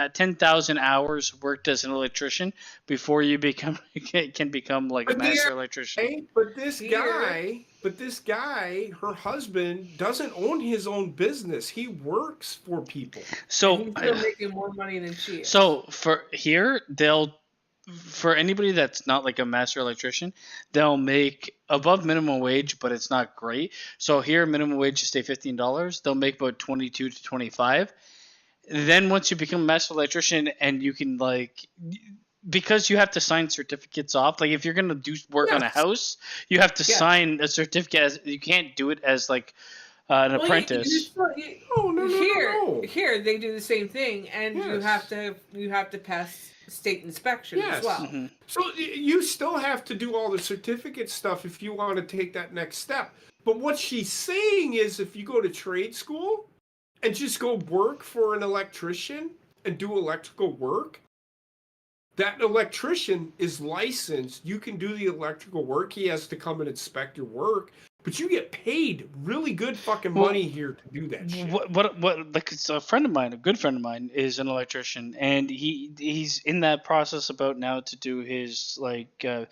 hours worked as an electrician before you can become like a master electrician. But this guy, her husband, doesn't own his own business. He works for people. So he's still making more money than she is. So for here, for anybody that's not like a master electrician, they'll make above minimum wage, but it's not great. So here, minimum wage is say $15. They'll make about 22 to 25. Then once you become a master electrician, and you can like, because you have to sign certificates off. Like if you're gonna do work on a house, you have to sign a certificate. You can't do it as like an apprentice. Here they do the same thing, and you have to pass state inspection as well. Mm-hmm. So you still have to do all the certificate stuff if you want to take that next step. But what she's saying is, if you go to trade school and just go work for an electrician and do electrical work, that electrician is licensed. You can do the electrical work. He has to come and inspect your work. But you get paid really good fucking money here to do that shit. What like it's a friend of mine, a good friend of mine, is an electrician, and he's in that process about now to do his like the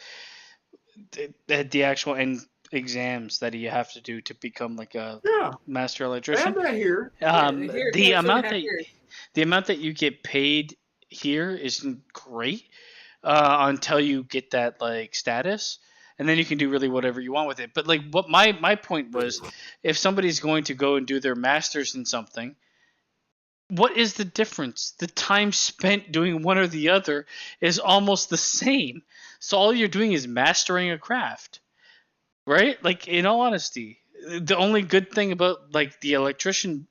actual end exams that you have to do to become like a master electrician. I have that here. The amount that you get paid here isn't great until you get that like status. And then you can do really whatever you want with it. But like what my point was, if somebody's going to go and do their master's in something, what is the difference? The time spent doing one or the other is almost the same. So all you're doing is mastering a craft. Right? Like in all honesty, the only good thing about like the electrician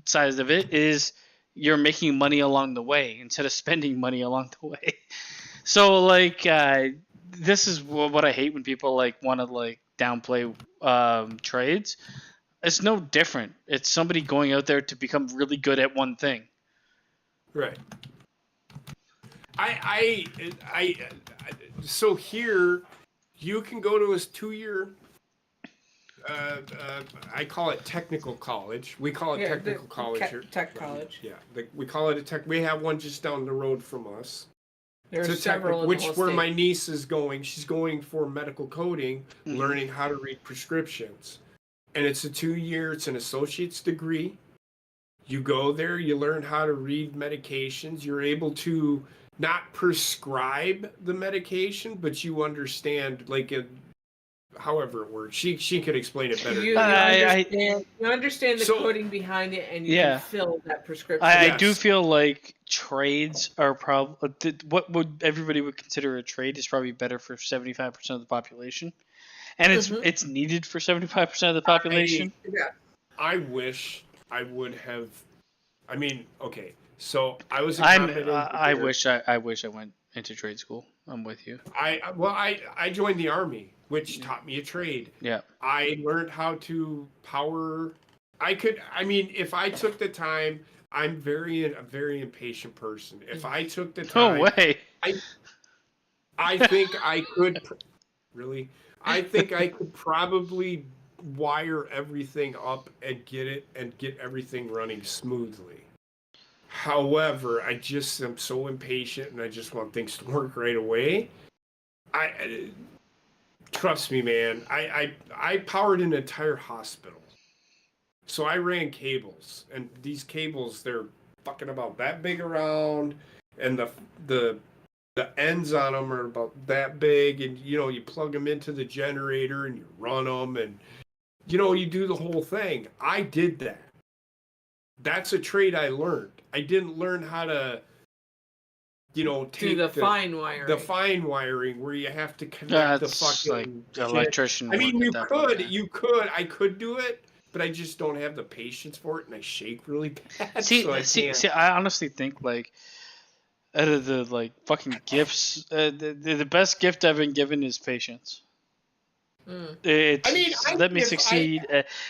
side of it is you're making money along the way instead of spending money along the way. So like this is what I hate when people like want to like downplay trades. It's no different. It's somebody going out there to become really good at one thing. Right. So here you can go to his 2-year. I call it technical college. We call it technical college here. Tech college. Yeah, we call it a tech. We have one just down the road from us. There's several in which where my niece is going. She's going for medical coding, learning how to read prescriptions. And it's a 2-year, it's an associate's degree. You go there, you learn how to read medications. You're able to not prescribe the medication, but you understand like however it works. She could explain it better. You understand the coding behind it, and you can fill that prescription. I do feel like trades are probably what everybody would consider a trade is probably better for 75% of the population, and it's needed for 75% of the population. I wish I would have. I mean, okay, so I was. I wish I went into trade school. I'm with you. I joined the Army, which taught me a trade. Yeah. I learned how to power. If I took the time, I'm a very impatient person. If I took the time, no way. I think I could. Really, I think I could probably wire everything up and get everything running smoothly. However, I just am so impatient and I just want things to work right away. Trust me, man. I powered an entire hospital. So I ran cables, and these cables, they're fucking about that big around, and the the ends on them are about that big, and you plug them into the generator and you run them, and you do the whole thing. I did that. That's a trade I learned. I didn't learn how to, take do the fine wiring. The fine wiring where you have to connect the fucking like electrician. I mean, you could. I could do it, but I just don't have the patience for it, and I shake really bad. See, I honestly think like out of the fucking gifts, the best gift I've been given is patience. It's let me succeed.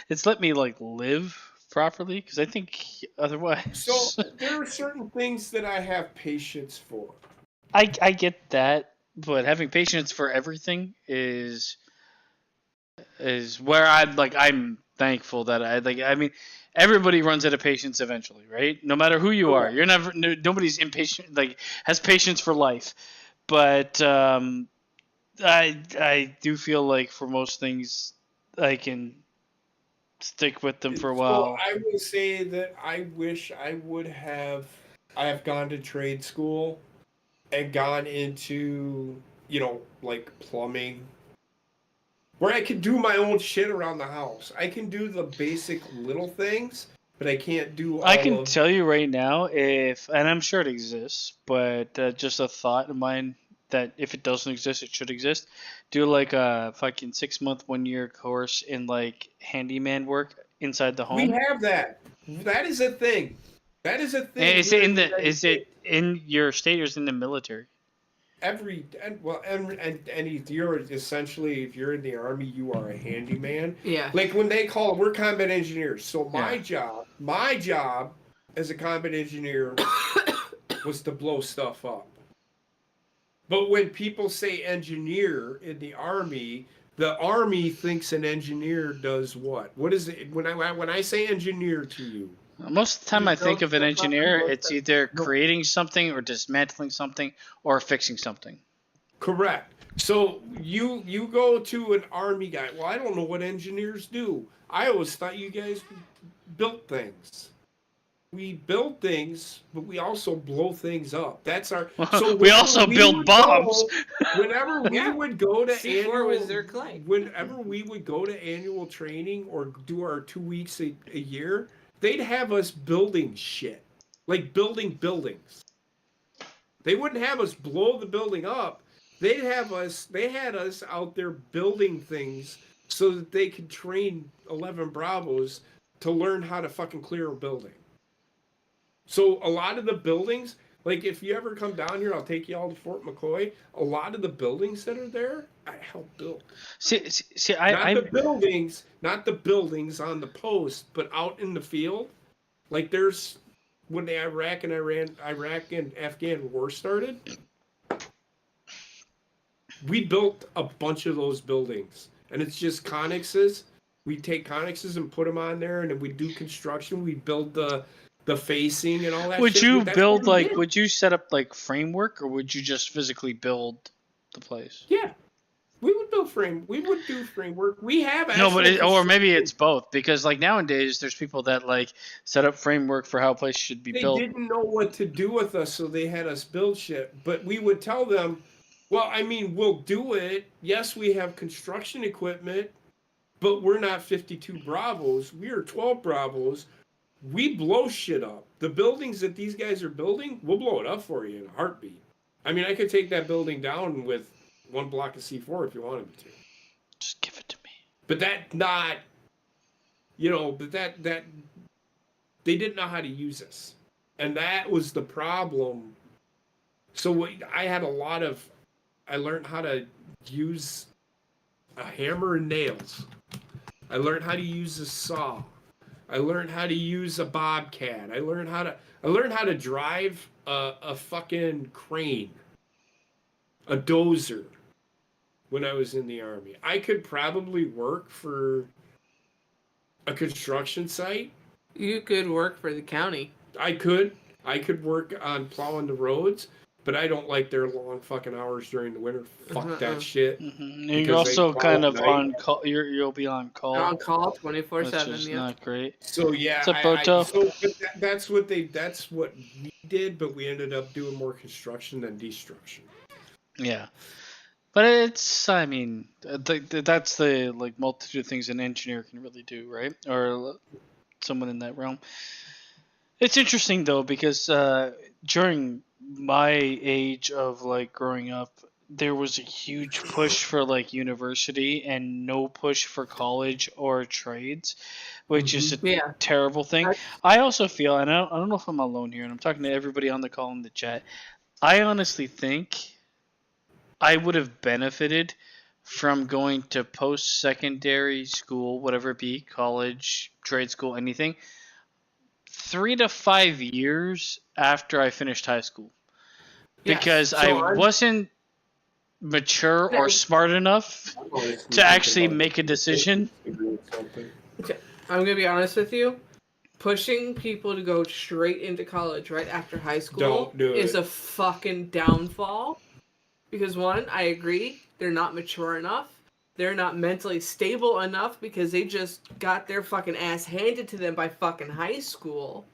It's let me live properly, because I think otherwise. So there are certain things that I have patience for. I get that, but having patience for everything is where I'm thankful that I mean, everybody runs out of patience eventually, right? No matter who you are, nobody's impatient, has patience for life. But I do feel like for most things I can stick with them for a while. So I will say that I wish I have gone to trade school and gone into, plumbing, where I can do my own shit around the house. I can do the basic little things, but I can't do I can tell you right now, and I'm sure it exists, but just a thought of mine that if it doesn't exist, it should exist. Do a fucking 6-month, 1-year course in handyman work inside the home. We have that. That is a thing. That is a thing. And is it in your state or is it in the military? You're essentially, if you're in the Army, you are a handyman. Yeah. Like when they call it, we're combat engineers. So my job as a combat engineer was to blow stuff up. But when people say engineer in the Army thinks an engineer does what? What is it when I say engineer to you? Most of the time I think of an engineer, it's either creating something or dismantling something or fixing something. Correct. So you go to an Army guy. Well, I don't know what engineers do. I always thought you guys built things. We build things, but we also blow things up. That's our. So we also build bombs. Whenever we would go to C4 was their claim. Whenever we would go to annual training or do our 2 weeks a year, they'd have us building shit, like building buildings. They wouldn't have us blow the building up. They had us out there building things so that they could train 11 Bravos to learn how to fucking clear a building. So a lot of the buildings, if you ever come down here, I'll take you all to Fort McCoy. A lot of the buildings that are there, I helped build. Not the buildings on the post, but out in the field. There's when the Iraq and Afghan war started, we built a bunch of those buildings, and it's just connexes. We take connexes and put them on there, and then we do construction. We build the facing and all that. Would you build would you set up framework, or would you just physically build the place? Yeah, we would build We would do framework. We have or maybe it's both, because nowadays there's people that set up framework for how a place should be built. They didn't know what to do with us, so they had us build shit. But we would tell them, well, I mean, we'll do it. Yes, we have construction equipment, but we're not 52 Bravos. We are 12 Bravos. We blow shit up. The buildings that these guys are building, we'll blow it up for you in a heartbeat. I mean, I could take that building down with 1 block of C4 if you wanted me to. Just give it to me. But that not, that they didn't know how to use us. And that was the problem. So I learned how to use a hammer and nails. I learned how to use a saw. I learned how to use a bobcat. I learned how to drive a fucking crane, a dozer, when I was in the Army. I could probably work for a construction site. You could work for the county. I could work on plowing the roads, but I don't like their long fucking hours during the winter. Fuck that shit. Mm-hmm. You're also kind of on call. You'll be on call. On call 24/7. Which is not great. So yeah, what's up, Boto? That's what we did, but we ended up doing more construction than destruction. Yeah. But I mean, that's the like multitude of things an engineer can really do, right? Or someone in that realm. It's interesting though because during my age of like growing up, there was a huge push for like university and no push for college or trades, which is a Yeah. terrible thing. I also feel, and I don't know if I'm alone here, and I'm talking to everybody on the call in the chat. I honestly think I would have benefited from going to post-secondary school, whatever it be, college, trade school, anything, 3 to 5 years after I finished high school. Yes. Because I wasn't mature or smart enough to actually make a decision. I'm gonna be honest with you. Pushing people to go straight into college right after high school is a fucking downfall. Because one, I agree, they're not mature enough. They're not mentally stable enough because they just got their fucking ass handed to them by fucking high school.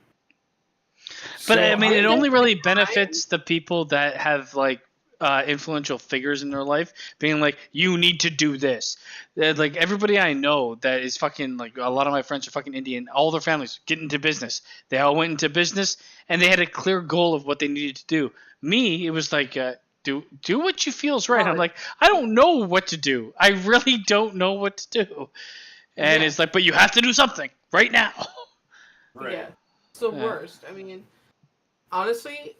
But I mean, it only really benefits the people that have like influential figures in their life being like, you need to do this. Like everybody I know that is fucking like a lot of my friends are fucking Indian. All their families get into business. They all went into business and they had a clear goal of what they needed to do. Me, it was like do what you feel is right. I'm like, I don't know what to do. I really don't know what to do. And it's like, but you have to do something right now. Right. Yeah. It's the worst. I mean, honestly,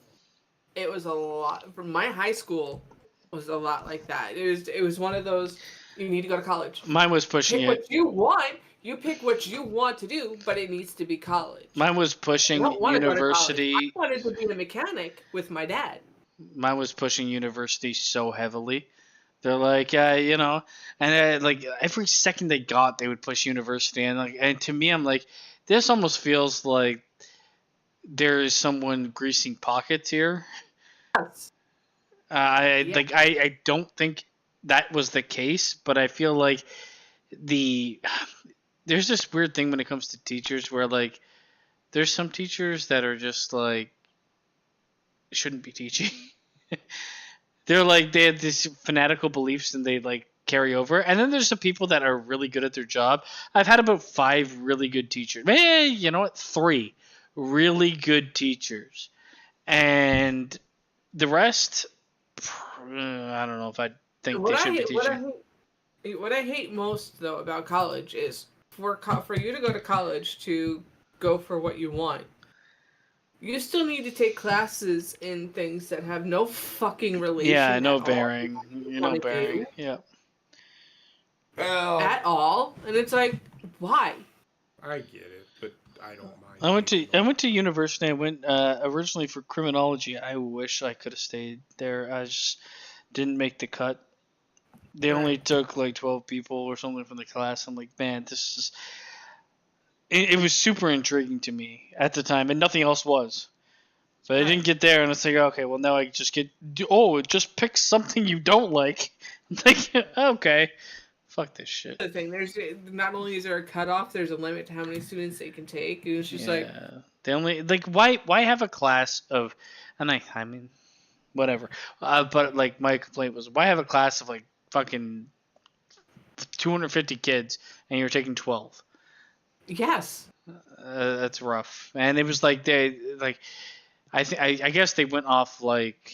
it was a lot. From my high school was a lot like that. It was one of those, you need to go to college. Mine was pushing pick what you want. You pick what you want to do, but it needs to be college. Mine was pushing university. I wanted to be a mechanic with my dad. Mine was pushing university so heavily. They're like, you know, and like every second they got, they would push university, and like, and to me, I'm like, this almost feels like there is someone greasing pockets here. Yes. I don't think that was the case, but I feel like there's this weird thing when it comes to teachers where like there's some teachers that are just like shouldn't be teaching. They're like they have these fanatical beliefs and they like carry over, and then there's some people that are really good at their job. I've had about 5 really good teachers. You know what? 3 really good teachers, and the rest, I don't know if I think they should be teaching. What I hate most though about college is for you to go to college to go for what you want. You still need to take classes in things that have no fucking relation. Yeah, no bearing. No bearing. Yeah. At all, and it's like, why? I get it, but I don't mind. I went to university. I went originally for criminology. I wish I could have stayed there. I just didn't make the cut. They only took like 12 people or something from the class. I'm like, man, this is. It was super intriguing to me at the time, and nothing else was. But I didn't get there, and it's like, okay, well now I just just pick something you don't like. Like, okay, fuck this shit. The thing, there's not only is there a cutoff, there's a limit to how many students they can take. It's just like they only like why have a class of, and I mean, whatever. But like my complaint was, why have a class of like fucking 250 kids and you're taking 12? Yes. That's rough. And it was like I guess they went off like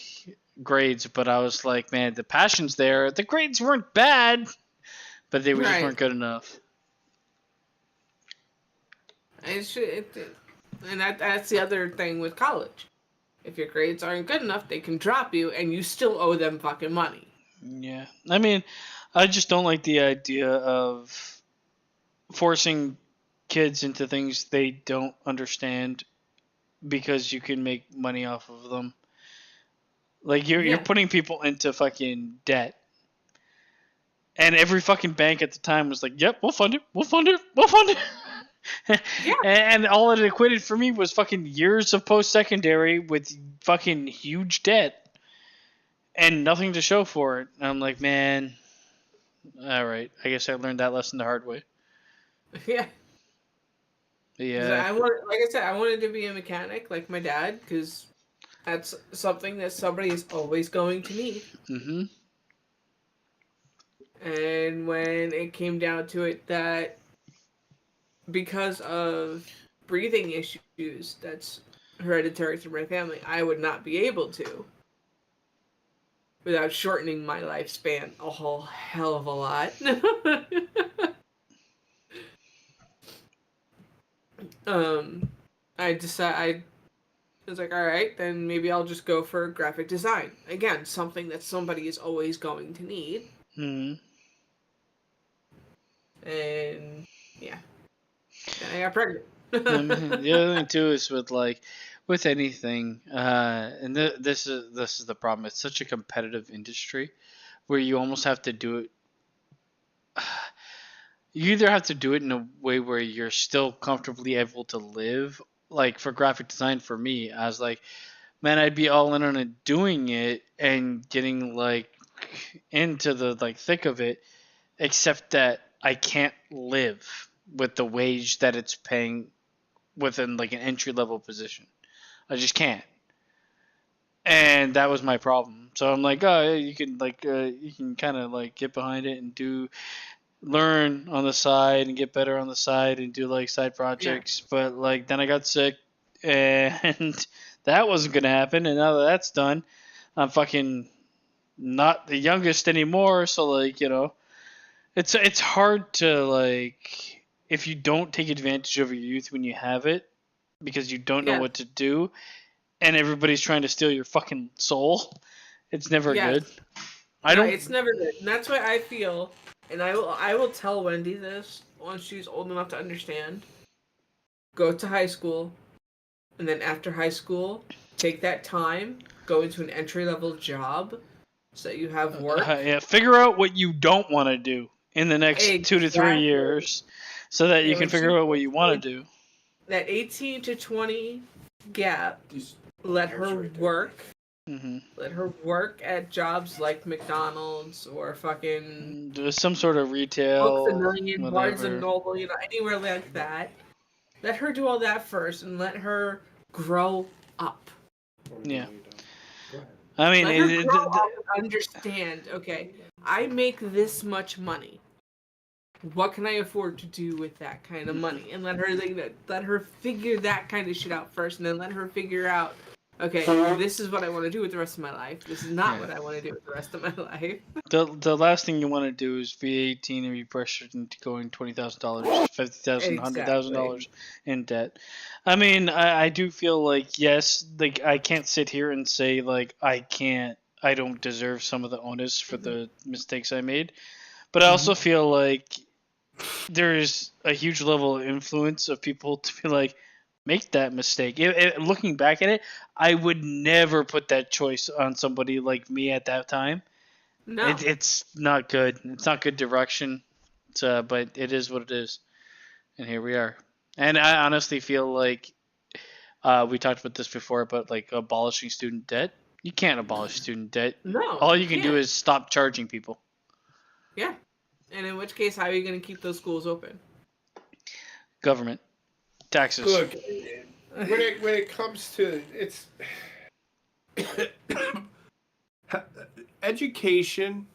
grades, but I was like, man, the passion's there. The grades weren't bad, but they just weren't good enough. And that's the other thing with college. If your grades aren't good enough, they can drop you, and you still owe them fucking money. Yeah. I mean, I just don't like the idea of forcing kids into things they don't understand because you can make money off of them. Like you're putting people into fucking debt. And every fucking bank at the time was like, "Yep, we'll fund it. We'll fund it. We'll fund it." Yeah. And all it equated for me was fucking years of post-secondary with fucking huge debt and nothing to show for it. And I'm like, man, all right. I guess I learned that lesson the hard way. Yeah. Yeah. Like I said, I wanted to be a mechanic like my dad because That's something that somebody is always going to need. Mm-hmm. And when it came down to it, that because of breathing issues that's hereditary through my family, I would not be able to without shortening my lifespan a whole hell of a lot. um, I was like, all right, then maybe I'll just go for graphic design. Again, something that somebody is always going to need. Mm-hmm. And yeah, then I got pregnant. The other thing too is with anything, and this is the problem. It's such a competitive industry where you almost have to do it. You either have to do it in a way where you're still comfortably able to live. Like for graphic design, for me, I was like, man, I'd be all in on it, doing it and getting like into the like thick of it, except that I can't live with the wage that it's paying within like an entry level position. I just can't. And that was my problem. So I'm like, oh, you can kind of like get behind it and learn on the side and get better on the side and do like side projects. Yeah. But like then I got sick and that wasn't gonna happen. And now that that's done, I'm fucking not the youngest anymore. So like it's hard to like if you don't take advantage of your youth when you have it because you don't know what to do and everybody's trying to steal your fucking soul. It's never good. It's never good. And that's why I feel, and I will tell Wendy this once she's old enough to understand. Go to high school, and then after high school, take that time, go into an entry-level job so that you have work. Figure out what you don't want to do in the next 2 to 3 years so that you can figure out what you want to do. That 18 to 20 gap, let her work. Mm-hmm. Let her work at jobs like McDonald's or fucking some sort of retail, Books A Million, Barnes and Noble, anywhere like that. Let her do all that first and let her grow up. Yeah. I mean, let her grow up and understand, okay, I make this much money. What can I afford to do with that kind of money? And let her figure that kind of shit out first, and then let her figure out, okay, this is what I want to do with the rest of my life. This is not what I want to do with the rest of my life. The last thing you want to do is be 18 and be pressured into going $20,000, $50,000, $100,000 in debt. I mean, I do feel like, yes, like I can't sit here and say like I don't deserve some of the onus for the mistakes I made, but I also feel like there's a huge level of influence of people to be like, make that mistake. Looking back at it, I would never put that choice on somebody like me at that time. No. It's not good. It's not good direction. But it is what it is. And here we are. And I honestly feel like we talked about this before, but like abolishing student debt. You can't abolish student debt. No. All you can do is stop charging people. Yeah. And in which case, how are you going to keep those schools open? Government. Taxes. Look, when it comes to education,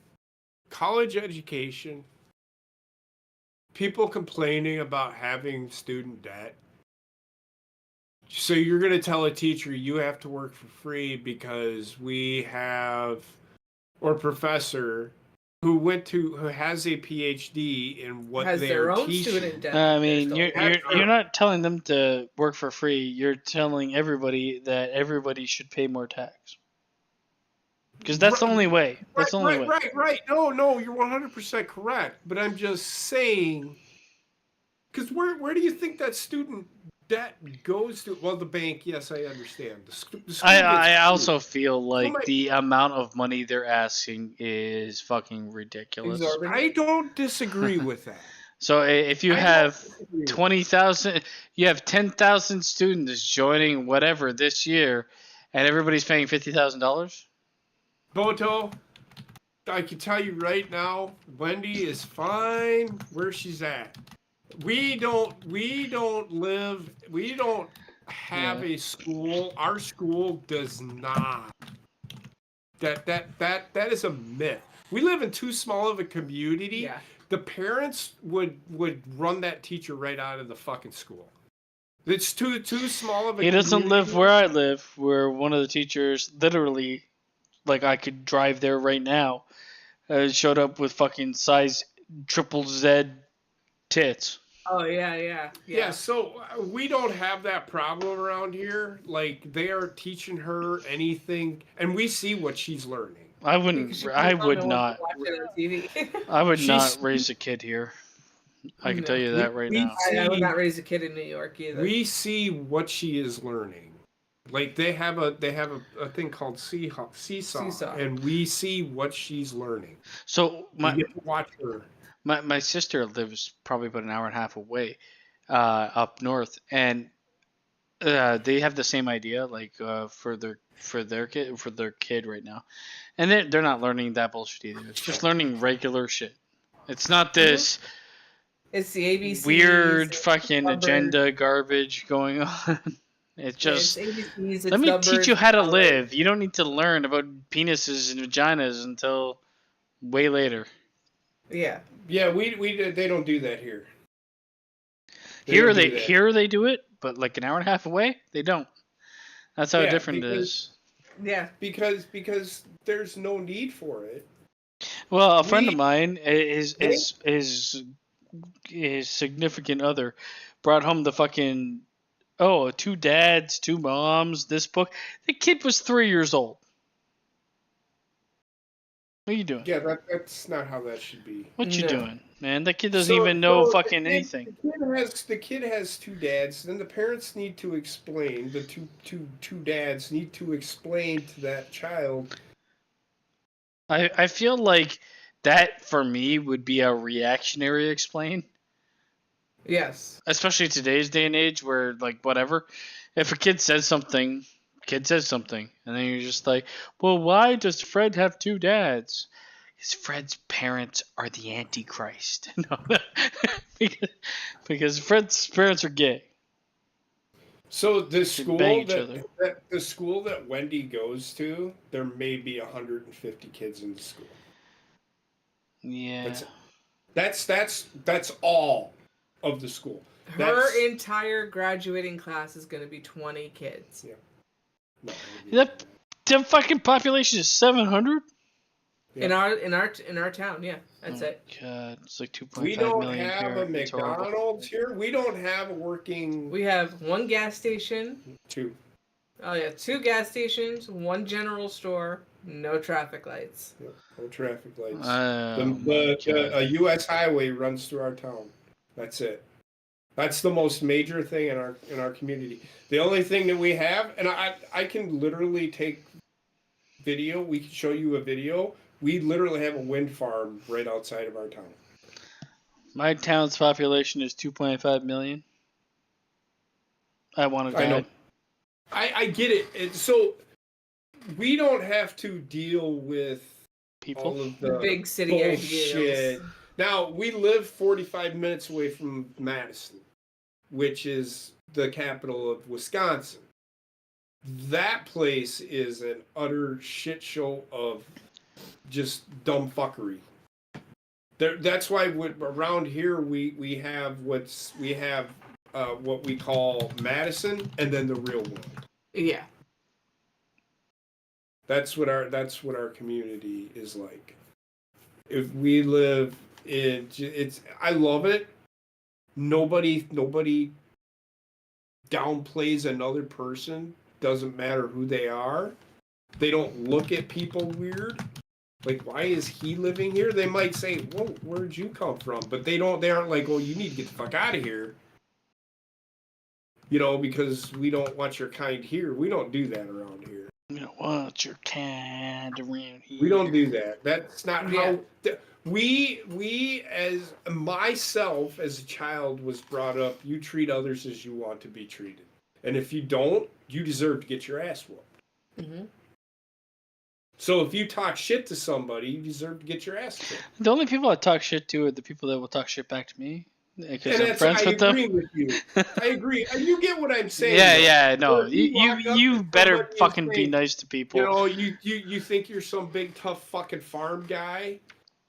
college education, people complaining about having student debt. So you're going to tell a teacher you have to work for free because we have, or professor who has a PhD in what has they're their own teaching. Student debt. I mean, you're not telling them to work for free. You're telling everybody that everybody should pay more tax. Because that's the only way. That's the only way. Right. No, you're 100% correct. But I'm just saying, because where do you think that student debt goes to? Well, the bank, yes, I understand. I also feel like the amount of money they're asking is fucking ridiculous. I don't disagree with that. So if you have 20,000, you have 10,000 students joining whatever this year, and everybody's paying $50,000. Boto, I can tell you right now, Wendy is fine where she's at. We don't have a school. Our school does not. That is a myth. We live in too small of a community. Yeah. The parents would run that teacher right out of the fucking school. It's too small of a. He doesn't community. live where I live, where one of the teachers literally, like I could drive there right now, showed up with fucking size triple Z tits. Oh yeah. Yeah, so we don't have that problem around here. Like they are teaching her anything, and we see what she's learning. I Because wouldn't. she I keeps on would the ones not. watching on TV. I would She's- not raise a kid here. I can No. tell you that right We- now. I would not raise a kid in New York either. We see what she is learning. Like they have a thing called seesaw, and we see what she's learning. So We get to watch her. my sister lives probably about an hour and a half away, up north, and they have the same idea, like for their kid right now, and they're not learning that bullshit either. It's just learning regular shit. It's not this It's the ABCs. weird it's fucking numbers. agenda garbage going on. It's just It's ABCs, it's let me teach numbers, you how to colors. live. You don't need to learn about penises and vaginas until way later. Yeah. Yeah, they don't do that here. Here don't do they that. here they do it, but like an hour and a half away, they don't. That's how Yeah, different it because- is. Yeah. because there's no need for it. Well, a friend of we- mine, his significant other, brought home the fucking two dads, two moms. This book. The kid was 3 years old. What are you doing? Yeah, that's not how that should be. What you No. doing, man? That kid doesn't So- even know so fucking the kid- anything. The kid has two dads. Then the parents need to explain. The two dads need to explain to that child. I feel like that for me would be a reactionary explain. Yes. Especially today's day and age where like whatever, if a kid says something, and then you're just like, well, why does Fred have two dads? Because Fred's parents are the Antichrist. No, because Fred's parents are gay. So the Should school bang each other. the school that Wendy goes to, there may be 150 kids in the school. Yeah. That's all of the school. Her That's- entire graduating class is going to be 20 kids. No, The fucking population is 700. In our town, yeah, that's it. God, it's like 2.5 we don't million have here. a It's horrible. McDonald's here. We don't have a working We have one gas station. two. Oh yeah, 2 gas stations, 1 general store, no traffic lights. No traffic lights. Oh, my God. A U.S. highway runs through our town. That's it. That's the most major thing in our community. The only thing that we have, and I can literally take video. We can show you a video. We literally have a wind farm right outside of our town. My town's population is 2.5 million. I want to die. I know. I get it. So we don't have to deal with People. all of The the big city bullshit. ideas. Now, we live 45 minutes away from Madison, which is the capital of Wisconsin. That place is an utter shit show of just dumb fuckery. That's why around here we have what we call Madison and then the real world. Yeah. That's what our community is like. If we live in, it's I love it. Nobody downplays another person. Doesn't matter who they are. They don't look at people weird. Like, why is he living here? They might say, "Whoa, where'd you come from?" But they aren't like, "Oh, you need to get the fuck out of here." You know, because we don't want your kind here. We don't do that around here. You don't want your kind around here. We don't do that. That's not Yeah. how we as myself as a child was brought up. You treat others as you want to be treated, and if you don't, you deserve to get your ass whooped. Mm-hmm. So if you talk shit to somebody, you deserve to get your ass kicked. The only people I talk shit to are the people that will talk shit back to me. Because I'm friends with them. I agree with you. I agree. You get what I'm saying. Yeah, though. no. You walk up You to better somebody and fucking be say, nice to people. You know, you think you're some big tough fucking farm guy.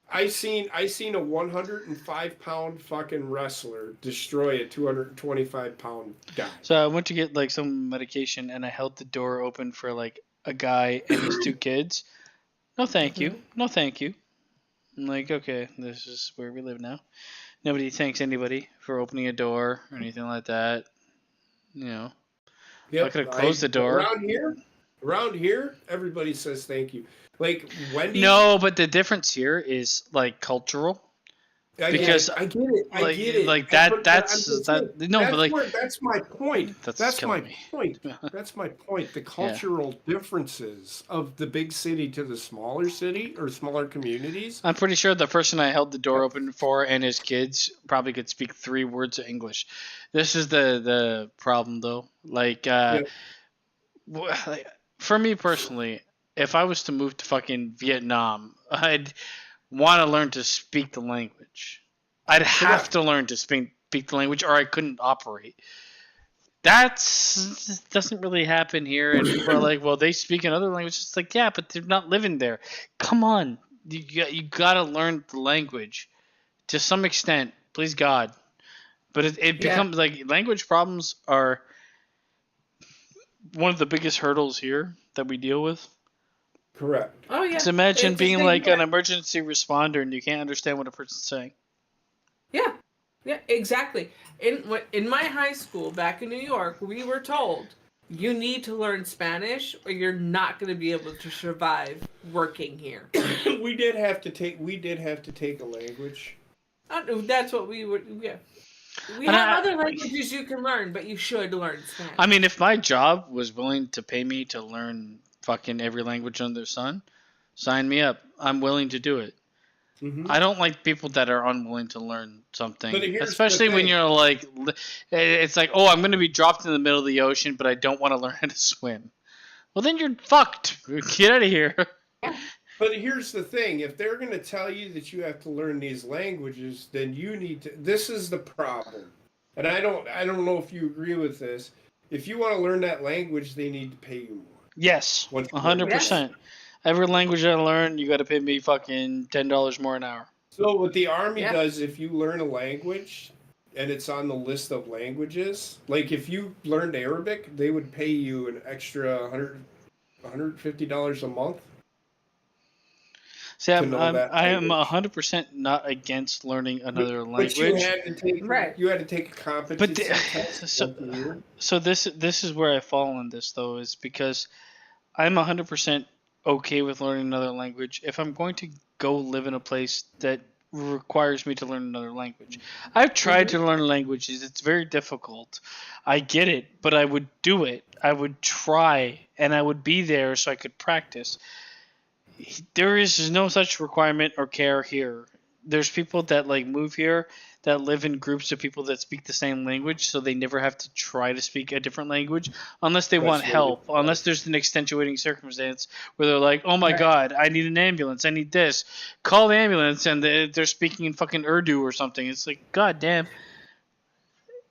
I seen a 105-pound fucking wrestler destroy a 225-pound guy. So I went to get like some medication and I held the door open for like a guy and his 2 kids. No, thank you. No, thank you. I'm like, okay, this is where we live now. Nobody thanks anybody for opening a door or anything like that. You know, I could have closed the door. Around here, everybody says thank you. Like Wendy. No, but the difference here is like cultural. I get it. I get it. Like that. That's my point. That's my me. point. That's my point. The cultural differences of the big city to the smaller city or smaller communities. I'm pretty sure the person I held the door open for and his kids probably could speak 3 words of English. This is the problem though. Like, for me personally, if I was to move to fucking Vietnam, I'd want to learn to speak the language. I'd have to learn to speak the language or I couldn't operate. That doesn't really happen here. And people are like, well, they speak another language. It's like, yeah, but they're not living there. Come on. You got to learn the language to some extent. Please, God. But it becomes like language problems are one of the biggest hurdles here that we deal with. Correct. Oh yeah. Just imagine being like an emergency responder and you can't understand what a person's saying. Yeah. Yeah, exactly. In my high school back in New York, we were told you need to learn Spanish or you're not going to be able to survive working here. We did have to take a language. That's what we would. Yeah. We have other languages you can learn, but you should learn Spanish. I mean, if my job was willing to pay me to learn fucking every language under the sun, sign me up. I'm willing to do it. Mm-hmm. I don't like people that are unwilling to learn something, especially when you're like, it's like, oh, I'm going to be dropped in the middle of the ocean, but I don't want to learn how to swim. Well, then you're fucked. Get out of here. But here's the thing. If they're going to tell you that you have to learn these languages, then you need to. This is the problem. And I don't know if you agree with this. If you want to learn that language, they need to pay you more. Yes, 100%. Every language I learn, you got to pay me fucking $10 more an hour. So what the Army does, if you learn a language and it's on the list of languages, like if you learned Arabic, they would pay you an extra $150 a month. See, I am 100% not against learning another language. But you had to take a competency test. So this is where I fall on this though, is because I'm 100% okay with learning another language if I'm going to go live in a place that requires me to learn another language. I've tried to learn languages. It's very difficult. I get it, but I would do it. I would try, and I would be there so I could practice. There is no such requirement or care here. There's people that like move here that live in groups of people that speak the same language, so they never have to try to speak a different language unless they want help, unless there's an extenuating circumstance where they're like, oh my God, I need an ambulance, I need this. Call the ambulance, and they're speaking in fucking Urdu or something. It's like, God damn.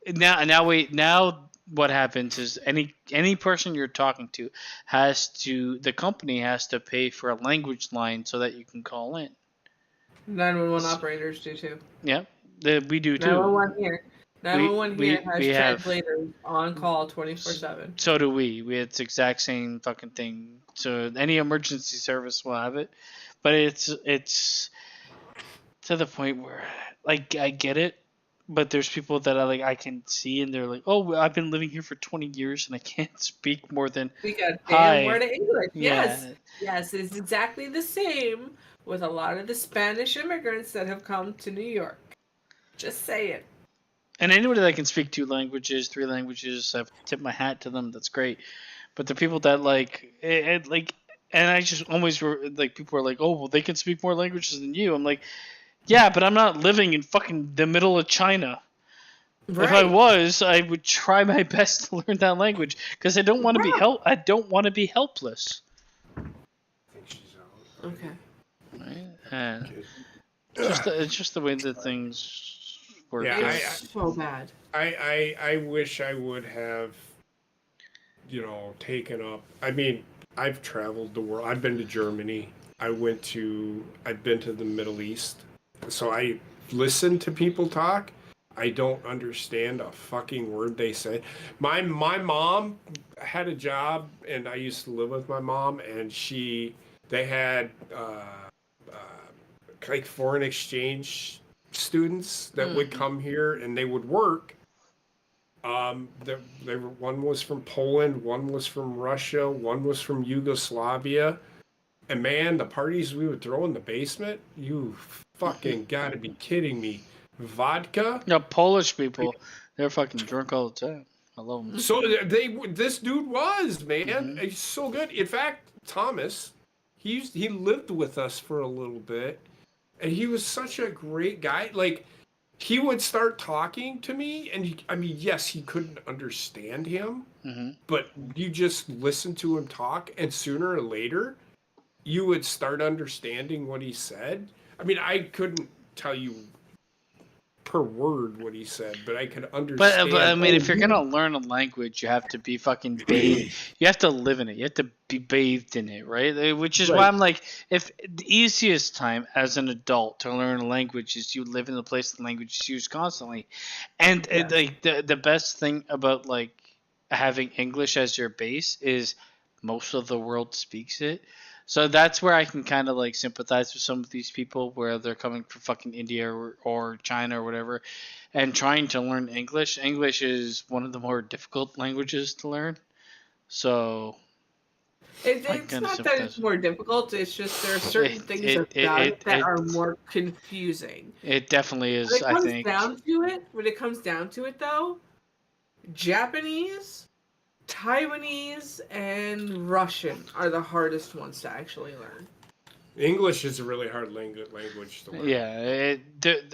Now what happens is any person you're talking to the company has to pay for a language line so that you can call in. 911 operators do too. Yeah. We do too. 911 here. 911 here has translators on call 24/7. So do we. It's the exact same fucking thing. So any emergency service will have it, but it's to the point where like I get it, but there's people that I can see and they're like, oh, I've been living here for 20 years and I can't speak more than hi. Word of English. Yeah. Yes, it's exactly the same with a lot of the Spanish immigrants that have come to New York. Just say it. And anybody that can speak 2 languages, 3 languages, I've tipped my hat to them. That's great. But the people that and I just always people are like, oh, well, they can speak more languages than you. I'm like, yeah, but I'm not living in fucking the middle of China. Right. If I was, I would try my best to learn that language because I don't want to be I don't want to be helpless. Okay. Right? And it's just the way that things work Yeah, It's so bad. I wish I would have, taken up. I mean, I've traveled the world. I've been to Germany. I've been to the Middle East. So I listen to people talk. I don't understand a fucking word they say. My mom had a job, and I used to live with my mom, and they had like foreign exchange students that would come here, and they would work. One was from Poland, one was from Russia, one was from Yugoslavia. And man, the parties we would throw in the basement, you fucking gotta be kidding me. Vodka? Yeah, Polish people, they're fucking drunk all the time. I love them. So this dude was, man. He's so good. In fact, Thomas, he lived with us for a little bit, and he was such a great guy. Like, he would start talking to me, and yes, he couldn't understand him, but you just listen to him talk, and sooner or later, you would start understanding what he said. I mean, I couldn't tell you per word what he said, but I could understand. But I mean, if you're gonna learn a language, you have to be fucking bathed. You have to live in it. You have to be bathed in it, right? Which is why I'm like, if the easiest time as an adult to learn a language is you live in the place the language is used constantly, and like the best thing about like having English as your base is most of the world speaks it. So that's where I can kind of like sympathize with some of these people where they're coming from fucking India or China or whatever and trying to learn English. English is one of the more difficult languages to learn. So It's not that it's more difficult, it's just there are certain things about it that are more confusing. It definitely is, I think. When it comes down to it though, Japanese, Taiwanese, and Russian are the hardest ones to actually learn. English is a really hard language to learn. Yeah,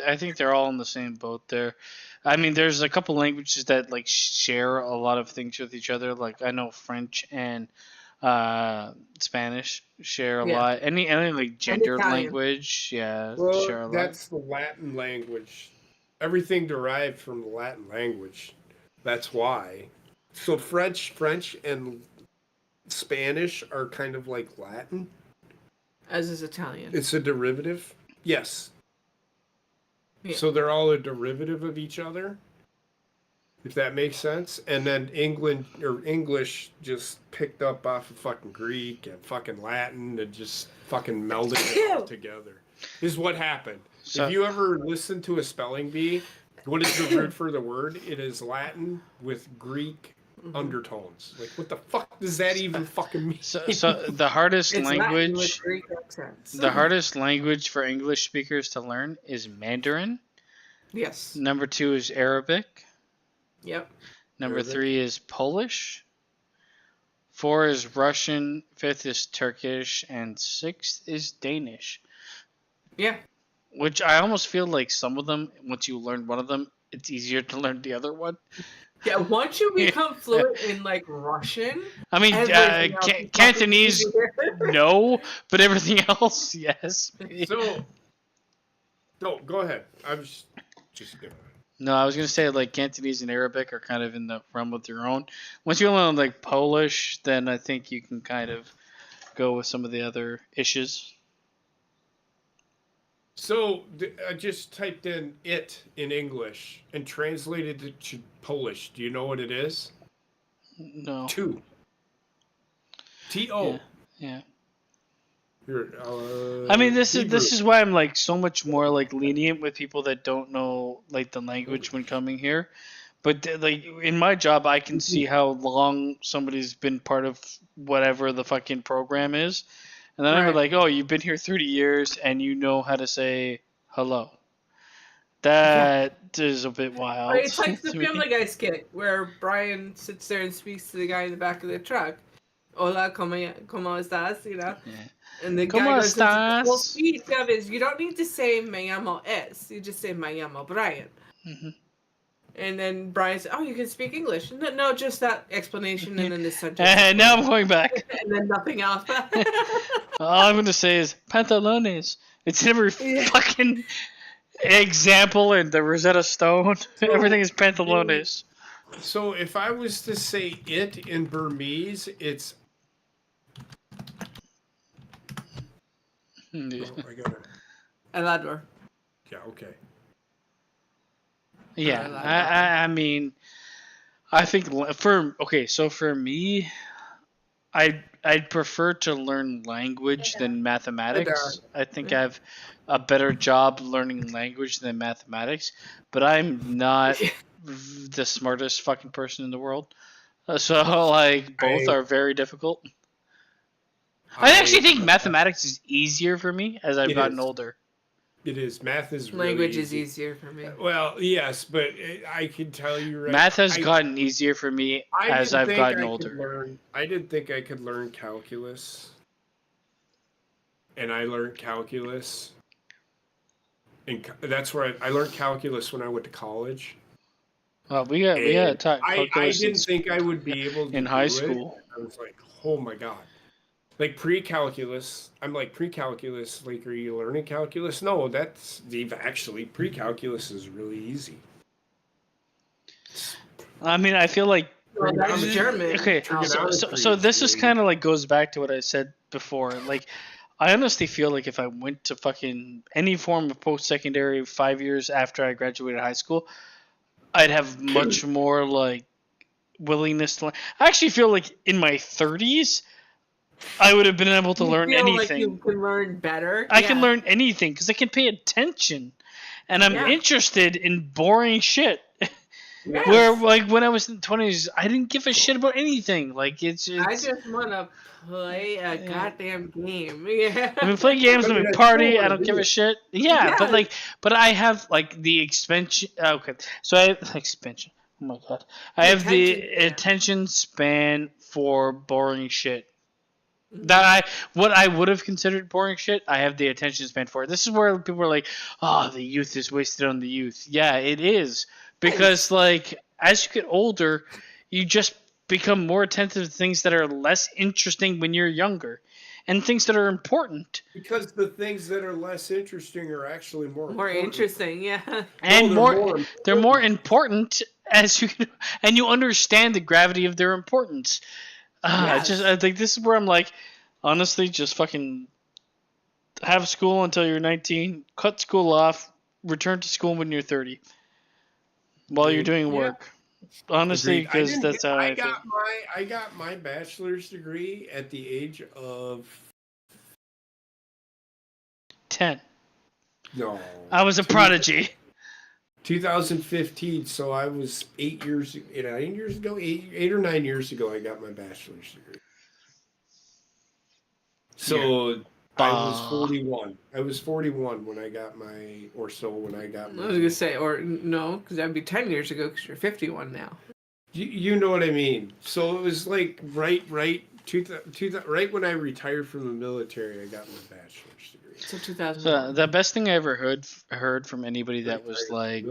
I think they're all in the same boat there. I mean, there's a couple languages that like share a lot of things with each other. Like I know French and Spanish share a lot. Any like gendered language, share a lot. That's the Latin language. Everything derived from the Latin language. That's why. So French, and Spanish are kind of like Latin. As is Italian. It's a derivative. Yes. Yeah. So they're all a derivative of each other, if that makes sense. And then English just picked up off of fucking Greek and fucking Latin and just fucking melded it all together. Is what happened. So, if you ever listen to a spelling bee, what is the root for the word? It is Latin with Greek undertones. Like, what the fuck does that even fucking mean? So the hardest language, the hardest language for English speakers to learn is Mandarin. Yes. Number 2 is Arabic. Yep. Number 3 is Polish. 4 is Russian. 5th is Turkish, and 6th is Danish. Yeah. Which I almost feel like some of them, once you learn one of them, it's easier to learn the other one. Yeah, once you become fluent in like Russian. I mean, Cantonese, no, but everything else, yes. So, no, go ahead. I was just gonna. No, I was gonna say like Cantonese and Arabic are kind of in the realm of their own. Once you learn like Polish, then I think you can kind of go with some of the other issues. So I just typed in it in English and translated it to Polish. Do you know what it is? No. Two. T-O. Yeah. I mean, this is why I'm like so much more like lenient with people that don't know like the language when coming here. But like in my job, I can see how long somebody's been part of whatever the fucking program is. And then I'm like, oh, you've been here 30 years and you know how to say hello. That is a bit wild. It's like the Family Guy skit where Brian sits there and speaks to the guy in the back of the truck. Hola, ¿cómo estás? You know? Yeah. And the guy goes into the whole speech of is you don't need to say me llamo es. You just say me llamo Brian. Mm-hmm. And then Brian said, oh, you can speak English. No, just that explanation and then the sentence. And now I'm going back. And then nothing else. All I'm going to say is pantalones. It's never fucking... example in the Rosetta Stone. Everything is pantalones. So if I was to say it in Burmese, it's. Yeah. Oh, I got it. Elador. Yeah. Okay. I mean, I think for me, I'd prefer to learn language than mathematics. I think I have a better job learning language than mathematics, but I'm not the smartest fucking person in the world. So like both are very difficult. I actually think mathematics is easier for me as I've gotten older. It is. Math is really Language easy. is easier for me. Well, yes, but I can tell you right. Math has gotten easier for me as I've gotten older. I didn't think I could learn calculus, and I learned calculus, and that's where I learned calculus when I went to college. Well, we got taught I calculus didn't think I would be able to in high school. I was like, oh my god. Like pre-calculus, I'm like pre-calculus. Like, are you learning calculus? No, actually pre-calculus is really easy. I mean, I feel like Well, that's German. Okay, so this is kind of like goes back to what I said before. Like, I honestly feel like if I went to fucking any form of post-secondary 5 years after I graduated high school, I'd have much more like willingness to learn. I actually feel like in my 30s, I would have been able to learn anything. Like you can learn better. I can learn anything because I can pay attention, and I'm interested in boring shit. Yes. Where like when I was in the 20s, I didn't give a shit about anything. Like it's I just want to play a goddamn game. Yeah. I mean, play games, I mean, party. I don't give a shit. Yeah, but I have like the expansion. Okay, so I have expansion. Oh my god, I have the attention span for boring shit. What I would have considered boring shit, I have the attention span for. This is where people are like, "Oh, the youth is wasted on the youth." Yeah, it is because like as you get older, you just become more attentive to things that are less interesting when you're younger, and things that are important. Because the things that are less interesting are actually more interesting. Yeah, and they're more important as you understand the gravity of their importance. I think this is where I'm like, honestly, just fucking have school until you're 19, cut school off, return to school when you're 30, while you're doing work. Honestly, because that's how I feel. I got my bachelor's degree at the age of 10. No, I was a prodigy. 2015, so I was 8 or 9 years ago, I got my bachelor's degree. So I was 41. I was 41 when I got my, I was gonna say, or no, because that'd be 10 years ago, because you're 51 now. You know what I mean? So it was like right when I retired from the military, I got my bachelor's degree. So 2000. So the best thing I ever heard from anybody that was like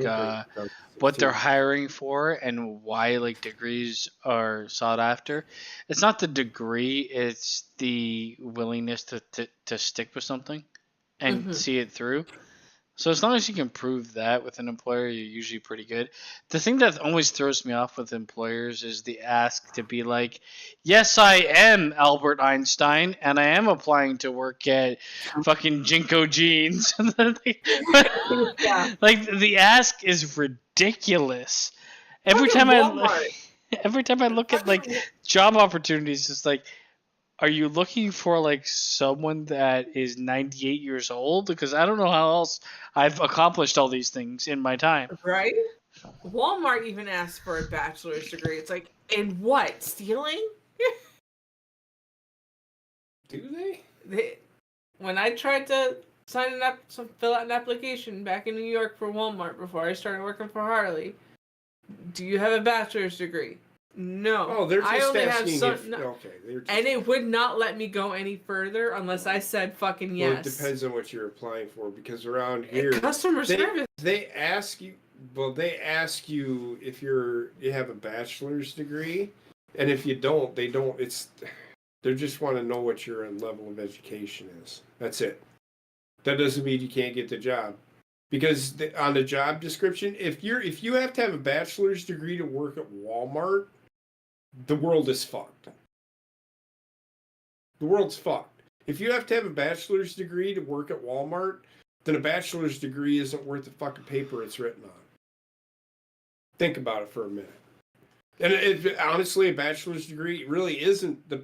what they're hiring for and why like degrees are sought after. It's not the degree; it's the willingness to stick with something and see it through. So as long as you can prove that with an employer, you're usually pretty good. The thing that always throws me off with employers is the ask to be like, yes, I am Albert Einstein, and I am applying to work at fucking Jinko Jeans. Like, the ask is ridiculous. Every time I look at like job opportunities, it's like, are you looking for like someone that is 98 years old? Because I don't know how else I've accomplished all these things in my time. Right? Walmart even asked for a bachelor's degree. It's like, in what? Stealing? Do they? When I tried to fill out an application back in New York for Walmart before I started working for Harley, do you have a bachelor's degree? No. Oh, they're just asking and it would not let me go any further unless I said fucking yes. Well, it depends on what you're applying for, because around here, customer service. They ask you. Well, they ask you if you have a bachelor's degree, and if you don't, they don't. They just want to know what your level of education is. That's it. That doesn't mean you can't get the job. Because on the job description, if you have to have a bachelor's degree to work at Walmart, the world is fucked. The world's fucked. If you have to have a bachelor's degree to work at Walmart, then a bachelor's degree isn't worth the fucking paper it's written on. Think about it for a minute. And honestly, a bachelor's degree really isn't the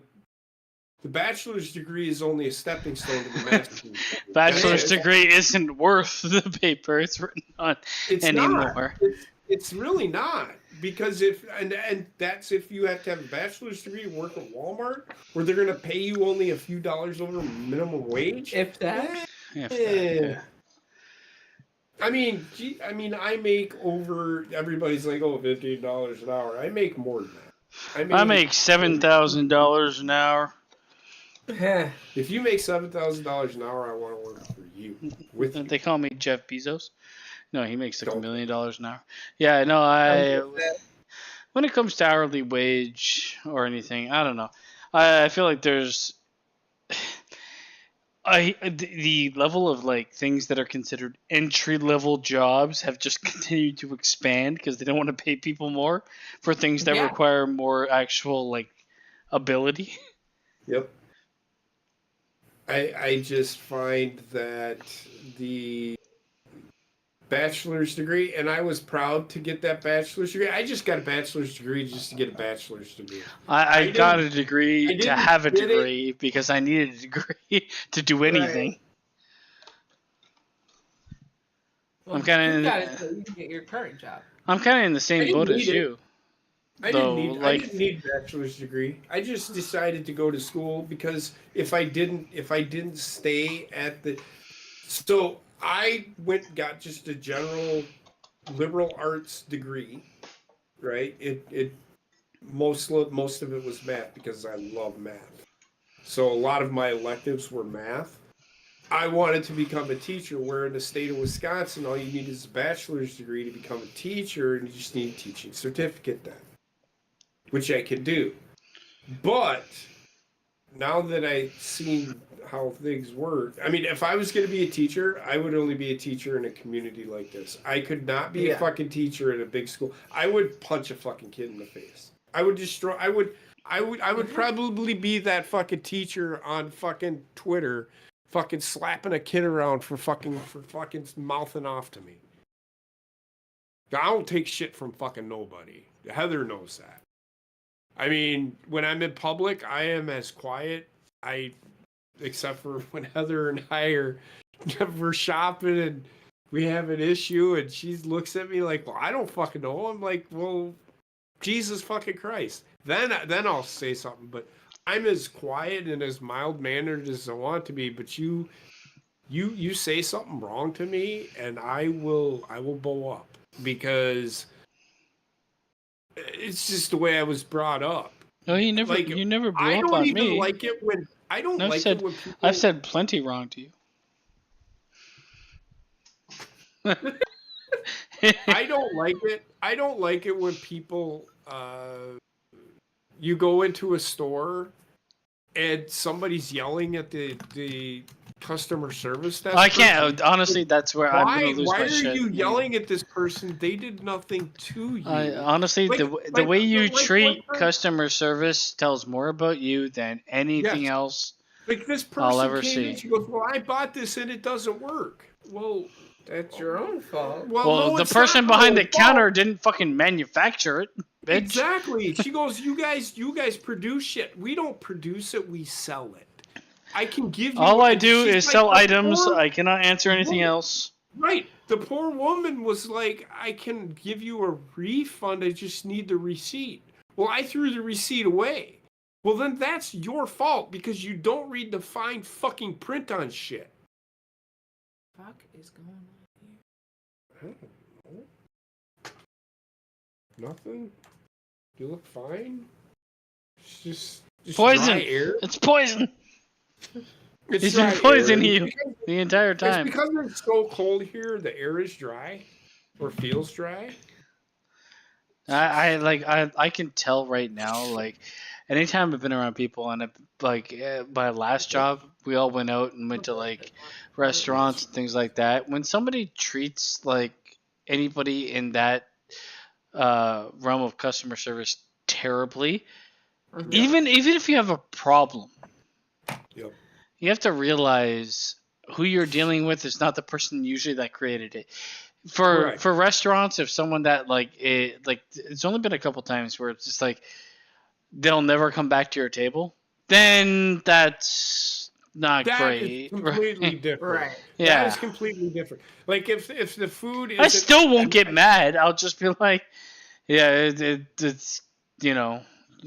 bachelor's degree is only a stepping stone to the master's. Bachelor's degree isn't worth the paper it's written on anymore. It's really not, because that's if you have to have a bachelor's degree to work at Walmart, where they're going to pay you only a few dollars over minimum wage. If that. Yeah. I mean, I make over. Everybody's like, oh, $15 an hour. I make more than that. I make $7,000 an hour. If you make $7,000 an hour, I want to work for you. With you. They call me Jeff Bezos. No, he makes like $1 million an hour. Yeah, no, when it comes to hourly wage or anything, I don't know. I feel like there's the level of like things that are considered entry level jobs have just continued to expand because they don't want to pay people more for things that require more actual like ability. Yep. I just find that the bachelor's degree, and I was proud to get that bachelor's degree. I just got a bachelor's degree just to get a bachelor's degree. I got a degree to have a degree because I needed a degree to do anything. Right. Well, I'm kind of so you can get your current job. I'm kind of in the same boat as you. I didn't need a bachelor's degree. I just decided to go to school because if I didn't stay at the, so I got just a general liberal arts degree, right? It most of it was math because I love math. So a lot of my electives were math. I wanted to become a teacher, where in the state of Wisconsin, all you need is a bachelor's degree to become a teacher, and you just need a teaching certificate then, which I could do. But now that I've seen how things work, I mean, if I was going to be a teacher, I would only be a teacher in a community like this. I could not be a fucking teacher in a big school. I would punch a fucking kid in the face. I would destroy. I would probably be that fucking teacher on fucking Twitter, fucking slapping a kid around for fucking mouthing off to me. I don't take shit from fucking nobody. Heather knows that. I mean, when I'm in public, I am as quiet. Except for when Heather and I we're shopping and we have an issue, and she looks at me like, "Well, I don't fucking know." I'm like, "Well, Jesus fucking Christ." Then I'll say something, but I'm as quiet and as mild mannered as I want to be. But you say something wrong to me, and I will blow up, because it's just the way I was brought up. No, you never blew up on me. I don't even like it when people... I've said plenty wrong to you. I don't like it. I don't like it when people you go into a store and somebody's yelling at the customer service desk. I can't. Honestly, that's where I'm going to lose my shit. Why are you yelling at this person? They did nothing to you. Honestly, the way you treat customer service tells more about you than anything else like this person I'll ever came see. And she goes, "Well, I bought this and it doesn't work." Well, that's your own fault. Well, no, the person behind the counter didn't fucking manufacture it, bitch. Exactly. She goes, you guys produce shit. We don't produce it, we sell it. I can give you... All I do is sell items. I cannot answer anything else. Right. The poor woman was like, "I can give you a refund, I just need the receipt." Well, I threw the receipt away. Well, then that's your fault, because you don't read the fine fucking print on shit. What the fuck is going on here? I don't know. Nothing? You look fine? It's just poison. Dry air. It's poison. He's been dry poisoning air. you the entire time. It's because it's so cold here, the air is dry, or feels dry. I can tell right now, like, anytime I've been around people and my last job, we all went out and went to like restaurants and things like that. When somebody treats like anybody in that realm of customer service terribly, even if you have a problem, Yep. you have to realize who you're dealing with is not the person usually that created it. For restaurants, if someone that it's only been a couple times where it's just like they'll never come back to your table, then that's not great. That is completely different. Right. Yeah. That is completely different. Like if the food is, I still won't get mad. I'll just be like, yeah, it's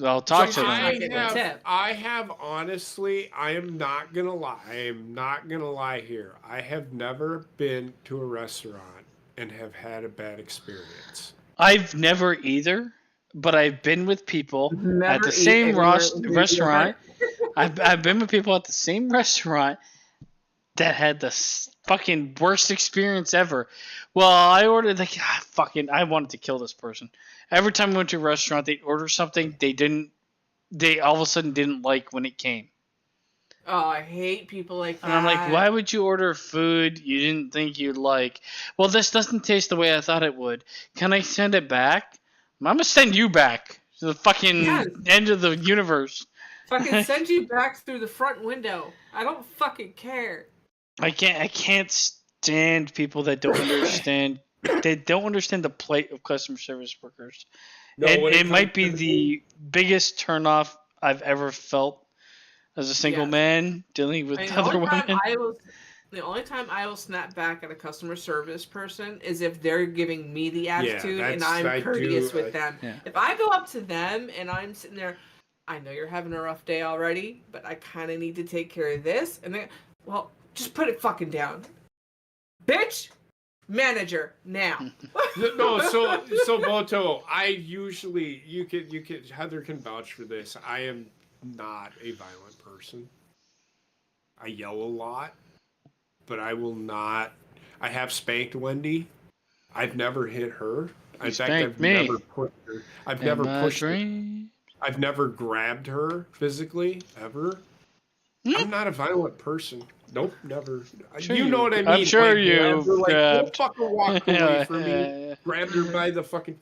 I'll talk to them. I have honestly, I am not gonna lie. I am not gonna lie here. I have never been to a restaurant and have had a bad experience. I've never either, but I've been with people at the same restaurant. I've been with people at the same restaurant that had the fucking worst experience ever. Well, I ordered I wanted to kill this person. Every time I went to a restaurant, they'd order something they all of a sudden didn't like when it came. Oh, I hate people like that. And I'm like, why would you order food you didn't think you'd like? Well, this doesn't taste the way I thought it would. Can I send it back? I'm going to send you back to the fucking end of the universe. Fucking send you back through the front window. I don't fucking care. I can't stand people that don't understand. They don't understand the plight of customer service workers. No, it might be the biggest turnoff I've ever felt as a single man dealing with other women. The only time I will snap back at a customer service person is if they're giving me the attitude and I'm courteous with them. Yeah. If I go up to them and I'm sitting there, I know you're having a rough day already, but I kind of need to take care of this. And they, well, just put it fucking down. Bitch! Manager, now. No, so Boto, I usually, you could Heather can vouch for this. I am not a violent person. I yell a lot, but I will not. I have spanked Wendy. I've never hit her. In fact, I've never pushed her. I've never pushed her. I've never grabbed her physically, ever. I'm not a violent person. Nope, never. Sure you know what I mean. I'm sure you don't fucking walk away from me. Grabbed her by the fucking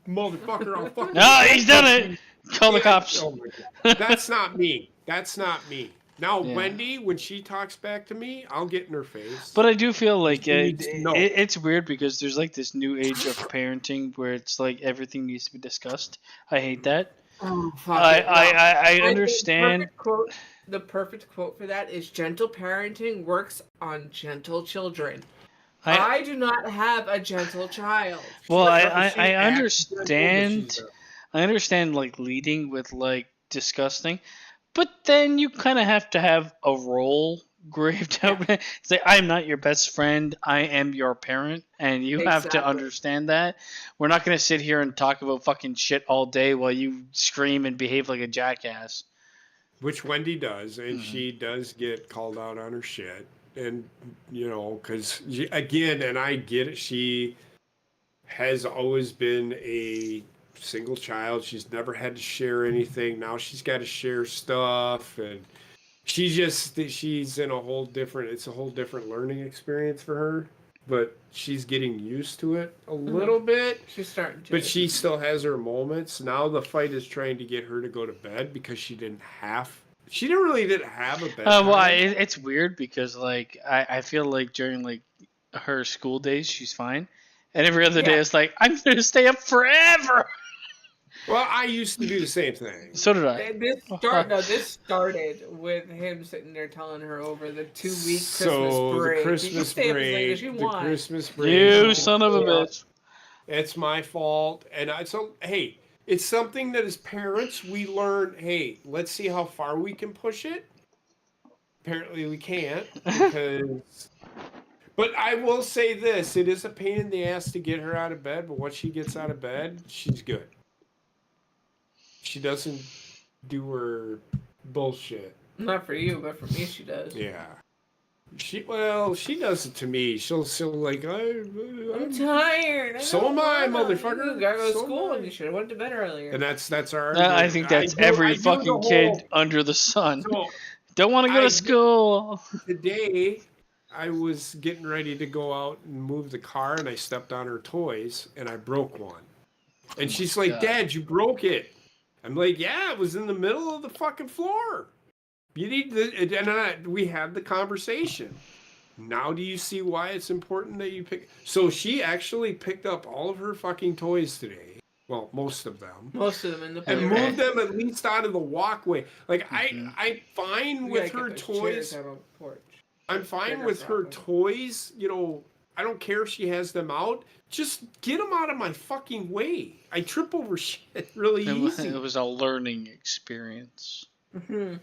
motherfucker. I'll fucking. No, he's done it. Call the cops. Oh my God. That's not me. That's not me. Now, Wendy, when she talks back to me, I'll get in her face. But I do feel like it's weird because there's like this new age of parenting where it's like everything needs to be discussed. I hate that. Oh, fuck I understand. The perfect quote for that is gentle parenting works on gentle children. I do not have a gentle child. Well, I understand. I understand like leading with like disgusting, but then you kind of have to have a role graved out. It's like, I'm not your best friend. I am your parent, and you have to understand that. We're not going to sit here and talk about fucking shit all day while you scream and behave like a jackass. Which Wendy does, and she does get called out on her shit. And, because, again, and I get it, she has always been a single child. She's never had to share anything. Now she's got to share stuff. And she's in a whole different, it's a whole different learning experience for her. But she's getting used to it a little bit. She's starting to. But she still has her moments. Now the fight is trying to get her to go to bed because she didn't have a bed. Well, it's weird because like I feel like during like her school days she's fine, and every other day it's like I'm gonna stay up forever. Well, I used to do the same thing. So did I. This started with him sitting there telling her over the 2-week Christmas break. The Christmas break. You son of a bitch. It's my fault. And hey, it's something that as parents we learn, hey, let's see how far we can push it. Apparently we can't because but I will say this, it is a pain in the ass to get her out of bed, but once she gets out of bed, she's good. She doesn't do her bullshit. Not for you, but for me she does. Yeah. She does it to me. She'll like I'm tired. So am I, You motherfucker. gotta go to So school am and I. you should have went to bed earlier. And that's our I argument. think that's I every do the fucking kid under the sun. So Don't want to go to school. today, I was getting ready to go out and move the car, and I stepped on her toys, and I broke one. And she's like, God. "Dad, you broke it." I'm like, "Yeah, it was in the middle of the fucking floor. You need to." And we had the conversation. Now do you see why it's important that you pick? So she actually picked up all of her fucking toys today. Well, most of them. Most of them in the And playroom. moved them at least out of the walkway. Like Mhm. I'm fine We with gotta her get those chairs toys. out on the porch. I'm fine Bigger with her problem. toys. I don't care if she has them out. Just get them out of my fucking way. I trip over shit really easy. It was a learning experience. Mm-hmm.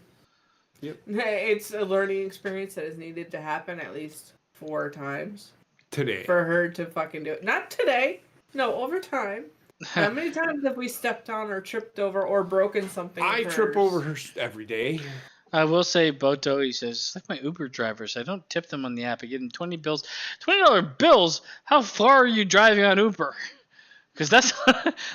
Yep. It's a learning experience that is needed to happen at least 4 times Today. for her to fucking do it. Not today. No, over time. How many times have we stepped on or tripped over or broken something? I of trip hers? over her every day. I will say, Boto, he says, it's like my Uber drivers. I don't tip them on the app. I give them $20 bills. How far are you driving on Uber? Because that's,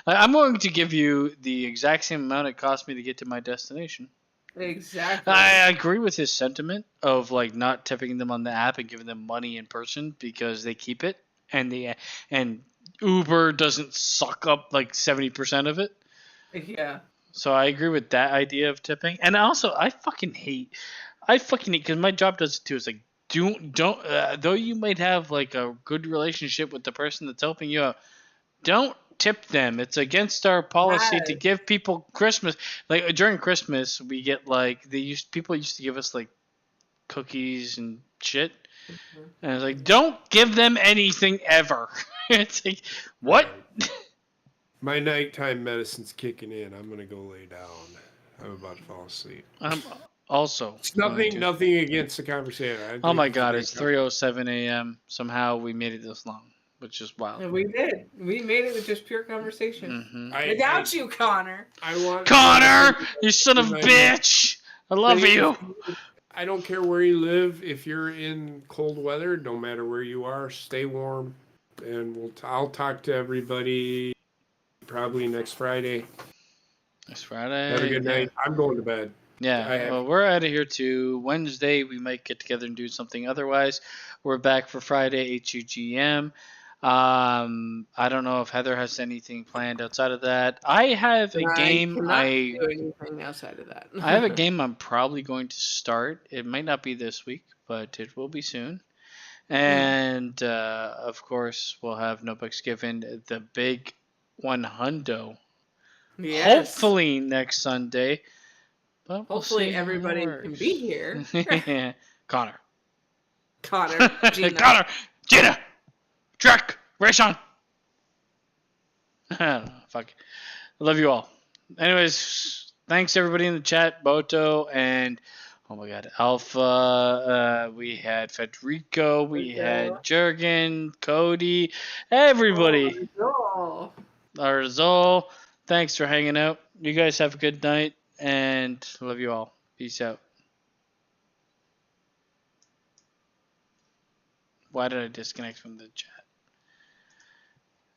I'm going to give you the exact same amount it cost me to get to my destination. Exactly. I agree with his sentiment of like not tipping them on the app and giving them money in person because they keep it and Uber doesn't suck up like 70% of it. Yeah. So I agree with that idea of tipping. And also I fucking hate because my job does it too. It's like don't though you might have like a good relationship with the person that's helping you out, don't tip them. It's against our policy to Yes. give people Christmas. Like during Christmas, we get like people used to give us like cookies and shit. And I was like, don't give them anything ever. It's like, what? My nighttime medicine's kicking in. I'm gonna go lay down. I'm about to fall asleep. I'm also It's going to. nothing against the conversation. I Oh think my it's a god, great it's 3:07 a.m. Somehow we made it this long, which is wild. And we did. We made it with just pure conversation. Mm-hmm. Without you, Connor. I want Connor, you son of a bitch! I love you. I don't care where you live. If you're in cold weather, no matter where you are, stay warm. And I'll talk to everybody probably next Friday. It's Friday. Have a good night. I'm going to bed. Yeah, well, we're out of here too. Wednesday, we might get together and do something. Otherwise, we're back for Friday, HUGM. I don't know if Heather has anything planned outside of that. I have a game. cannot do anything outside of that. I have a game I'm probably going to start. It might not be this week, but it will be soon. And of course, we'll have Notebooks given the big 100. Yes. Hopefully next Sunday. But we'll Hopefully see how it everybody works. can be here. Connor. Connor, Gina. Connor, Gina, Trek, Rayshon. I don't know. Fuck. I love you all. Anyways, thanks everybody in the chat. Boto and oh my god, Alpha. We had Federico. We had Jurgen, Cody, everybody. Oh, Arzol. Thanks for hanging out. You guys have a good night and love you all. Peace out. Why did I disconnect from the chat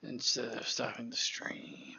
instead of stopping the stream?